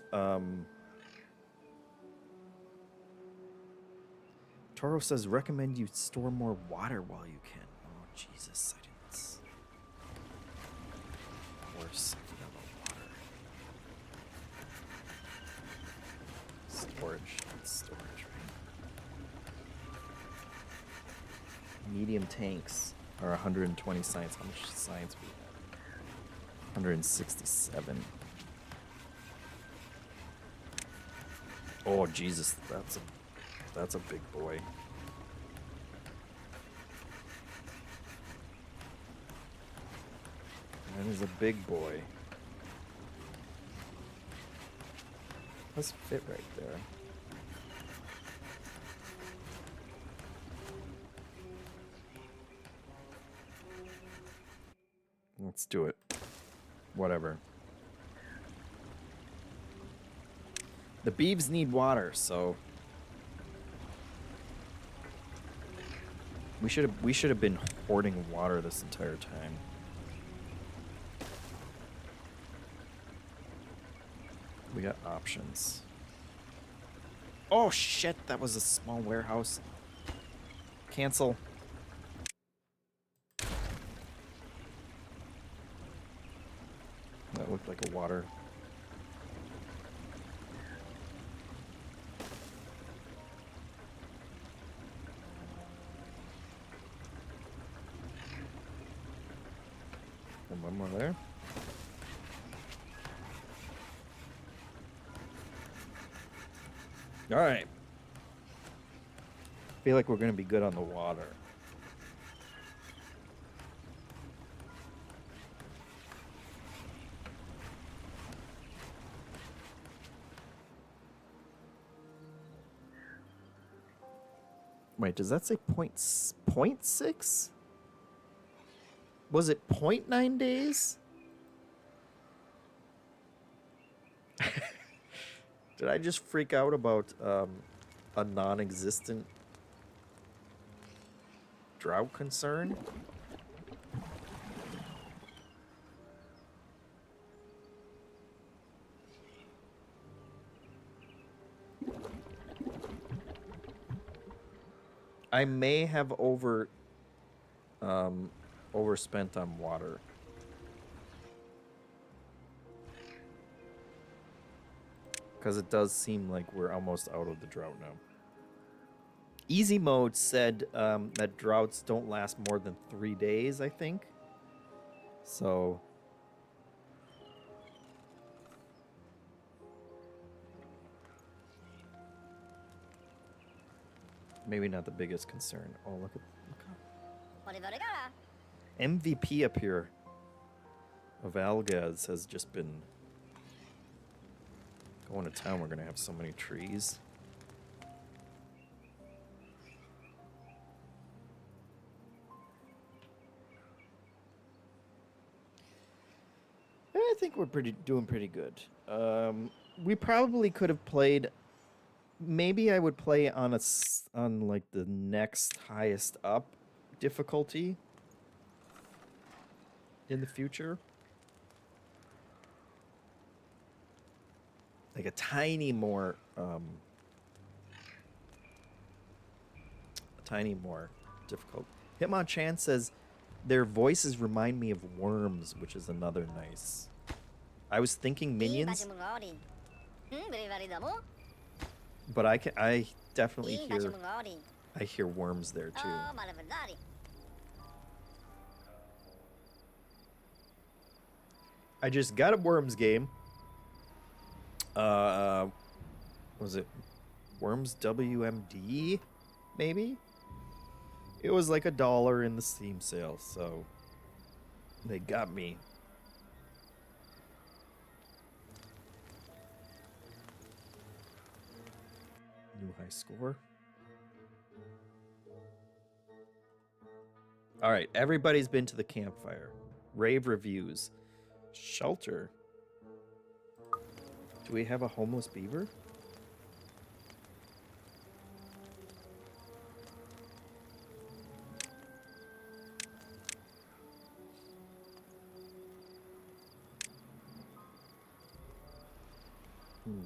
Speaker 1: Toro says recommend you store more water while you can. Oh, Jesus, I didn't. Of course, I forgot about water. Storage. That's storage, right? Medium tanks are 120 science. How much science we have? 167. Oh, Jesus, that's a big boy. That is a big boy. Let's fit right there. Let's do it. Whatever. The beeves need water, so we should have been hoarding water this entire time. We got options. Oh shit, that was a small warehouse. Cancel. That looked like a water. And one more there. All right. Feel like we're going to be good on the water. Wait, does that say point 0.6? Was it 0.9 days? Did I just freak out about a non-existent drought concern? I may have overspent on water. Because it does seem like we're almost out of the drought now. Easy mode said that droughts don't last more than 3 days, I think. So maybe not the biggest concern. Oh, look at MVP up here of Algaz has just been going to town. We're gonna have so many trees. I think we're doing pretty good. We probably could have played. Maybe I would play on like the next highest up difficulty in the future. Like a tiny more difficult. Hitmonchan says their voices remind me of worms, which is another nice. I was thinking minions, but I definitely hear worms there too. I just got a worms game. Was it Worms WMD? Maybe? It was like $1 in the Steam sale, so they got me. New high score. All right, everybody's been to the campfire. Rave reviews. Shelter. Do we have a homeless beaver?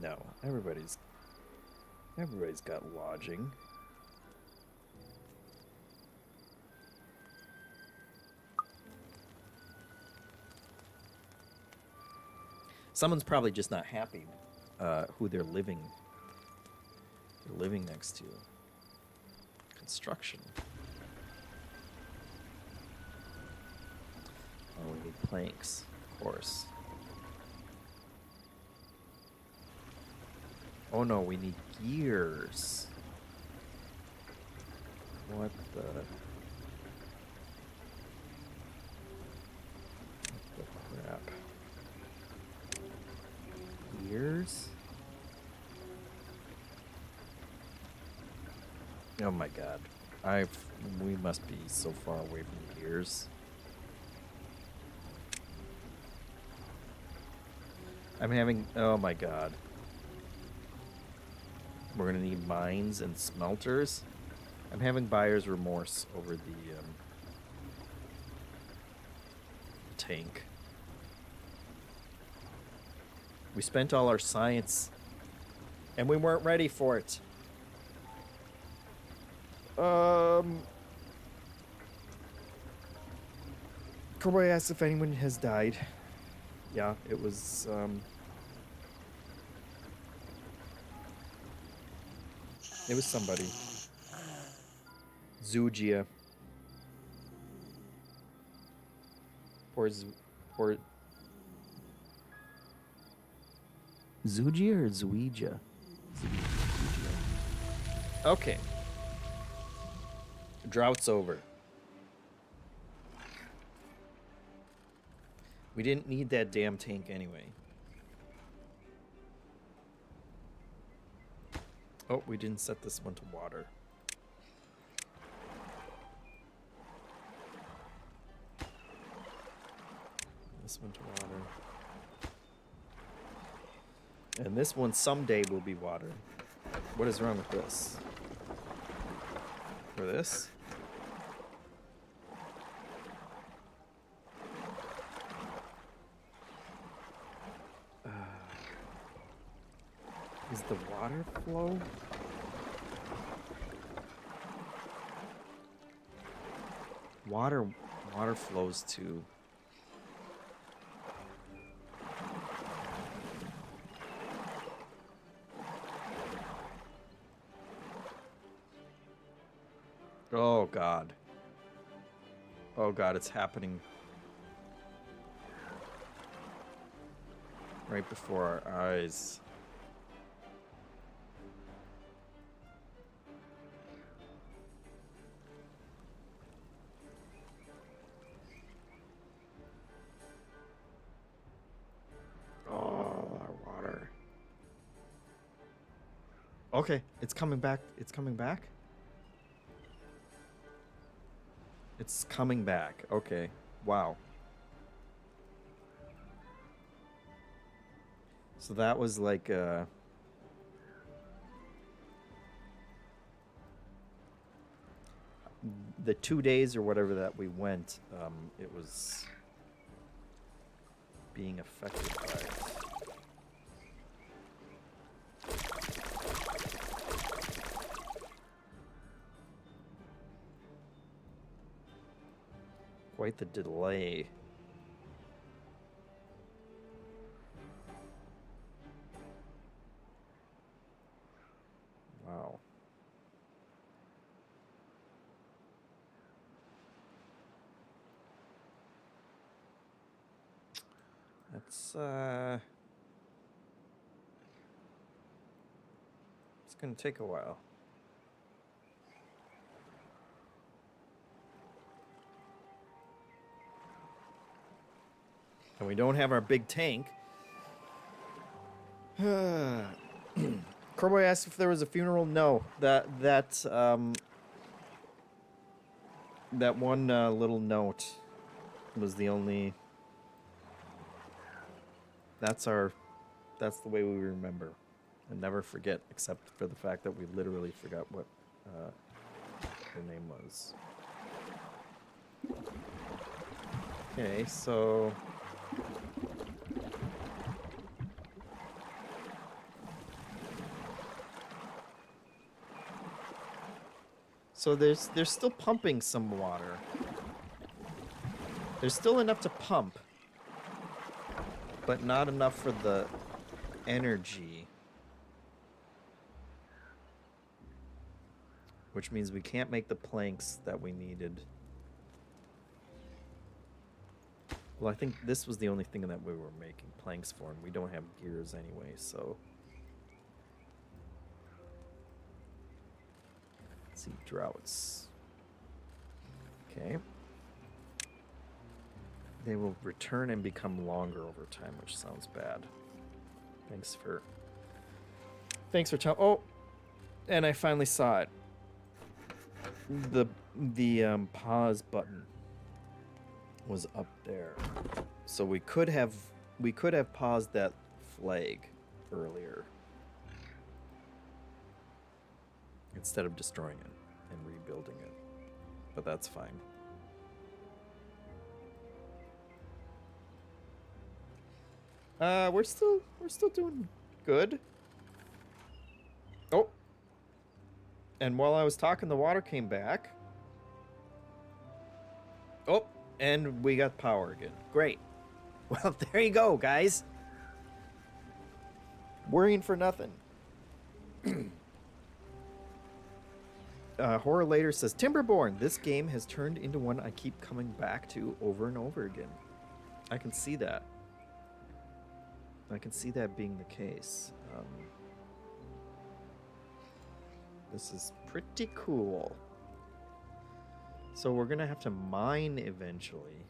Speaker 1: No, everybody's got lodging. Someone's probably just not happy who they're living next to. Construction. Oh, we need planks, of course. Oh no, we need gears. What the crap? Gears? Oh my god. We must be so far away from gears. I'm having, oh my god. We're gonna need mines and smelters. I'm having buyer's remorse over the tank. We spent all our science and we weren't ready for it. Cowboy asked if anyone has died. Yeah, it was somebody. Zugia. Poor Zugia or Zuija? Okay. Drought's over. We didn't need that damn tank anyway. Oh, we didn't set this one to water. This one to water. And this one someday will be water. What is wrong with this? For this? Is the water flow? Water flows too. Oh god. Oh god, it's happening right before our eyes. Okay, it's coming back. It's coming back? It's coming back. Okay. Wow. So that was like the 2 days or whatever that we went, it was being affected by it. Quite the delay. Wow. That's it's gonna take a while. And we don't have our big tank. Corboy asked if there was a funeral. No, that one little note was the only. That's the way we remember, and never forget, except for the fact that we literally forgot what her name was. Okay, so. So they're still pumping some water. There's still enough to pump, but not enough for the energy. Which means we can't make the planks that we needed. Well, I think this was the only thing that we were making planks for, and we don't have gears anyway, so. Let's see, droughts. Okay. They will return and become longer over time, which sounds bad. Thanks for telling. Oh, and I finally saw it. the pause button was up there, so we could have paused that flag earlier instead of destroying it and rebuilding it, but that's fine. We're still doing good. Oh, and while I was talking, the water came back. Oh, and we got power again. Great. Well, there you go, guys. Worrying for nothing. Horror Later says, Timberborn, this game has turned into one I keep coming back to over and over again. I can see that. I can see that being the case. This is pretty cool. So we're going to have to mine eventually.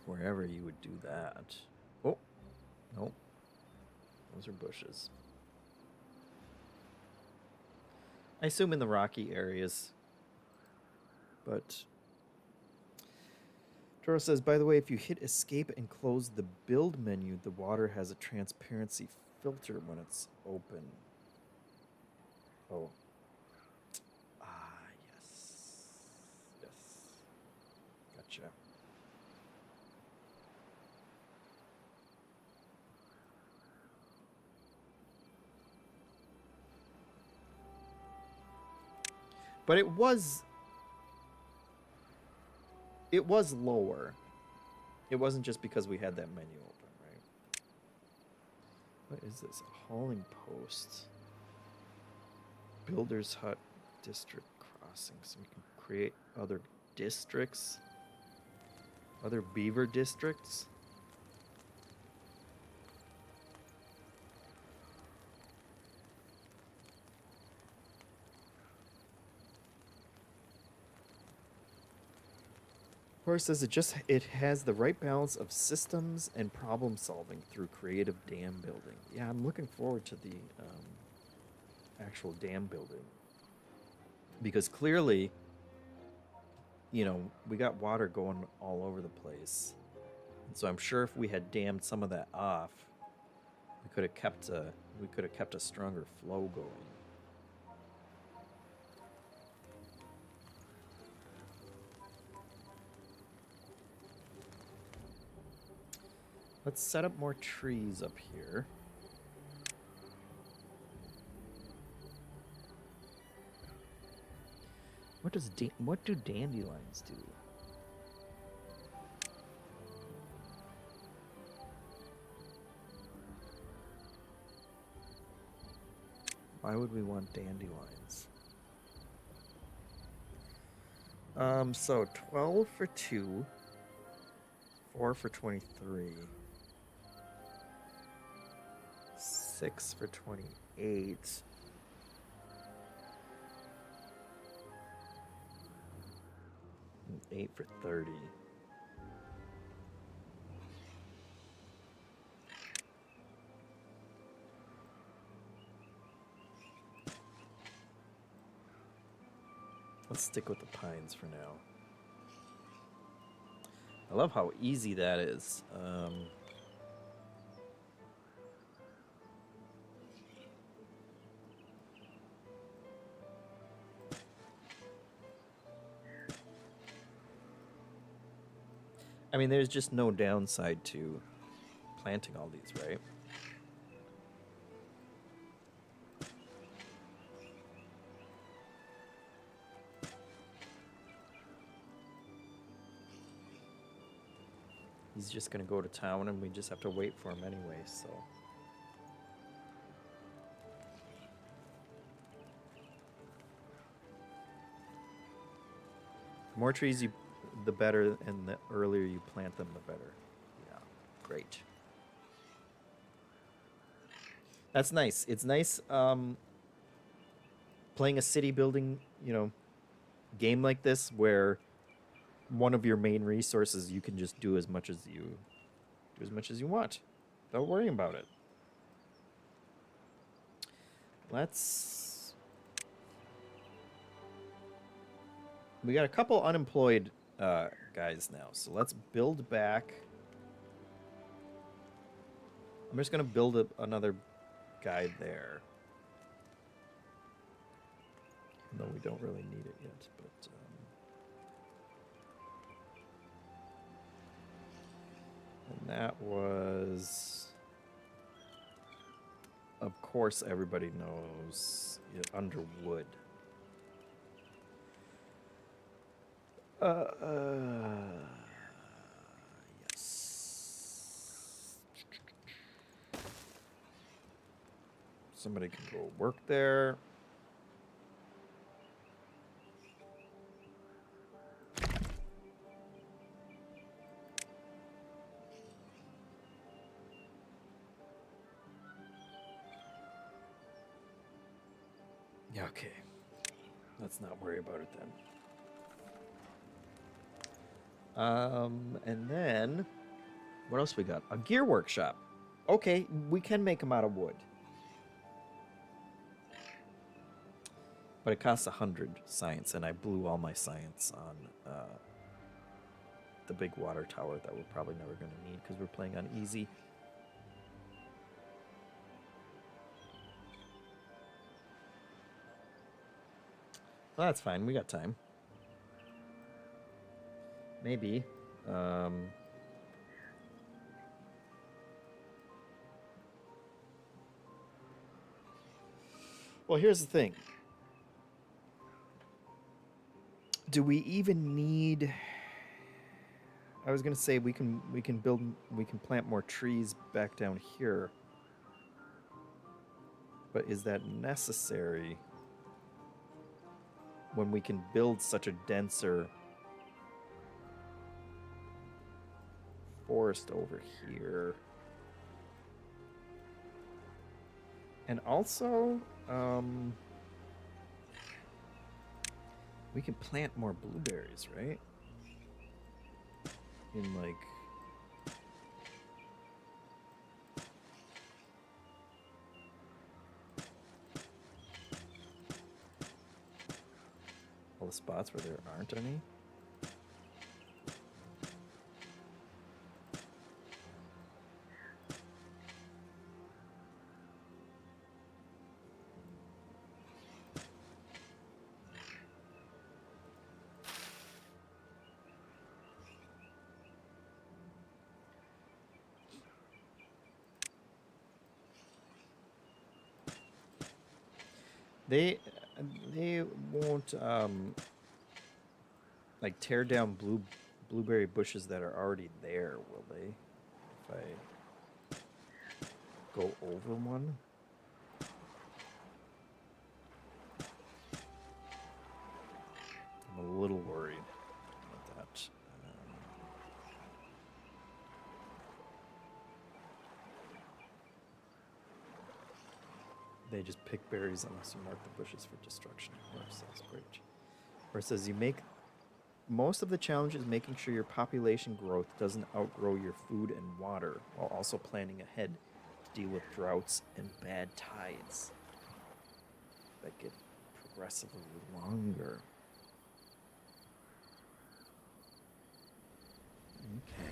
Speaker 1: Wherever you would do that. Oh, nope. Those are bushes. I assume in the rocky areas. But Toro says, by the way, if you hit escape and close the build menu, the water has a transparency filter when it's open. Oh. Ah, yes. Yes. Gotcha. But it was lower. It wasn't just because we had that menu open, right? What is this? A hauling post. Builder's Hut District Crossing. So we can create other districts. Other beaver districts. Horse says it has the right balance of systems and problem solving through creative dam building. Yeah, I'm looking forward to the actual dam building, because clearly, you know, we got water going all over the place, and so I'm sure if we had dammed some of that off, we could have kept a stronger flow going. Let's set up more trees up here. What do dandelions do? Why would we want dandelions? So 12 for 2, 4 for 23. 6 for 28. And 8 for 30. Let's stick with the pines for now. I love how easy that is. I mean, there's just no downside to planting all these, right? He's just gonna go to town and we just have to wait for him anyway, so. The more trees the better, and the earlier you plant them, the better. Yeah, great. That's nice. It's nice playing a city building, game like this where one of your main resources you can just do as much as you want without worrying about it. let's... We got a couple unemployed guys now, so let's build back. I'm just going to build another guy there. Though we don't really need it yet, but... And that was... Of course, everybody knows under wood. Yes. Somebody can go work there. Yeah, okay. Let's not worry about it then. And then, what else we got? A gear workshop. Okay, we can make them out of wood. But it costs 100 science, and I blew all my science on the big water tower that we're probably never going to need because we're playing on easy. Well, that's fine. We got time. Maybe. Well, here's the thing. Do we even need... I was gonna say we can plant more trees back down here. But is that necessary when we can build such a denser forest over here? And also, we can plant more blueberries, right? In like... all the spots where there aren't any. They won't like tear down blueberry bushes that are already there, will they? If I go over one? I'm a little worried about that. They just pick berries unless you mark the bushes for destruction. Of course, that's great. Or it says you make most of the challenge is making sure your population growth doesn't outgrow your food and water, while also planning ahead to deal with droughts and bad tides that get progressively longer. Okay.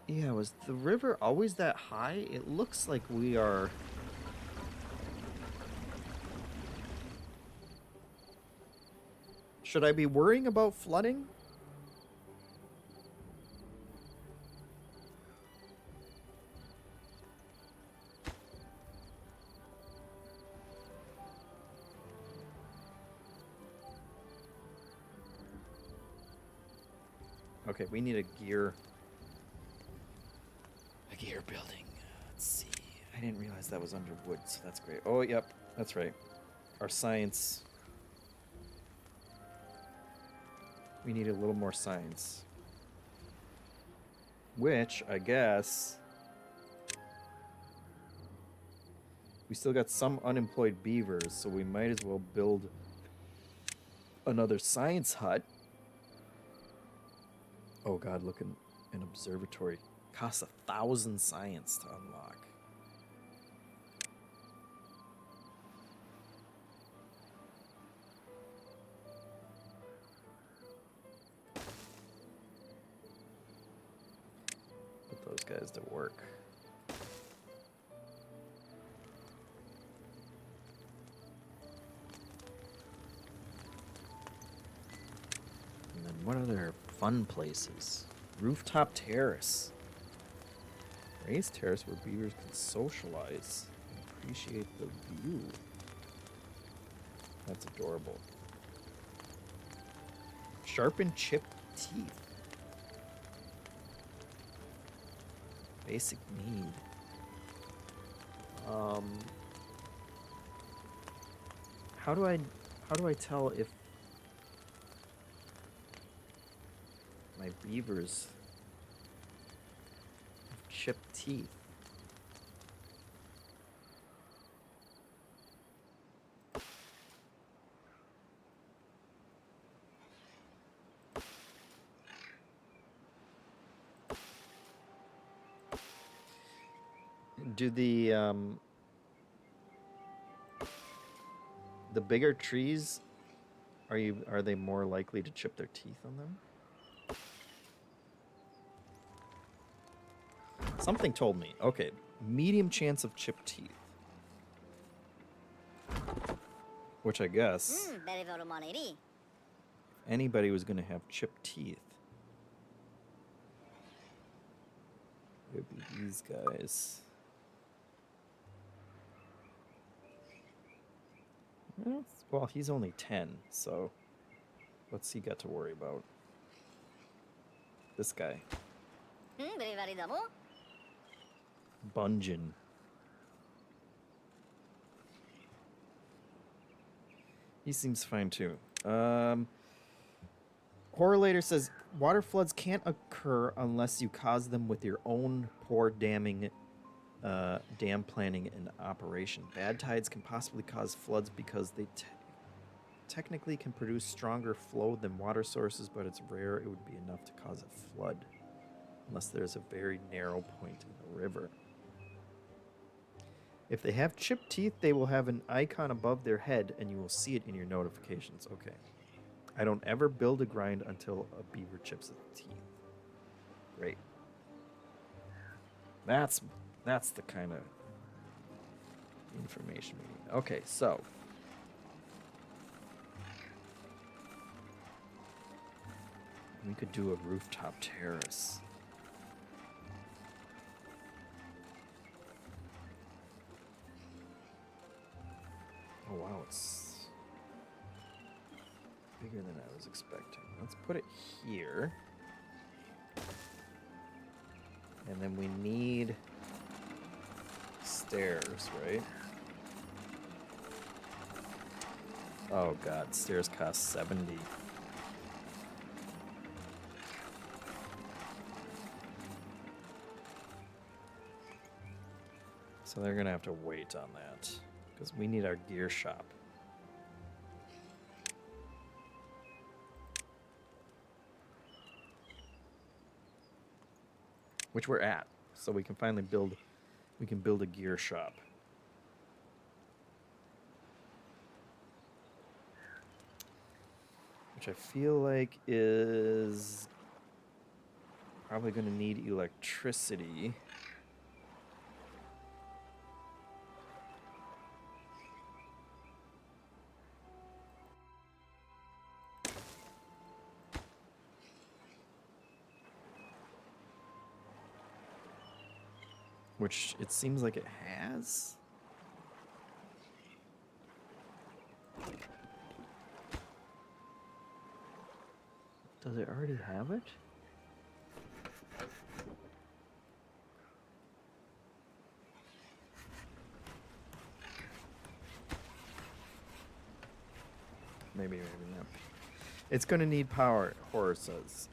Speaker 1: Yeah, was the river always that high? It looks like we are... Should I be worrying about flooding? Okay, we need a gear building. Let's see. I didn't realize that was under wood, so that's great. Oh, yep, that's right. Our science. We need a little more science. Which, I guess... We still got some unemployed beavers, so we might as well build another science hut. Oh god, look, an observatory. Costs 1,000 science to unlock. Put those guys to work. And then what other fun places? Rooftop terrace. Raised terrace where beavers can socialize and appreciate the view. That's adorable. Sharpen chipped teeth. Basic need. How do I tell if my beavers have chipped teeth? Do the bigger trees, are they more likely to chip their teeth on them? Something told me. Okay, medium chance of chipped teeth. Which I guess if anybody was going to have chipped teeth, it would be these guys. Well, he's only 10, so what's he got to worry about? This guy. Bungeon. He seems fine too. Correlator says water floods can't occur unless you cause them with your own poor damming, dam planning and operation. Bad tides can possibly cause floods because they technically can produce stronger flow than water sources, but it's rare it would be enough to cause a flood unless there's a very narrow point in the river. If they have chipped teeth, they will have an icon above their head, and you will see it in your notifications. Okay. I don't ever build a grind until a beaver chips its teeth. Great. That's the kind of information we need. Okay, so we could do a rooftop terrace. Oh wow, it's bigger than I was expecting. Let's put it here. And then we need stairs, right? Oh god, stairs cost 70. So they're gonna have to wait on that, because we need our gear shop. Which we're at, so we can finally build a gear shop. Which I feel like is probably going to need electricity. Which it seems like it has. Does it already have it? Maybe not. It's going to need power, Horror says.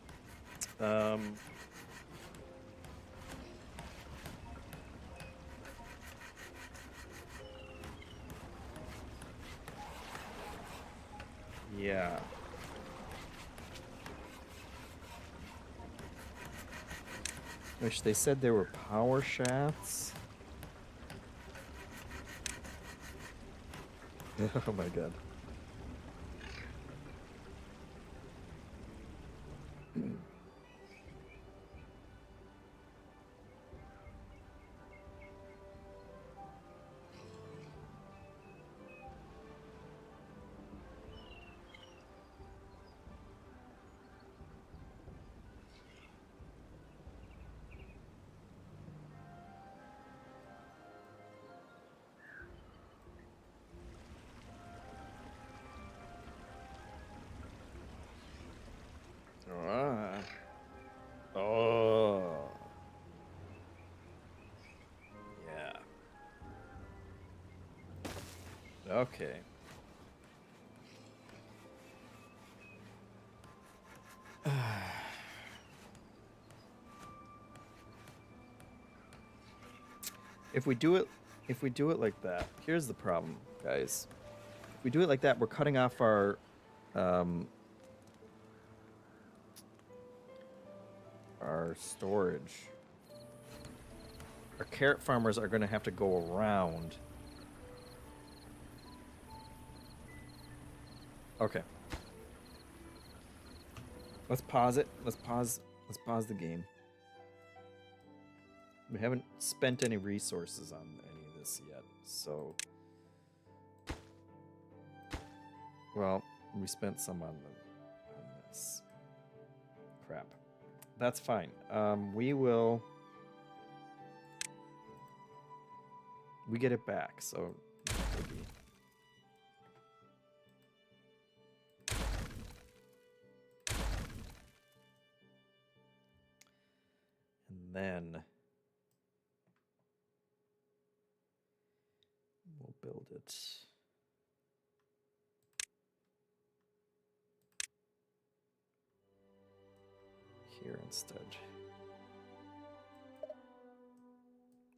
Speaker 1: Yeah. Wish they said there were power shafts. Oh my god. Ah. Oh. Yeah. Okay. If we do it like that, here's the problem, guys. If we do it like that, we're cutting off our storage. Our carrot farmers are going to have to go around. Okay. Let's pause it. Let's pause the game. We haven't spent any resources on any of this yet, so... Well, we spent some on this. Crap. That's fine. We get it back, so... And then... we'll build it... here instead.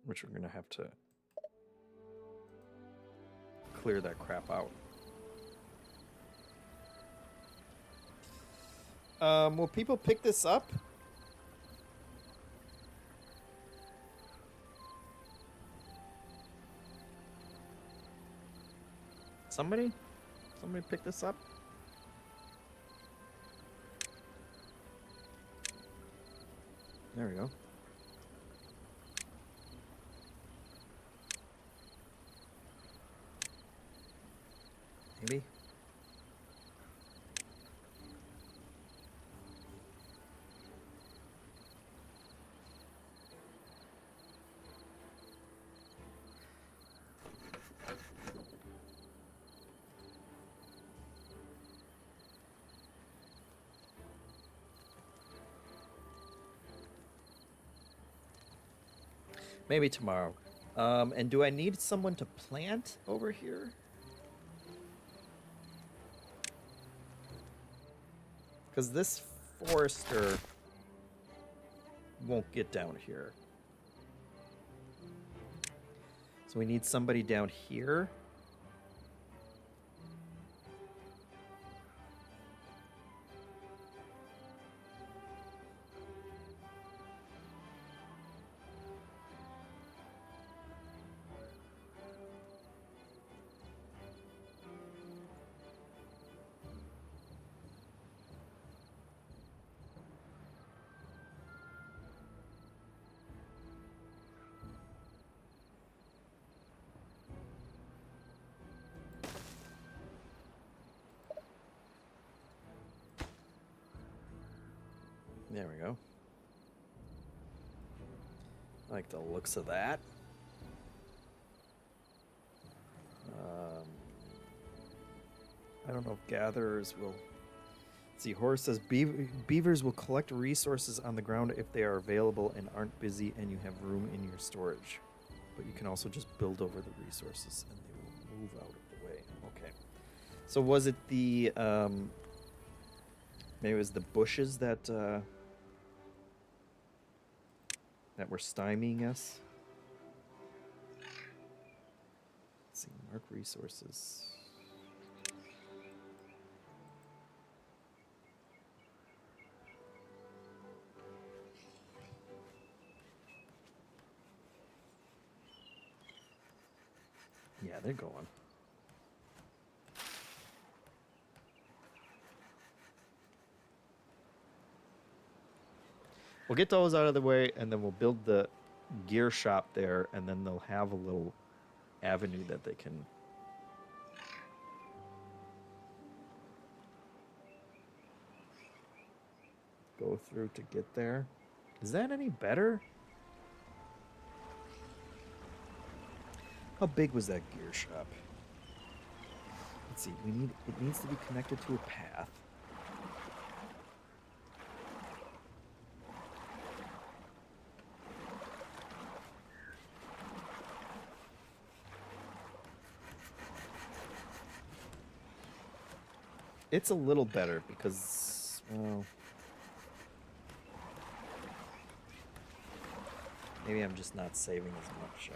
Speaker 1: Which we're going to have to clear that crap out. Will people pick this up? Somebody pick this up? There we go. Maybe. Maybe tomorrow. And do I need someone to plant over here? Because this forester won't get down here. So we need somebody down here. There we go. I like the looks of that. I don't know if gatherers will... Let's see, Horace says beavers will collect resources on the ground if they are available and aren't busy and you have room in your storage. But you can also just build over the resources and they will move out of the way. Okay. So was it the... maybe it was the bushes that were stymieing us? Let's see, mark resources. Yeah, they're going. We'll get those out of the way, and then we'll build the gear shop there, and then they'll have a little avenue that they can go through to get there. Is that any better? How big was that gear shop? Let's see. It needs to be connected to a path. It's a little better because, well, maybe I'm just not saving as much.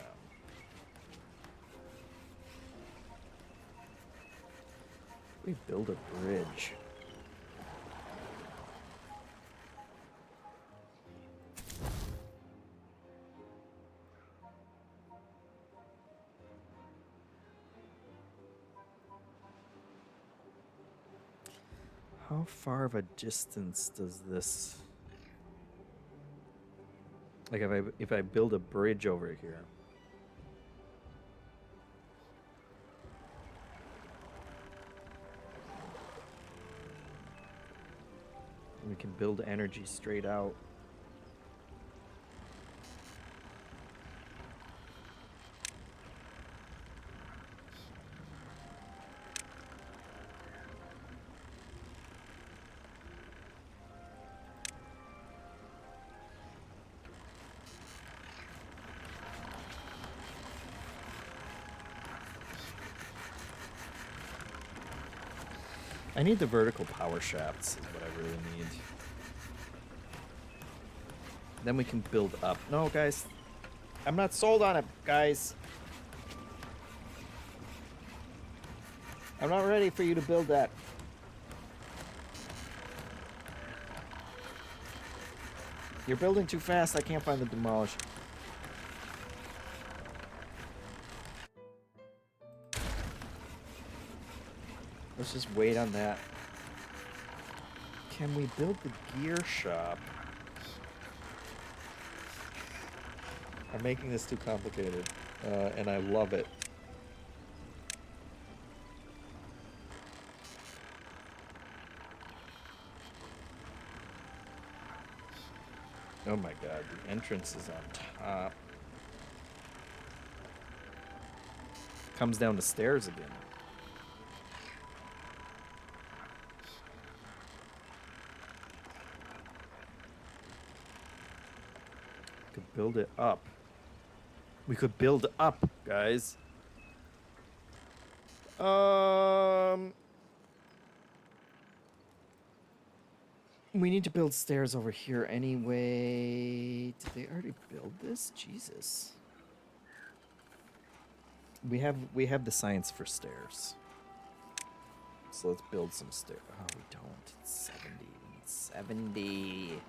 Speaker 1: We build a bridge. How far of a distance does this... Like if I build a bridge over here. We can build energy straight out. I need the vertical power shafts is what I really need. Then we can build up. No, guys. I'm not sold on it, guys. I'm not ready for you to build that. You're building too fast. I can't find the demolish. Let's just wait on that. Can we build the gear shop? I'm making this too complicated, and I love it. Oh my god, the entrance is on top. Comes down the stairs again. Could build it up. We could build up, guys. We need to build stairs over here anyway. Did they already build this? Jesus. We have the science for stairs. So let's build some stairs. Oh, we don't. It's 70. We need 70.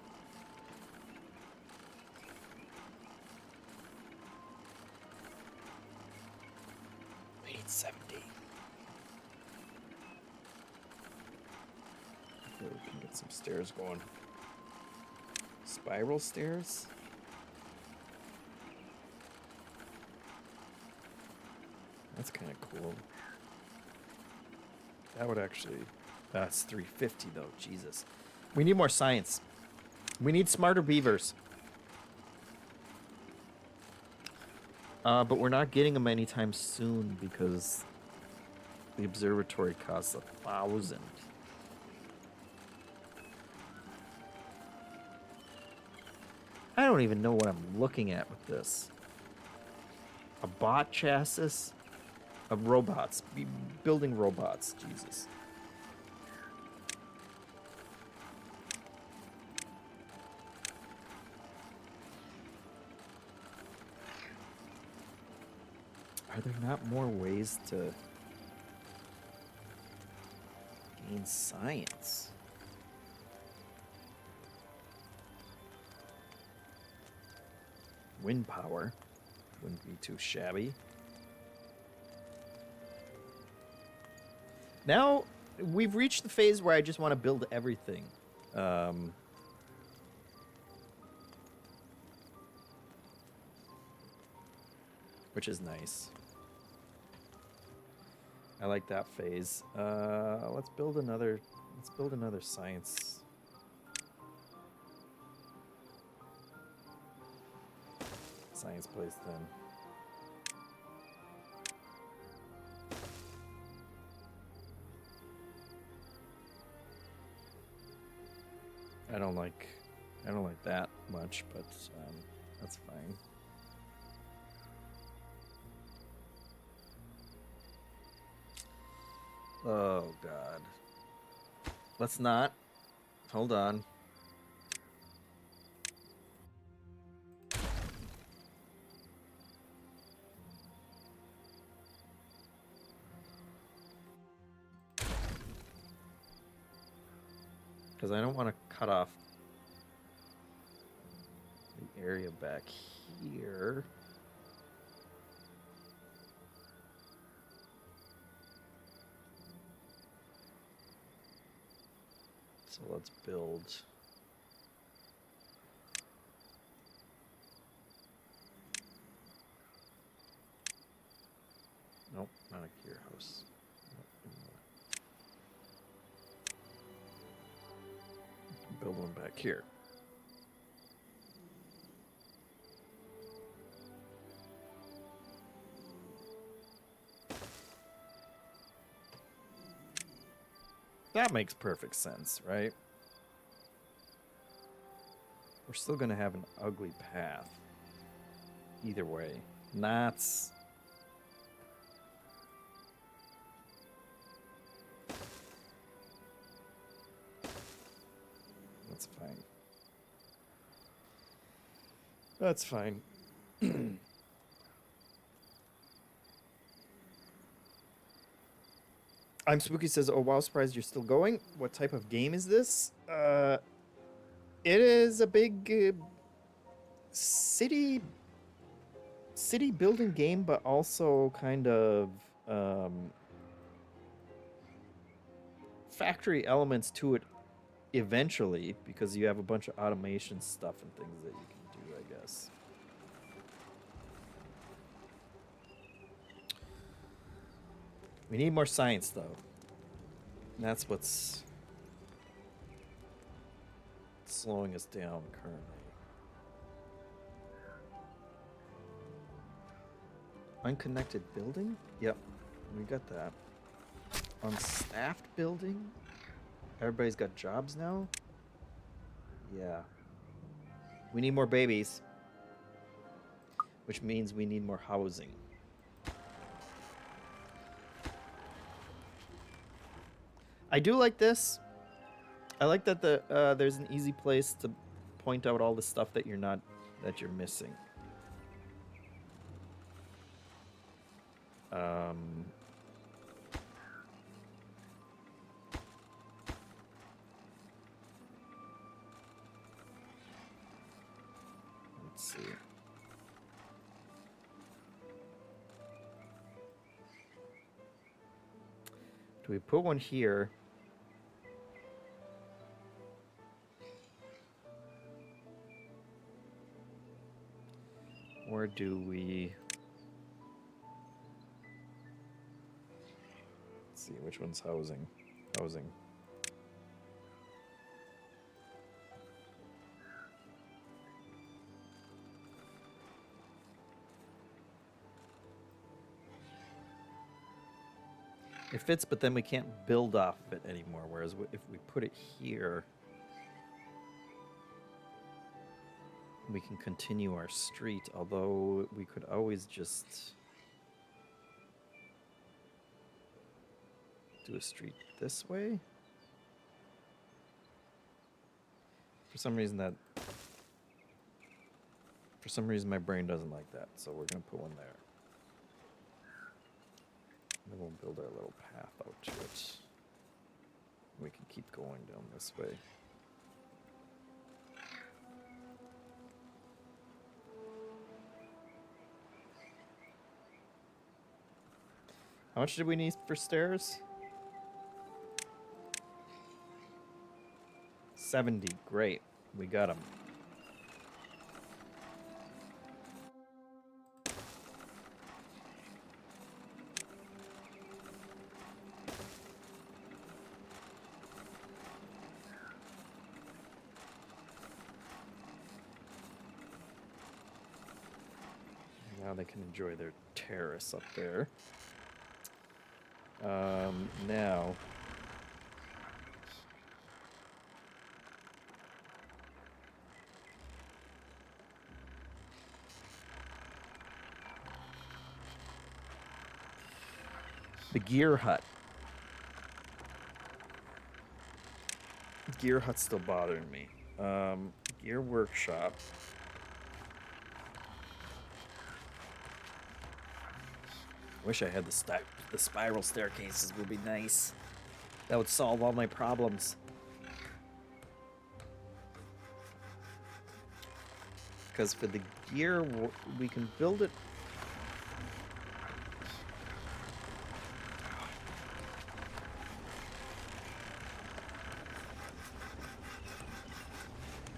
Speaker 1: We need 70. We can get some stairs going. Spiral stairs? That's kind of cool. That would actually... That's 350 though, Jesus. We need more science. We need smarter beavers. But we're not getting them anytime soon because the observatory costs 1,000. I don't even know what I'm looking at with this. A bot chassis of robots. Building robots. Jesus. Are there not more ways to gain science? Wind power wouldn't be too shabby. Now we've reached the phase where I just want to build everything. Which is nice. I like that phase. Let's build another science. Science place then. I don't like that much, but that's fine. Oh god. Let's not. Hold on. Because I don't want to cut off the area back here. So let's build. Nope, not a gear house. Build one back here. That makes perfect sense, right? We're still going to have an ugly path. Either way. Knots. That's fine. That's fine. I'm Spooky says, "Oh wow, surprised you're still going. What type of game is this?" It is a big city building game, but also kind of factory elements to it eventually, because you have a bunch of automation stuff and things that you can do, I guess. We need more science, though. That's what's slowing us down currently. Unconnected building? Yep, we got that. Unstaffed building? Everybody's got jobs now? Yeah. We need more babies. Which means we need more housing. I do like this. I like that there's an easy place to point out all the stuff that you're missing. Let's see. Do we put one here? Or do we... Let's see, which one's housing? Housing. It fits, but then we can't build off of it anymore, whereas if we put it here, we can continue our street, although we could always just do a street this way. For some reason my brain doesn't like that, so we're gonna put one there. And then we'll build our little path out to it. We can keep going down this way. How much did we need for stairs? 70. Great. We got him. Now they can enjoy their terrace up there. Now... the gear hut. Gear hut's still bothering me. Gear workshop. Wish I had the spiral staircases. Would be nice. That would solve all my problems. Because for the gear, we can build it.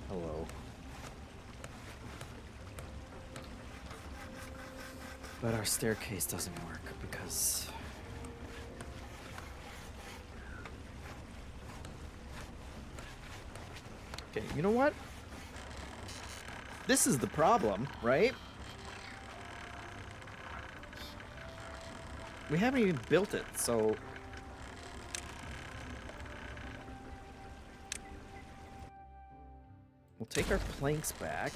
Speaker 1: Hello. But our staircase doesn't work because... Okay, you know what? This is the problem, right? We haven't even built it, so... We'll take our planks back.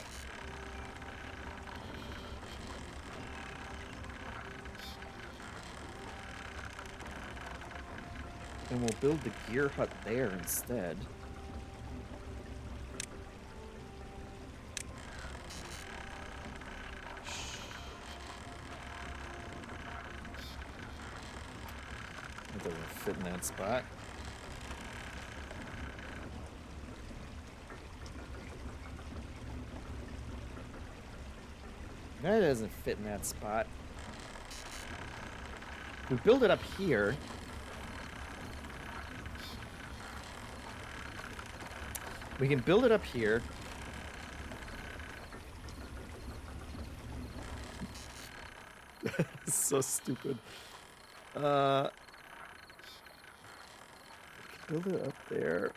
Speaker 1: And we'll build the gear hut there instead. It doesn't fit in that spot. That doesn't fit in that spot. We build it up here. We can build it up here. So stupid. Build it up there.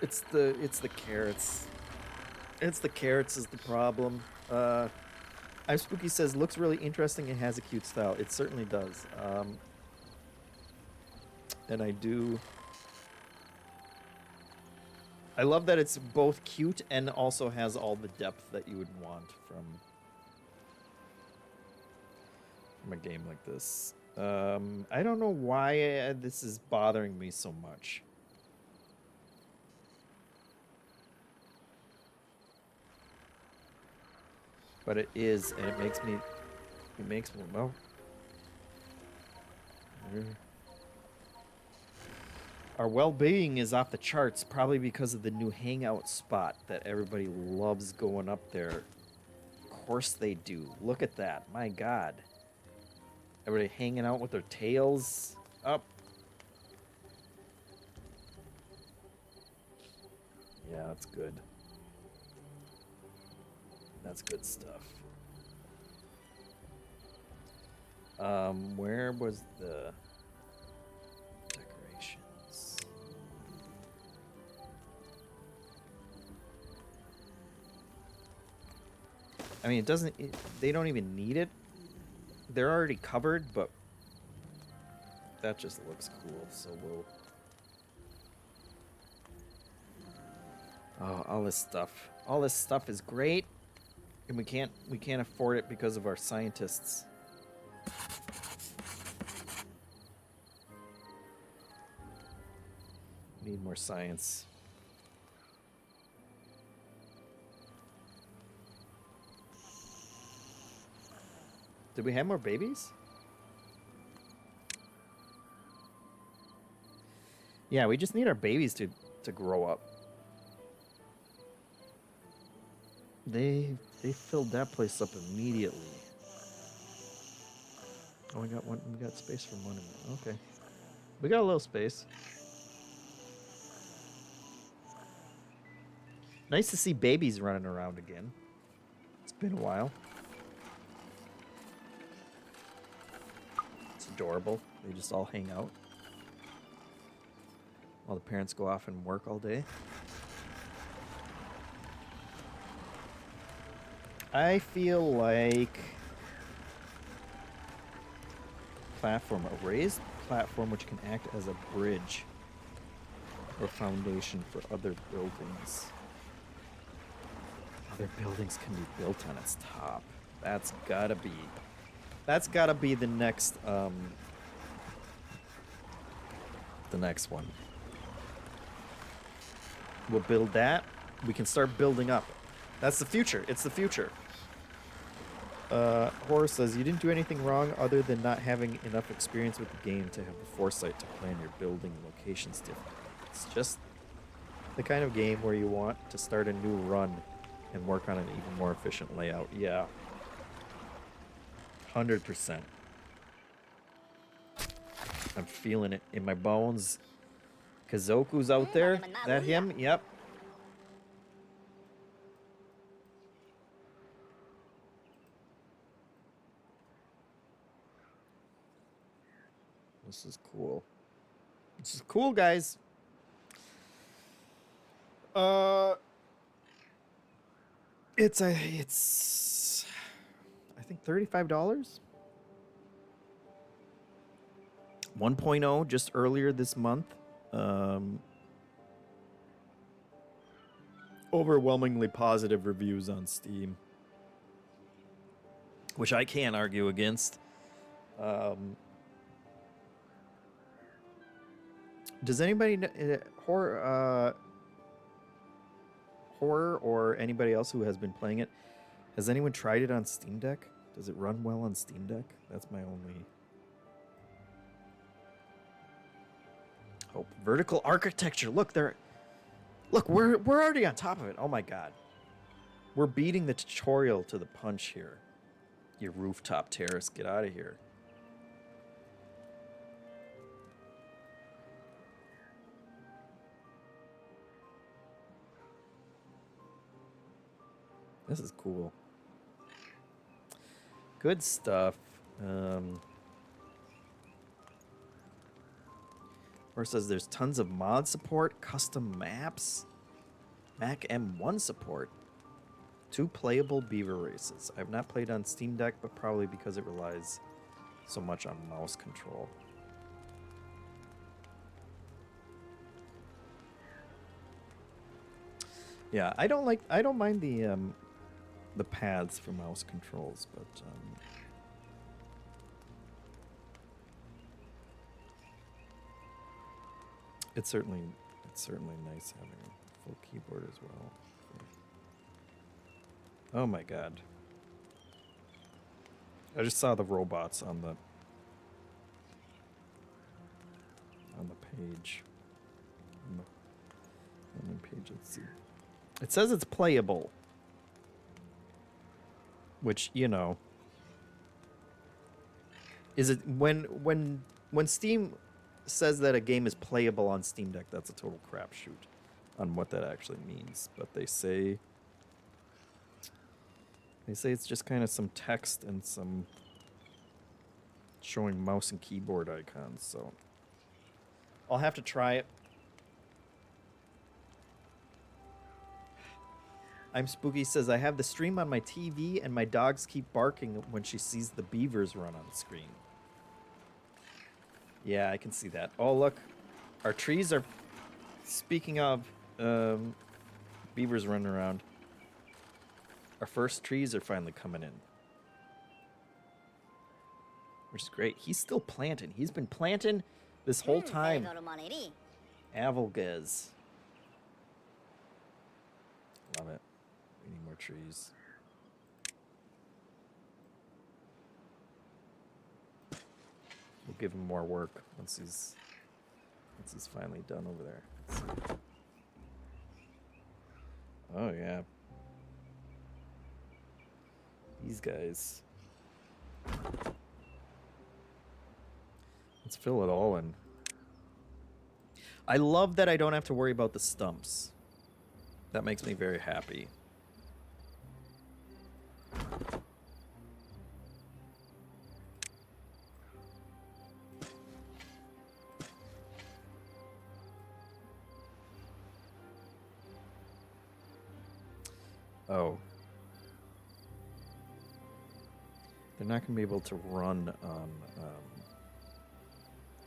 Speaker 1: It's the carrots. It's the carrots is the problem. I'm Spooky says looks really interesting and has a cute style. It certainly does. And I love that it's both cute and also has all the depth that you would want from a game like this. I don't know why this is bothering me so much. But it is, and it makes me, well. Our well-being is off the charts, probably because of the new hangout spot that everybody loves going up there. Of course they do. Look at that, my God. Everybody hanging out with their tails up. Yeah, that's good. That's good stuff. Where was the decorations? I mean, they don't even need it. They're already covered, but that just looks cool, so we'll... Oh, all this stuff. All this stuff is great. And we can't afford it because of our scientists. Need more science. Did we have more babies? Yeah, we just need our babies to grow up. They filled that place up immediately. Oh, we got one. We got space for one of them. Okay, we got a little space. Nice to see babies running around again. It's been a while. It's adorable. They just all hang out while the parents go off and work all day. I feel like platform, a raised platform which can act as a bridge or foundation for other buildings. Other buildings can be built on its top. That's gotta be the next one. We'll build that. We can start building up. That's the future. It's the future. Horace says, you didn't do anything wrong other than not having enough experience with the game to have the foresight to plan your building locations differently. It's just the kind of game where you want to start a new run and work on an even more efficient layout. Yeah. 100%. I'm feeling it in my bones. Kazoku's out there. That him? Yep. This is cool. This is cool, guys. It's I think $35. 1.0 just earlier this month. Overwhelmingly positive reviews on Steam, which I can't argue against. Does anybody horror or anybody else who has been playing it, has anyone tried it on Steam Deck? Does it run well on Steam Deck? That's my only hope. Vertical architecture. Look, we're already on top of it. Oh my god. We're beating the tutorial to the punch here. Your rooftop terrace, get out of here. This is cool. Good stuff. Or says there's tons of mod support, custom maps, Mac M1 support, 2 playable beaver races. I've not played on Steam Deck, but probably because it relies so much on mouse control. Yeah, I don't mind the pads for mouse controls, but it's certainly nice having a full keyboard as well. Oh my god. I just saw the robots on the page. On the page, let's see. It says it's playable. Which, you know, is it when Steam says that a game is playable on Steam Deck, that's a total crapshoot on what that actually means. But they say it's just kind of some text and some showing mouse and keyboard icons. So I'll have to try it. I'm Spooky says, I have the stream on my TV and my dogs keep barking when she sees the beavers run on the screen. Yeah, I can see that. Oh, look. Our trees are... Speaking of beavers running around, our first trees are finally coming in. Which is great. He's still planting. He's been planting this whole time. Avalgaz. Love it. We need more trees. We'll give him more work once he's finally done over there. Let's see. Oh yeah. These guys. Let's fill it all in. I love that I don't have to worry about the stumps. That makes me very happy. Oh. They're not going to be able to run on...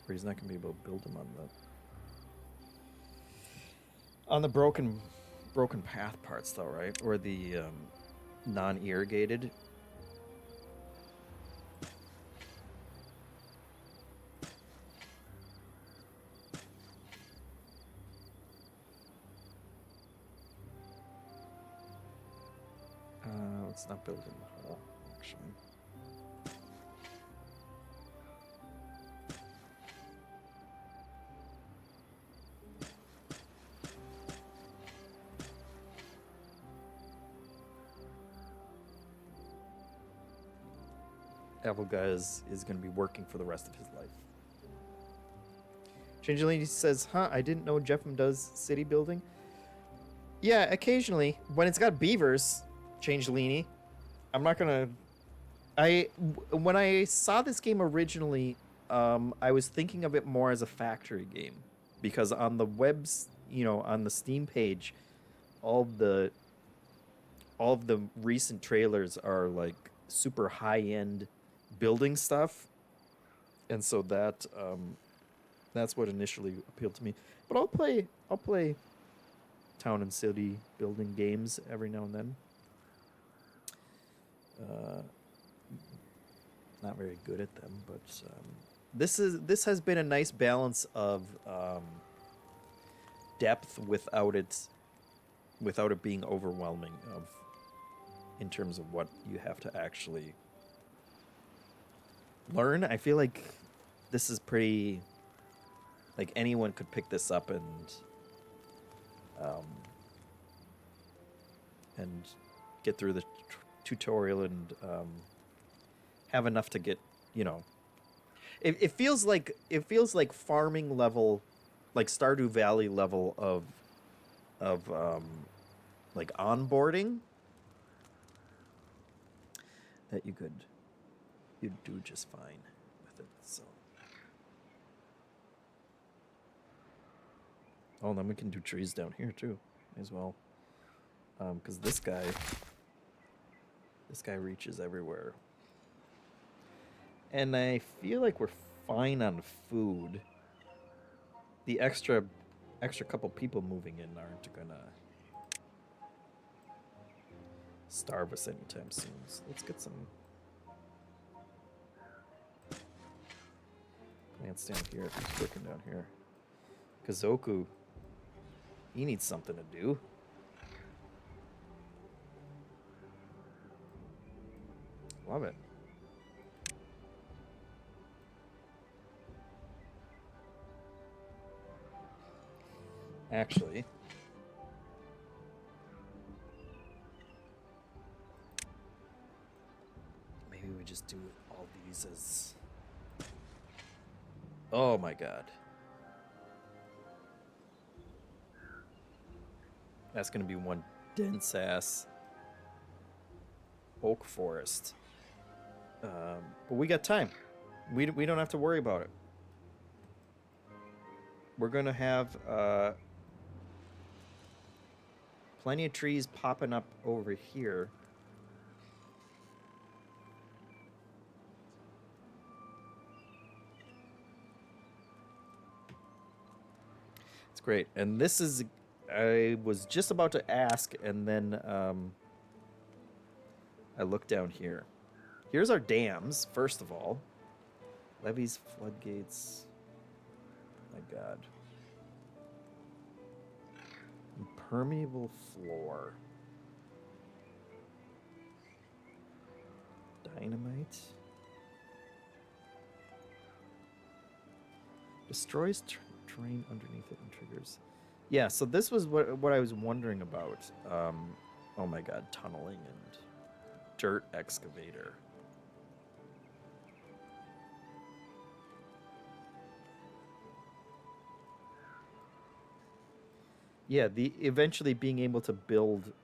Speaker 1: or he's not going to be able to build them on the broken path parts, though, right? Or the non-irrigated. Let's not build in the hole, actually. Apple guy is going to be working for the rest of his life. Changeling says, huh, I didn't know JeffM does city building. Yeah, occasionally. When it's got beavers, Changelini. I'm not going to... When I saw this game originally, I was thinking of it more as a factory game. Because on the webs, you know, on the Steam page, all of the recent trailers are like super high-end building stuff, and so that's what initially appealed to me. But I'll play town and city building games every now and then. Not very good at them, but this has been a nice balance of depth without it being overwhelming in terms of what you have to actually learn. I feel like this is pretty, like anyone could pick this up and get through the tutorial and have enough to get, you know, it feels like farming level, like Stardew Valley level of like onboarding that you'd do just fine with it. So, oh, and then we can do trees down here too, as well, because this guy reaches everywhere, and I feel like we're fine on food. The extra couple people moving in aren't gonna starve us anytime soon. So let's get some plants down here. Who's working down here? Kazoku, he needs something to do. Love it. Actually, maybe we just do all these as... Oh my god. That's gonna be one dense ass oak forest. But we got time. We don't have to worry about it. We're gonna have plenty of trees popping up over here. It's great. And this is, I was just about to ask, and then I looked down here. Here's our dams, first of all. Levees, floodgates. My god. Impermeable floor. Dynamite. Destroys terrain underneath it and triggers. Yeah, so this was what I was wondering about. Oh my god, tunneling and dirt excavator. yeah, the eventually being able to build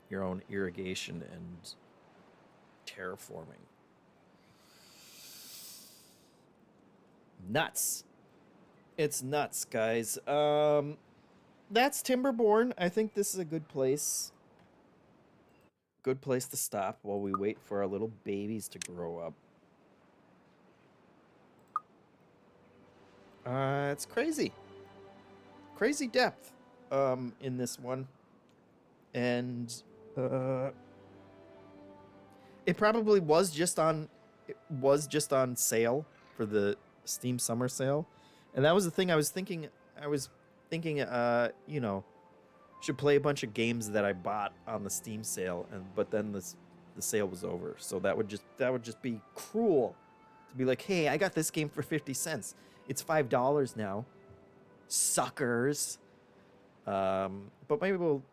Speaker 1: your own irrigation and terraforming. Nuts. It's nuts, guys. That's Timberborn. I think this is a good place. Good place to stop while we wait for our little babies to grow up. It's crazy. Crazy depth in this one. And uh it probably was just on sale for the Steam Summer Sale. And that was the thing I was thinking should play a bunch of games that I bought on the Steam sale, but then the sale was over. So that would just be cruel to be like, "Hey, I got this game for 50 cents. It's $5 now. Suckers." But maybe we'll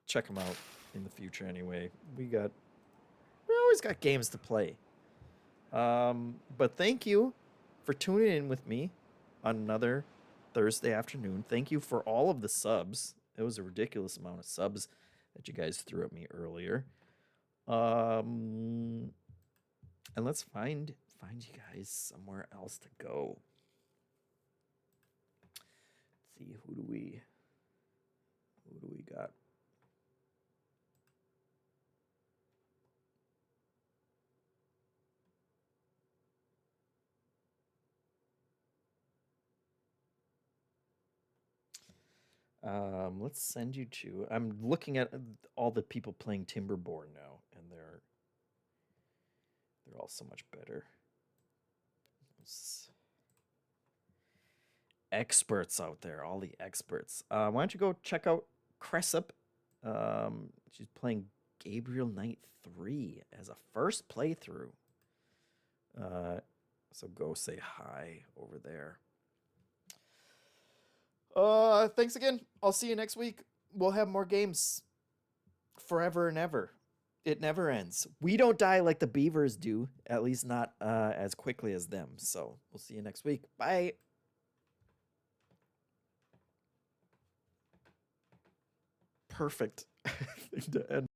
Speaker 1: check them out in the future anyway. We always got games to play. But thank you for tuning in with me on another Thursday afternoon. Thank you for all of the subs. It was a ridiculous amount of subs that you guys threw at me earlier. And let's find you guys somewhere else to go. Let's see, who do we got? Let's send you to. I'm looking at all the people playing Timberborn now, and they're all so much better. Experts out there, all the experts. Why don't you go check out Cressup? She's playing Gabriel Knight 3 as a first playthrough. So go say hi over there. Thanks again. I'll see you next week. We'll have more games forever and ever. It never ends. We don't die like the beavers do, at least not as quickly as them. So we'll see you next week. Bye. Perfect thing to end.